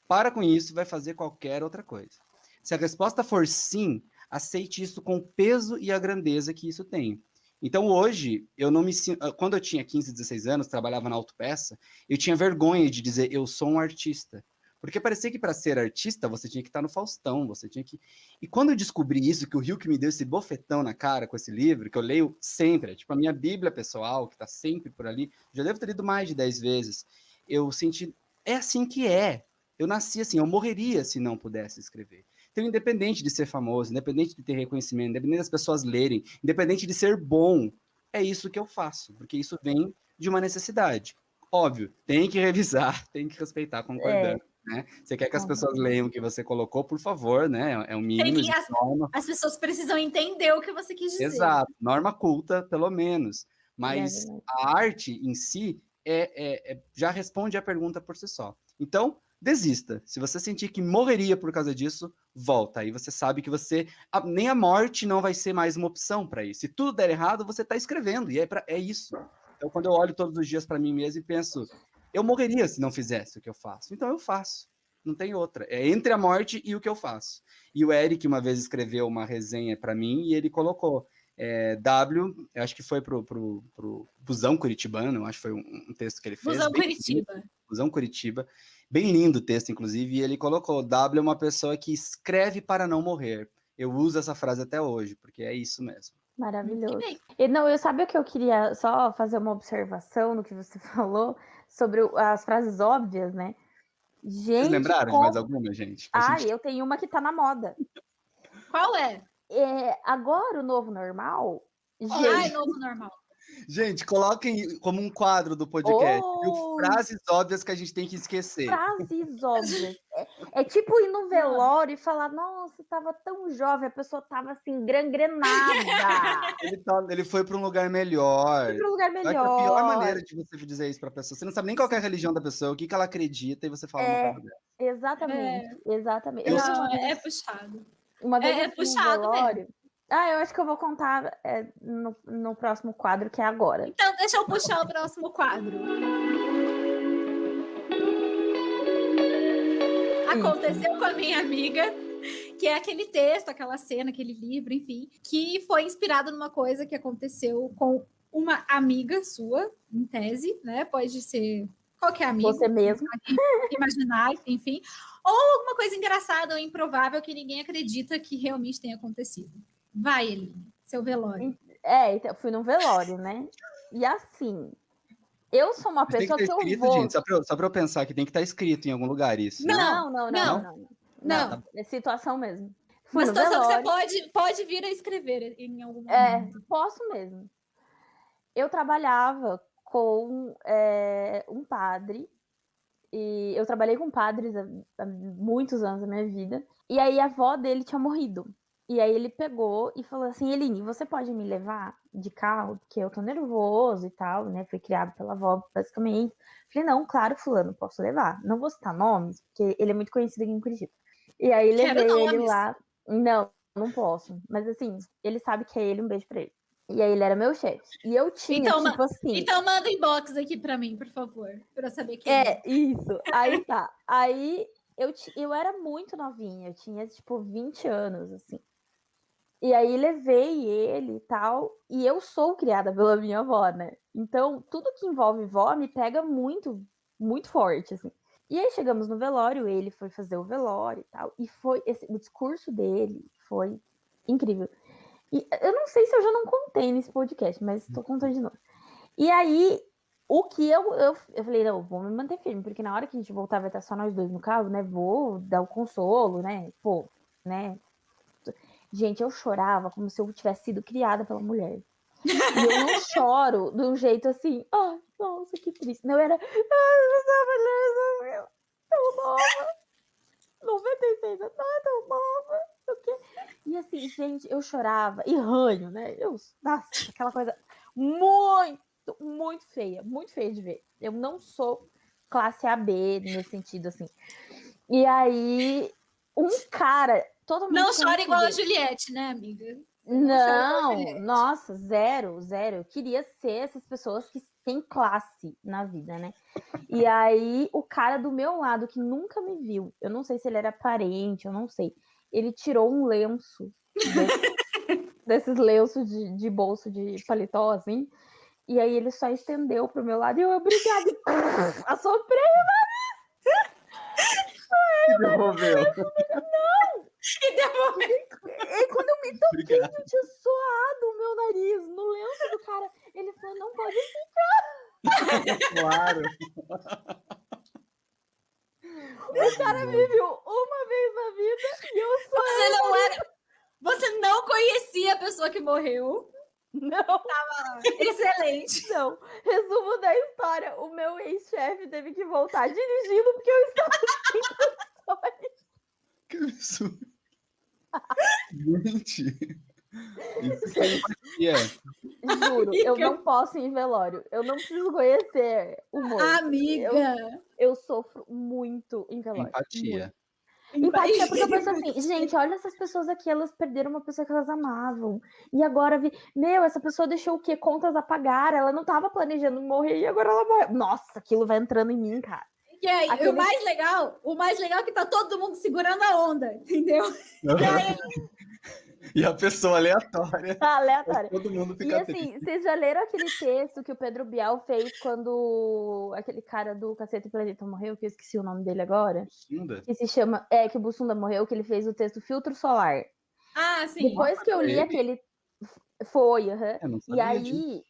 para com isso e vai fazer qualquer outra coisa. Se a resposta for sim, aceite isso com o peso e a grandeza que isso tem. Então hoje, eu não me sinto... Quando eu tinha 15, 16 anos, trabalhava na autopeça, eu tinha vergonha de dizer eu sou um artista. Porque parecia que para ser artista, você tinha que estar no Faustão, você tinha que... E quando eu descobri isso, que o Hilke me deu esse bofetão na cara com esse livro, que eu leio sempre, é tipo a minha bíblia pessoal, que está sempre por ali, já devo ter lido mais de 10 vezes, eu senti, é assim que é. Eu nasci assim, eu morreria se não pudesse escrever. Então, independente de ser famoso, independente de ter reconhecimento, independente das pessoas lerem, independente de ser bom, é isso que eu faço, porque isso vem de uma necessidade. Óbvio, tem que revisar, tem que respeitar, concordando, né? Você quer que as pessoas leiam o que você colocou, por favor, né? É o mínimo de norma. As pessoas precisam entender o que você quis dizer. Exato, norma culta, pelo menos. Mas verdade. a arte em si já responde a pergunta por si só. Então, desista. Se você sentir que morreria por causa disso, volta. Aí você sabe que nem a morte não vai ser mais uma opção para isso. Se tudo der errado, você está escrevendo, e é isso. Então, quando eu olho todos os dias para mim mesmo e penso, eu morreria se não fizesse o que eu faço. Então, eu faço. Não tem outra. É entre a morte e o que eu faço. E o Eric uma vez escreveu uma resenha para mim e ele colocou eu acho que foi pro Busão Curitibano, eu acho que foi um texto que ele fez. Busão Curitiba. Busão Curitiba. Bem lindo o texto, inclusive, e ele colocou, W é uma pessoa que escreve para não morrer. Eu uso essa frase até hoje, porque é isso mesmo. Maravilhoso. Que bem. E não, eu sabe o que eu queria só fazer uma observação no que você falou sobre as frases óbvias, né? Gente, Vocês lembraram de mais alguma, gente? Eu tenho uma que tá na moda. Qual é? Agora o novo normal, Ai, novo normal. Gente, coloquem como um quadro do podcast frases óbvias que a gente tem que esquecer. Frases óbvias. É tipo ir no velório e falar, nossa, tava tão jovem, a pessoa tava assim, gangrenada. Ele foi para um lugar melhor. Foi pra um lugar Eu acho que a melhor. pior maneira de você dizer isso pra pessoa. Você não sabe nem qual que é a religião da pessoa, o que ela acredita, e você fala uma coisa dessa. Exatamente, exatamente. Eu Não, é puxado. Uma vez É eu fui num puxado velório. Eu acho que eu vou contar no próximo quadro, que é agora. Então, deixa eu puxar o próximo quadro. Aconteceu com a minha amiga, que é aquele texto, aquela cena, aquele livro, enfim, que foi inspirado numa coisa que aconteceu com uma amiga sua, em tese, né? Pode ser qualquer amigo. Você mesmo. Imaginar, enfim. Ou alguma coisa engraçada ou improvável que ninguém acredita que realmente tenha acontecido. Vai, Eline, seu velório. Então, eu fui num velório, né? E assim, eu sou uma Mas tem que pessoa estar que eu escrito, vou... gente, só pra eu pensar que tem que estar escrito em algum lugar isso. Não, Não. Não. É situação mesmo. Fui Uma no situação que velório. você pode vir a escrever em algum momento. Posso mesmo. Eu trabalhava com um padre, e eu trabalhei com padres há muitos anos da minha vida, e aí a avó dele tinha morrido. E aí ele pegou e falou assim, Eline, você pode me levar de carro? Porque eu tô nervoso e tal, né? Fui criado pela avó, basicamente. Falei, não, claro, fulano, posso levar. Não vou citar nomes, porque ele é muito conhecido aqui em Curitiba. E aí levei ele lá. Não posso. Mas assim, ele sabe que é ele, um beijo pra ele. E aí ele era meu chefe. E eu tinha, tipo assim... Então manda inbox aqui pra mim, por favor. Pra eu saber quem é. Isso. Aí tá. Aí eu era muito novinha. Eu tinha, tipo, 20 anos, assim. E aí levei ele e tal. E eu sou criada pela minha avó, né? Então, tudo que envolve vó me pega muito, muito forte, assim. E aí chegamos no velório, ele foi fazer o velório e tal. E o discurso dele foi incrível. E eu não sei se eu já não contei nesse podcast, mas tô contando de novo. E aí, o que eu falei, não, vou me manter firme, porque na hora que a gente voltar vai estar só nós dois no carro, né? Vou dar o consolo, né? Pô, né? Gente, eu chorava como se eu tivesse sido criada pela mulher. E eu não choro de um jeito assim, nossa, que triste. Não, era, tão nova, 96 anos, tão nova, o quê? E assim, gente, eu chorava, e ranho, né? Nossa, aquela coisa muito, muito feia de ver. Eu não sou classe AB nesse sentido, assim. E aí, um cara totalmente... Não chora igual a Juliette, né, amiga? Não, nossa, zero. Eu queria ser essas pessoas que têm classe na vida, né? E aí, o cara do meu lado, que nunca me viu, eu não sei se ele era parente, eu não sei, ele tirou um lenço, desses lenços de bolso de paletó, assim, e aí ele só estendeu pro meu lado e eu, obrigada, assoprei o nariz! E devolveu. Não! E devolveu. E quando eu me toquei, eu tinha suado o meu nariz no lenço do cara. Ele falou, não pode ficar. Claro. O cara me viu uma vez na vida e eu sou Você não era. Você não conhecia a pessoa que morreu. Não, Excelente. não. Resumo da história: o meu ex-chefe teve que voltar dirigindo porque eu estava Que absurdo. Gente, isso que é empatia. Juro, eu Amiga. não posso ir em velório. Eu não preciso conhecer o morto. Amiga. Eu sofro muito em velório. Empatia. Empatia, porque eu penso assim, gente, olha essas pessoas aqui, elas perderam uma pessoa que elas amavam. E agora, meu, essa pessoa deixou o quê? Contas a pagar, ela não tava planejando morrer e agora ela morreu. Nossa, aquilo vai entrando em mim, cara. E aí, Aquele- o mais legal é que tá todo mundo segurando a onda, entendeu? E aí, E a pessoa aleatória, Aleatório. todo mundo E fica assim, triste. vocês já leram aquele texto que o Pedro Bial fez quando aquele cara do Cacete Planeta morreu, que eu esqueci o nome dele agora? Bussunda? Que se chama, que o Bussunda morreu, que ele fez o texto Filtro Solar. sim. Depois que eu li ele? aquele. Foi, aham. Eu não E sabia disso. aí,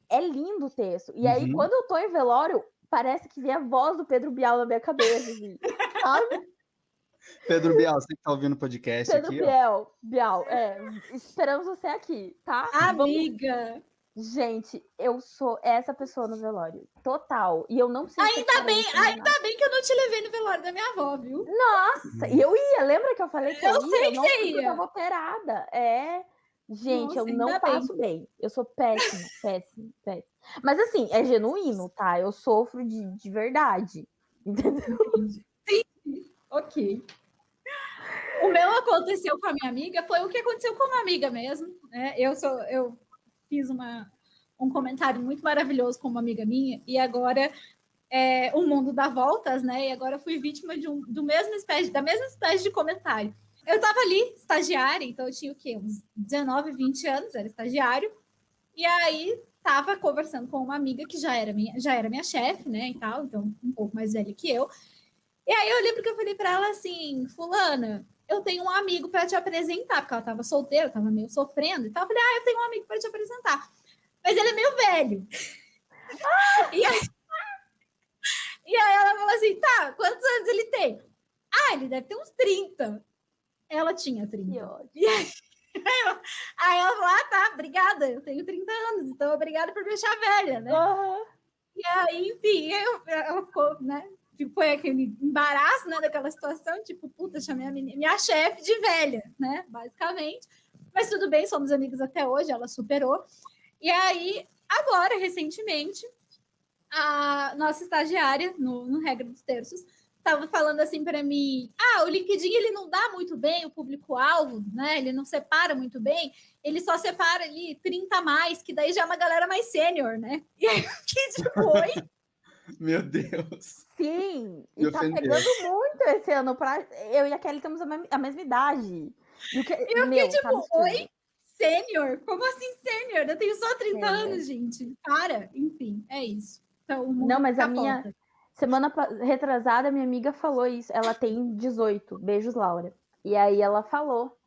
é lindo o texto. E aí, Uhum. quando eu tô em velório, parece que vem a voz do Pedro Bial na minha cabeça, assim. Sabe? Pedro Bial, você que tá ouvindo o podcast Pedro aqui, ó. Bial, esperamos você aqui, tá? Amiga. Gente, eu sou essa pessoa no velório. Total. E eu não preciso. Ainda bem que eu não te levei no velório da minha avó, viu? Nossa, e eu ia. Lembra que eu falei que eu ia? sei Eu que não você fui porque eu ia. tava operada. Gente, Nossa, eu não ainda passo bem. Eu sou péssima, péssima, péssima. Mas assim, é genuíno, tá? Eu sofro de verdade. Entendeu? Ok. O meu aconteceu com a minha amiga, foi o que aconteceu com uma amiga mesmo, né? Eu fiz um comentário muito maravilhoso com uma amiga minha, e agora o mundo dá voltas, né? E agora eu fui vítima da mesma espécie de comentário. Eu estava ali, estagiária, então eu tinha o quê? Uns 19, 20 anos, era estagiário, e aí estava conversando com uma amiga que já era minha chefe, né? E tal, então um pouco mais velha que eu. E aí eu lembro que eu falei para ela assim, fulana, eu tenho um amigo para te apresentar, porque ela estava solteira, estava meio sofrendo e tal. Eu falei, eu tenho um amigo para te apresentar. Mas ele é meio velho. E aí ela falou assim, tá, quantos anos ele tem? Ele deve ter uns 30. Ela tinha 30. Que ótimo. E aí ela falou, tá, obrigada, eu tenho 30 anos, então obrigada por me deixar velha, né? Uhum. E aí, enfim, ela ficou, né? Foi aquele embaraço, né, daquela situação, tipo, puta, chamei a minha chefe de velha, né, basicamente. Mas tudo bem, somos amigos até hoje, ela superou. E aí, agora, recentemente, a nossa estagiária, no Regra dos Terços, estava falando assim para mim, o LinkedIn ele não dá muito bem o público-alvo, né, ele não separa muito bem, ele só separa ali 30 a mais, que daí já é uma galera mais sênior, né? E aí, que tipo, oi? Meu Deus. Sim, Me e tá ofendeu. pegando muito esse ano. Eu e a Kelly temos a mesma idade. Eu fiquei tipo, oi? Sênior? Como assim sênior? Eu tenho só 30 anos, gente. Para, enfim, é isso. Então, o mundo não, mas capota. a minha semana retrasada, minha amiga falou isso. Ela tem 18. Beijos, Laura. E aí ela falou.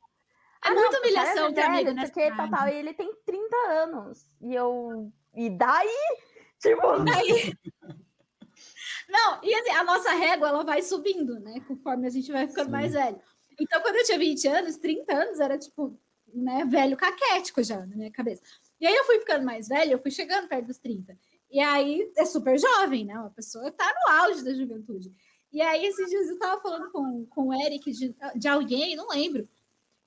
Muita humilhação de de amigo velho, nessa porque idade. tal, e ele tem 30 anos. E daí? Tipo... Não, e assim, a nossa régua, ela vai subindo, né? Conforme a gente vai ficando mais velho. Então, quando eu tinha 20 anos, 30 anos, era tipo, né, velho caquético já na minha cabeça. E aí eu fui ficando mais velha, eu fui chegando perto dos 30. E aí é super jovem, né? Uma pessoa tá no auge da juventude. E aí, esses dias eu tava falando com o Eric de alguém, não lembro.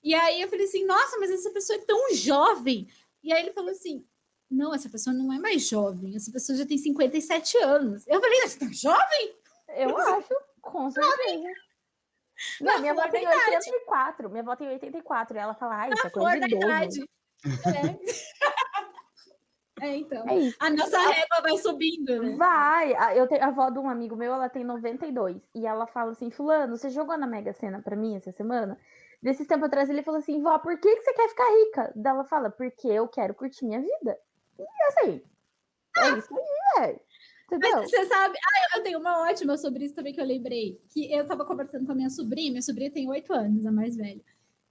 E aí eu falei assim, nossa, mas essa pessoa é tão jovem. E aí ele falou assim, não, essa pessoa não é mais jovem, essa pessoa já tem 57 anos. Eu falei, você tá jovem? Eu acho, com certeza. Não, minha avó tem 84. Minha avó tem 84. E ela fala, isso é coisa de idoso. Então. É isso. A nossa régua vai subindo, né? Vai. Eu tenho a avó de um amigo meu, ela tem 92. E ela fala assim, fulano, você jogou na Mega Sena pra mim essa semana? Desses tempos atrás ele falou assim, vó, por que você quer ficar rica? Daí ela fala, porque eu quero curtir minha vida. E assim, é isso aí, velho. Entendeu? Mas você sabe, eu tenho uma ótima sobre isso também que eu lembrei. Que eu tava conversando com a minha sobrinha tem 8 anos, a mais velha.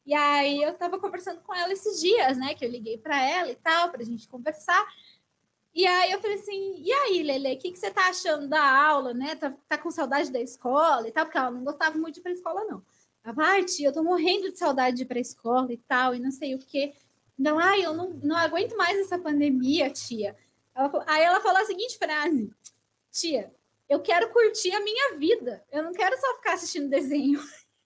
E aí eu tava conversando com ela esses dias, né? Que eu liguei para ela e tal, pra gente conversar. E aí eu falei assim, e aí, Lele, o que você tá achando da aula, né? Tá com saudade da escola e tal, porque ela não gostava muito de ir pra escola, não. Ela falou, ai, tia, eu tô morrendo de saudade de ir pra escola e tal, e não sei o quê. Não, ai, eu não aguento mais essa pandemia, tia. Aí ela falou a seguinte frase, tia, eu quero curtir a minha vida, eu não quero só ficar assistindo desenho.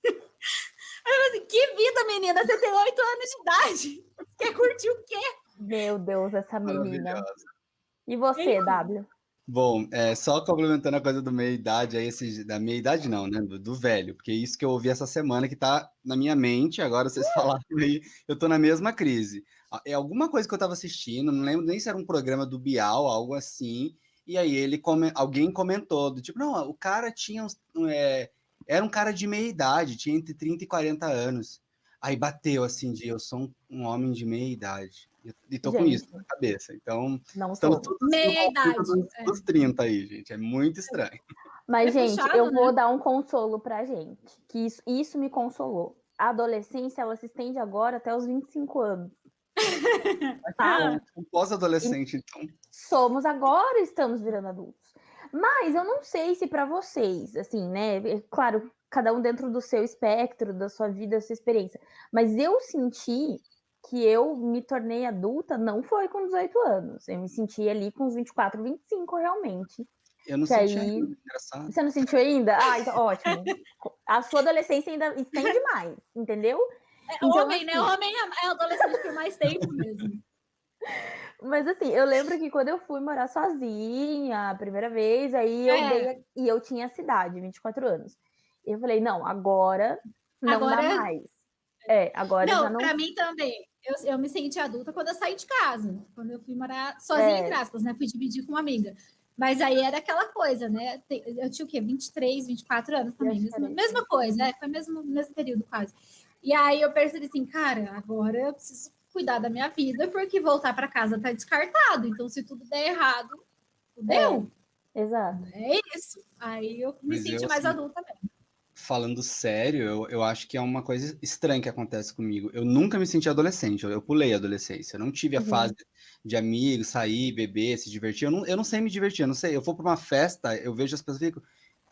Aí eu falei assim, que vida, menina, você tem 8 anos de idade, você quer curtir o quê? Meu Deus, essa menina. Maravilhosa. E você, W? Bom, só complementando a coisa do meia-idade, aí da meia-idade não, né? Do velho, porque isso que eu ouvi essa semana que tá na minha mente, agora vocês falaram aí, eu tô na mesma crise. É alguma coisa que eu tava assistindo, não lembro nem se era um programa do Bial, algo assim, e aí alguém comentou, do tipo, não, o cara tinha, era um cara de meia-idade, tinha entre 30 e 40 anos. Aí bateu assim, eu sou um homem de meia-idade, e tô com isso Gente, na cabeça, então... não Estamos somos. todos no Meia conflito idade. dos 30 aí, gente. É muito estranho. Mas, É gente, puxado, eu né? vou dar um consolo pra gente, que isso me consolou. A adolescência, ela se estende agora até os 25 anos. Tá? Um pós-adolescente, então. Somos agora, estamos virando adultos. Mas eu não sei se pra vocês, assim, né? Claro, cada um dentro do seu espectro, da sua vida, da sua experiência. Mas eu senti que eu me tornei adulta não foi com 18 anos. Eu me senti ali com uns 24, 25, realmente. Eu não Que senti aí... ainda, engraçado. Você não sentiu ainda? Ah, então, ótimo. A sua adolescência ainda estende mais, entendeu? Então, Homem, né? assim, Homem é adolescente por mais tempo mesmo. mas assim, eu lembro que quando eu fui morar sozinha a primeira vez, aí eu dei. E eu tinha essa idade, 24 anos. Eu falei, não, agora não Agora- dá mais. Agora já Não, não. pra mim também. Eu me senti adulta quando eu saí de casa. Quando eu fui morar sozinha, entre aspas, né? Fui dividir com uma amiga. Mas aí era aquela coisa, né? Eu tinha o quê? 23, 24 anos também. acho que era Mesma coisa, foi mesmo período quase. E aí eu percebi assim, cara, agora eu preciso cuidar da minha vida, porque voltar para casa tá descartado. Então, se tudo der errado, fudeu. Exato. É isso. Aí eu me Mas senti eu, mais assim, adulta mesmo. falando sério, eu acho que é uma coisa estranha que acontece comigo. Eu nunca me senti adolescente, eu pulei a adolescência. Eu não tive a fase de amigos, sair, beber, se divertir. Eu não sei me divertir, eu não sei. Eu vou para uma festa, eu vejo as pessoas e fico,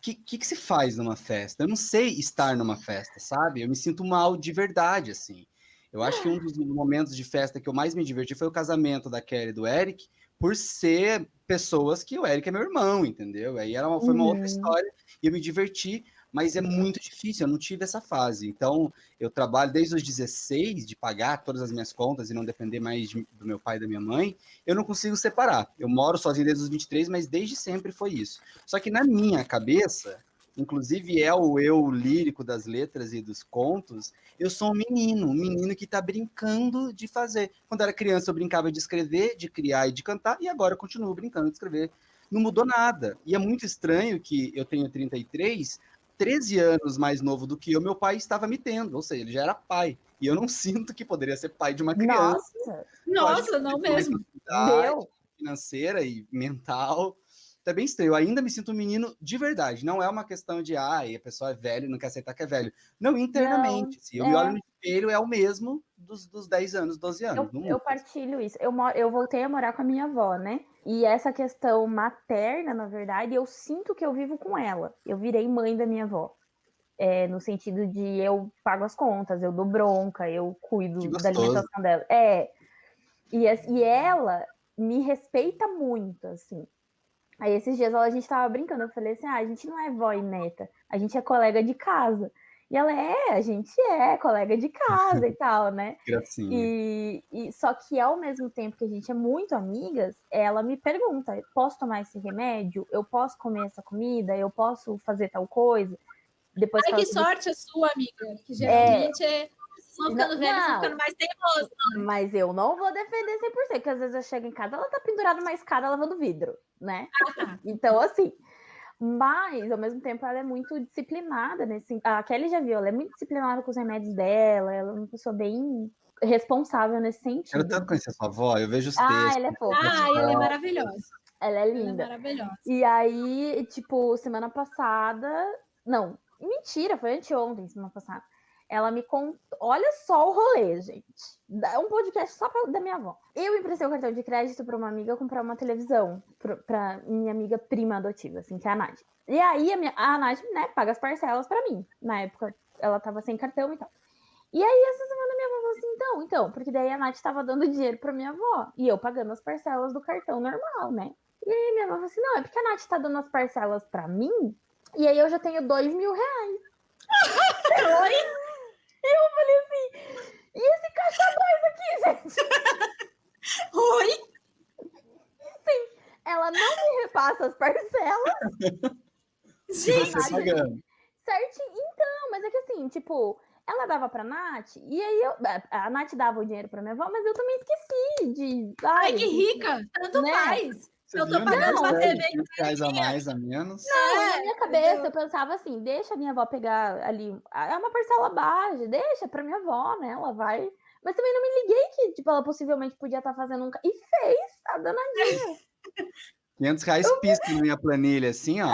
que se faz numa festa? Eu não sei estar numa festa, sabe? Eu me sinto mal de verdade, assim. Eu acho que um dos momentos de festa que eu mais me diverti foi o casamento da Kelly e do Eric, por ser pessoas que o Eric é meu irmão, entendeu? Aí foi uma outra história e eu me diverti, mas é muito difícil, eu não tive essa fase. Então, eu trabalho desde os 16, de pagar todas as minhas contas e não depender mais do meu pai e da minha mãe, eu não consigo separar. Eu moro sozinho desde os 23, mas desde sempre foi isso. Só que na minha cabeça, inclusive é o eu lírico das letras e dos contos, eu sou um menino que está brincando de fazer. Quando era criança, eu brincava de escrever, de criar e de cantar, e agora eu continuo brincando de escrever. Não mudou nada. E é muito estranho que eu tenho 33, 13 anos mais novo do que eu, meu pai estava me tendo, ou seja, ele já era pai. E eu não sinto que poderia ser pai de uma criança. Nossa, não mesmo. Deu. Financeira e mental. Tá bem estranho. Eu ainda me sinto um menino de verdade. Não é uma questão de, a pessoa é velho e não quer aceitar que é velho. Não, internamente. Se eu me olho no espelho, é o mesmo dos 10 anos, 12 anos. Eu partilho isso. Eu voltei a morar com a minha avó, né? E essa questão materna, na verdade, eu sinto que eu vivo com ela. Eu virei mãe da minha avó. No sentido de eu pago as contas, eu dou bronca, eu cuido da alimentação dela. E ela me respeita muito, assim. Aí esses dias a gente tava brincando, eu falei assim, a gente não é vó e neta, a gente é colega de casa. E ela, a gente é colega de casa e tal, né? Gracinha. E só que ao mesmo tempo que a gente é muito amigas, ela me pergunta, posso tomar esse remédio? Eu posso comer essa comida? Eu posso fazer tal coisa? Depois Ai, que sorte a sua, amiga, que geralmente vão ficando velhos, vão ficando mais teimosos. Mas eu não vou defender 100%, porque às vezes eu chego em casa, ela tá pendurada numa escada lavando vidro, né? Então, assim, mas ao mesmo tempo ela é muito disciplinada nesse. A Kelly já viu, ela é muito disciplinada com os remédios dela, ela é uma pessoa bem responsável nesse sentido. Quero tanto conhecer sua avó, eu vejo os textos. Ela é fofa. Ela é maravilhosa. Ela é linda. Ela é maravilhosa. E aí, tipo, semana passada. Não, mentira, foi anteontem, semana passada. Ela me contou. Olha só o rolê, gente. É um podcast só da minha avó. Eu emprestei o cartão de crédito para uma amiga comprar uma televisão para minha amiga prima adotiva, assim, que é a Nath. E aí a Nath, né, paga as parcelas para mim. Na época ela tava sem cartão e tal. E aí essa semana minha avó falou assim, então, porque daí a Nath tava dando dinheiro pra minha avó. E eu pagando as parcelas do cartão normal, né? E aí minha avó falou assim, não, é porque a Nath tá dando as parcelas pra mim, e aí eu já tenho R$2.000. Oi? E eu falei assim, e esse caixa 2 aqui, gente? Oi? Ela não me repassa as parcelas. Se você pagando. Certinho. Então, mas é que assim, tipo, ela dava pra Nath, e aí a Nath dava o dinheiro pra minha avó, mas eu também esqueci de... Ai, que rica! Tanto né? faz! Você Eu tô viu, pagando né? uma TV R$15 a mais, a menos. Na minha cabeça, eu pensava assim, deixa a minha avó pegar ali, é uma parcela baixa, deixa pra minha avó, né, ela vai... Mas também não me liguei que, tipo, ela possivelmente podia estar fazendo um... E fez, a danadinha. R$500 pisca na minha planilha, assim, ó.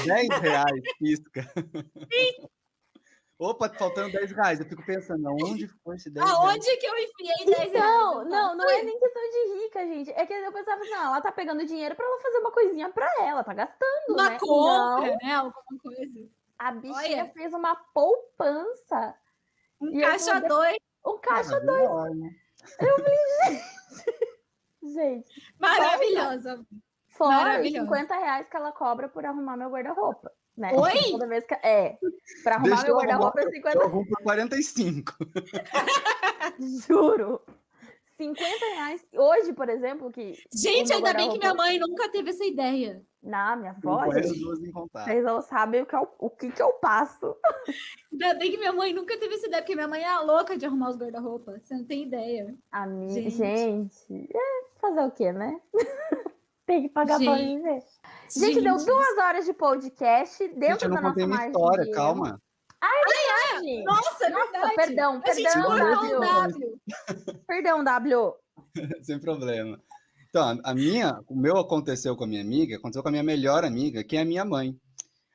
R$10 pisca. Opa, tá faltando R$10. Eu fico pensando, aonde foi esse R$10? Aonde que eu enfiei R$10? Então, não é nem questão de rica, gente. É que eu pensava assim, ela tá pegando dinheiro pra ela fazer uma coisinha pra ela, tá gastando, Uma né? compra, Não, né? Alguma coisa. a bichinha Olha. fez uma poupança. Um E eu caixa falei, 2. Um caixa Maravilhoso. gente. Maravilhosa. Fora os Maravilhoso. R$50 que ela cobra por arrumar meu guarda-roupa, né? Oi? Toda vez que... pra arrumar Deixa meu eu guarda-roupa é Eu 50, arrumo por 45. juro. R$50. Hoje, por exemplo, que Gente, o meu ainda bem que guarda-roupa... minha mãe nunca teve essa ideia. Não, minha Não avó, põe as gente, duas em contato. vocês não sabem o que eu passo. Ainda bem que minha mãe nunca teve essa ideia, porque minha mãe é a louca de arrumar os guarda-roupa. Você não tem ideia. Gente, fazer o quê, né? Tem que pagar pra Gente. viver. Gente, deu 2 horas de podcast dentro Gente, eu não da nossa contei minha margem história, de calma. erro. Nossa, é verdade. Perdão, A gente cortou o W. W. Perdão, W. Sem problema. Então, o meu aconteceu com a minha amiga, aconteceu com a minha melhor amiga, que é a minha mãe.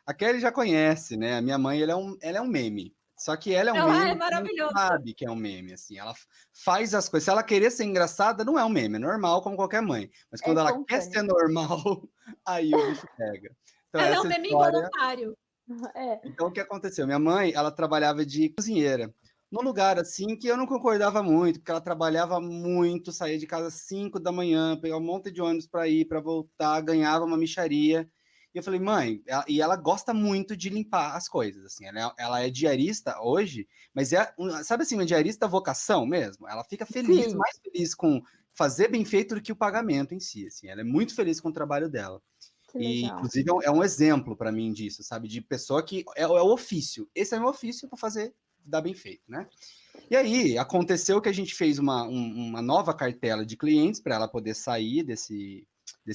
A Kelly já conhece, né? A minha mãe, ela é um meme. Só que ela é um Ela meme é que maravilhosa. não sabe que é um meme, assim. Ela faz as coisas. Se ela querer ser engraçada, não é um meme, é normal como qualquer mãe. Mas quando ela quer ser normal, aí o bicho pega. Então, Ela é um essa meme história... involuntário. Então, o que aconteceu? Minha mãe, ela trabalhava de cozinheira. Num lugar, assim, que eu não concordava muito, porque ela trabalhava muito, saía de casa às 5 da manhã, pegava um monte de ônibus para ir, para voltar, ganhava uma mixaria. E eu falei, mãe, e ela gosta muito de limpar as coisas, assim, ela é diarista hoje, mas sabe assim, uma diarista vocação mesmo? Ela fica feliz, mais feliz com fazer bem feito do que o pagamento em si, assim, ela é muito feliz com o trabalho dela. E, inclusive, é um exemplo para mim disso, sabe? De pessoa que é o ofício. Esse é meu ofício para fazer, dar bem feito, né? E aí, aconteceu que a gente fez uma nova cartela de clientes para ela poder sair desse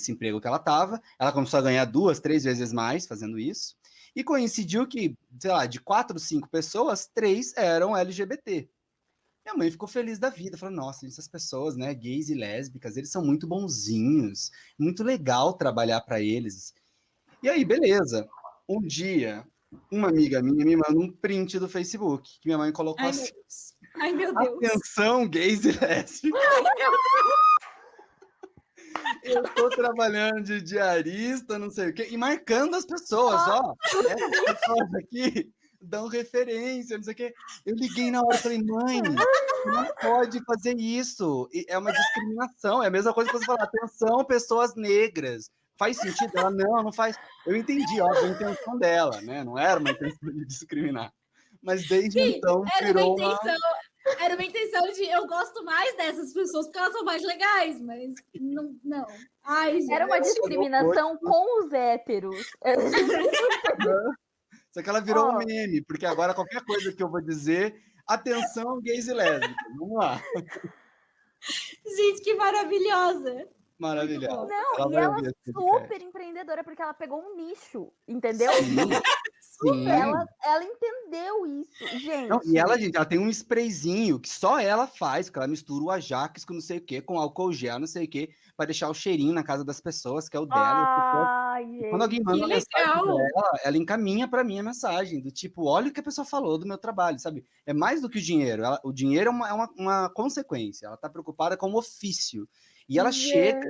emprego que ela estava. Ela começou a ganhar 2, 3 vezes mais fazendo isso. E coincidiu que, sei lá, de 4, 5 pessoas, 3 eram LGBT. Minha mãe ficou feliz da vida, falou, nossa, essas pessoas, né, gays e lésbicas, eles são muito bonzinhos, muito legal trabalhar para eles. E aí, beleza. Um dia, uma amiga minha me manda um print do Facebook, que minha mãe colocou assim, Ai, meu Deus. atenção, gays e lésbicas. Ai, meu Deus. Eu tô trabalhando de diarista, não sei o quê, e marcando as pessoas, ó, essas pessoas aqui dão referência, não sei o quê. Eu liguei na hora e falei, mãe, não pode fazer isso. É uma discriminação. É a mesma coisa que você falar, atenção, pessoas negras. Faz sentido? Ela, não faz. Eu entendi, ó, a intenção dela, né? Não era uma intenção de discriminar. Mas desde então virou Era uma intenção de eu gosto mais dessas pessoas porque elas são mais legais, mas não. Ai, gente. Era uma discriminação com os héteros. Só que ela virou um meme, porque agora qualquer coisa que eu vou dizer, atenção, gays e lésbicas. Vamos lá. Gente, que maravilhosa. Maravilhosa. Não, e ela super empreendedora, porque ela pegou um nicho, entendeu? Sim. Ela entendeu isso, gente. Não, e ela, gente, ela tem um sprayzinho que só ela faz, que ela mistura o Ajax com não sei o que, com álcool gel, não sei o que, para deixar o cheirinho na casa das pessoas, que é o dela. Ai, gente. Quando alguém manda Que uma mensagem legal! pra ela encaminha pra mim a mensagem, do tipo, olha o que a pessoa falou do meu trabalho, sabe? É mais do que o dinheiro. O dinheiro é uma consequência. Ela tá preocupada com o ofício. E ela chega,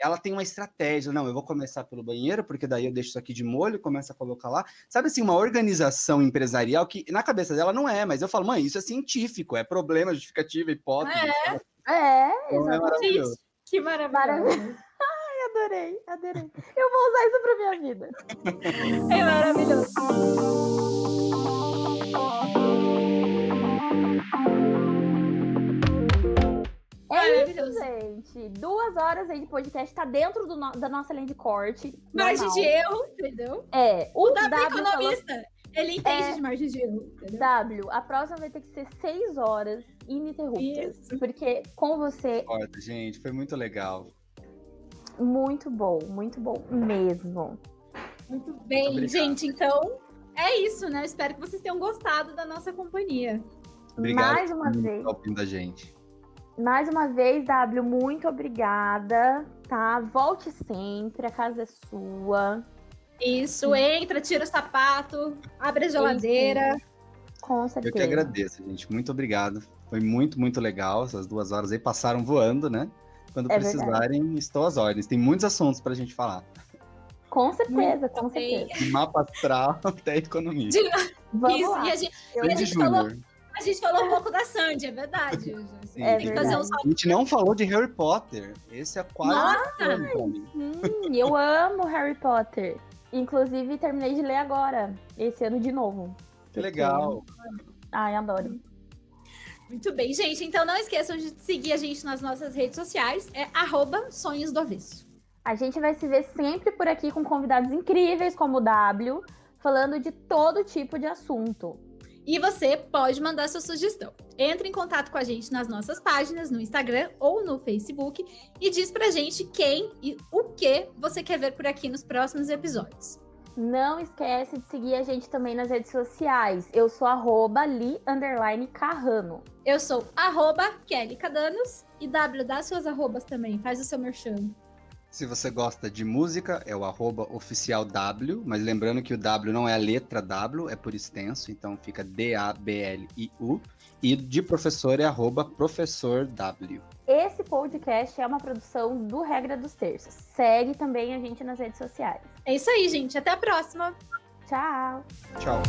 ela tem uma estratégia. Não, eu vou começar pelo banheiro, porque daí eu deixo isso aqui de molho, começo a colocar lá. Sabe assim, uma organização empresarial que na cabeça dela não é, mas eu falo, mãe, isso é científico, é problema, justificativa, hipótese. Então é maravilhoso. Gente, que maravilhoso! Adorei. Eu vou usar isso pra minha vida. É maravilhoso! Maravilhoso! Gente, 2 horas aí de podcast, tá dentro da nossa linha de corte. Margem normal. de erro, entendeu? O O W falou, economista, ele entende de margem de erro, entendeu? W, a próxima vai ter que ser 6 horas ininterruptas. Isso. Porque com você, Olha, gente, foi muito legal. muito bom mesmo. Muito bem, obrigado. gente. Então, é isso, né? Eu espero que vocês tenham gostado da nossa companhia. Obrigado Mais uma por vez. estar ouvindo a gente. Mais uma vez, W, muito obrigada, tá? Volte sempre, a casa é sua. Isso, entra, tira o sapato, abre a geladeira. Com Eu certeza. que agradeço, gente. Muito obrigado. Foi muito, muito legal. Essas 2 horas aí passaram voando, né? Quando É precisarem, estou às ordens. Tem muitos assuntos pra gente falar. Com certeza, Muito com bem. certeza. De mapa astral até economia. De- Vamos Isso, lá. e a gente, Eu- e a Sandy gente falou, Júnior. a gente falou um pouco da Sandy, é verdade. Sim, É Tem que fazer verdade. um A gente não falou de Harry Potter. Esse é quase Nossa! um ano pra mim. Sim, eu amo Harry Potter. Inclusive, terminei de ler agora, esse ano de novo. Que legal. Ai, adoro. Muito bem, gente. Então não esqueçam de seguir a gente nas nossas redes sociais. É @sonhos do avesso. A gente vai se ver sempre por aqui com convidados incríveis como o W, falando de todo tipo de assunto. E você pode mandar sua sugestão. Entre em contato com a gente nas nossas páginas, no Instagram ou no Facebook, e diz pra gente quem e o que você quer ver por aqui nos próximos episódios. Não esquece de seguir a gente também nas redes sociais. Eu sou @li_carrano. Eu sou @Kelly Cadanos e W, dá suas arrobas também, faz o seu merchan. Se você gosta de música, é o @oficialw, mas lembrando que o W não é a letra W, é por extenso, então fica DABLIU. E de professor é @professorw. Esse podcast é uma produção do Regra dos Terços. Segue também a gente nas redes sociais. É isso aí, gente. Até a próxima! Tchau! Tchau.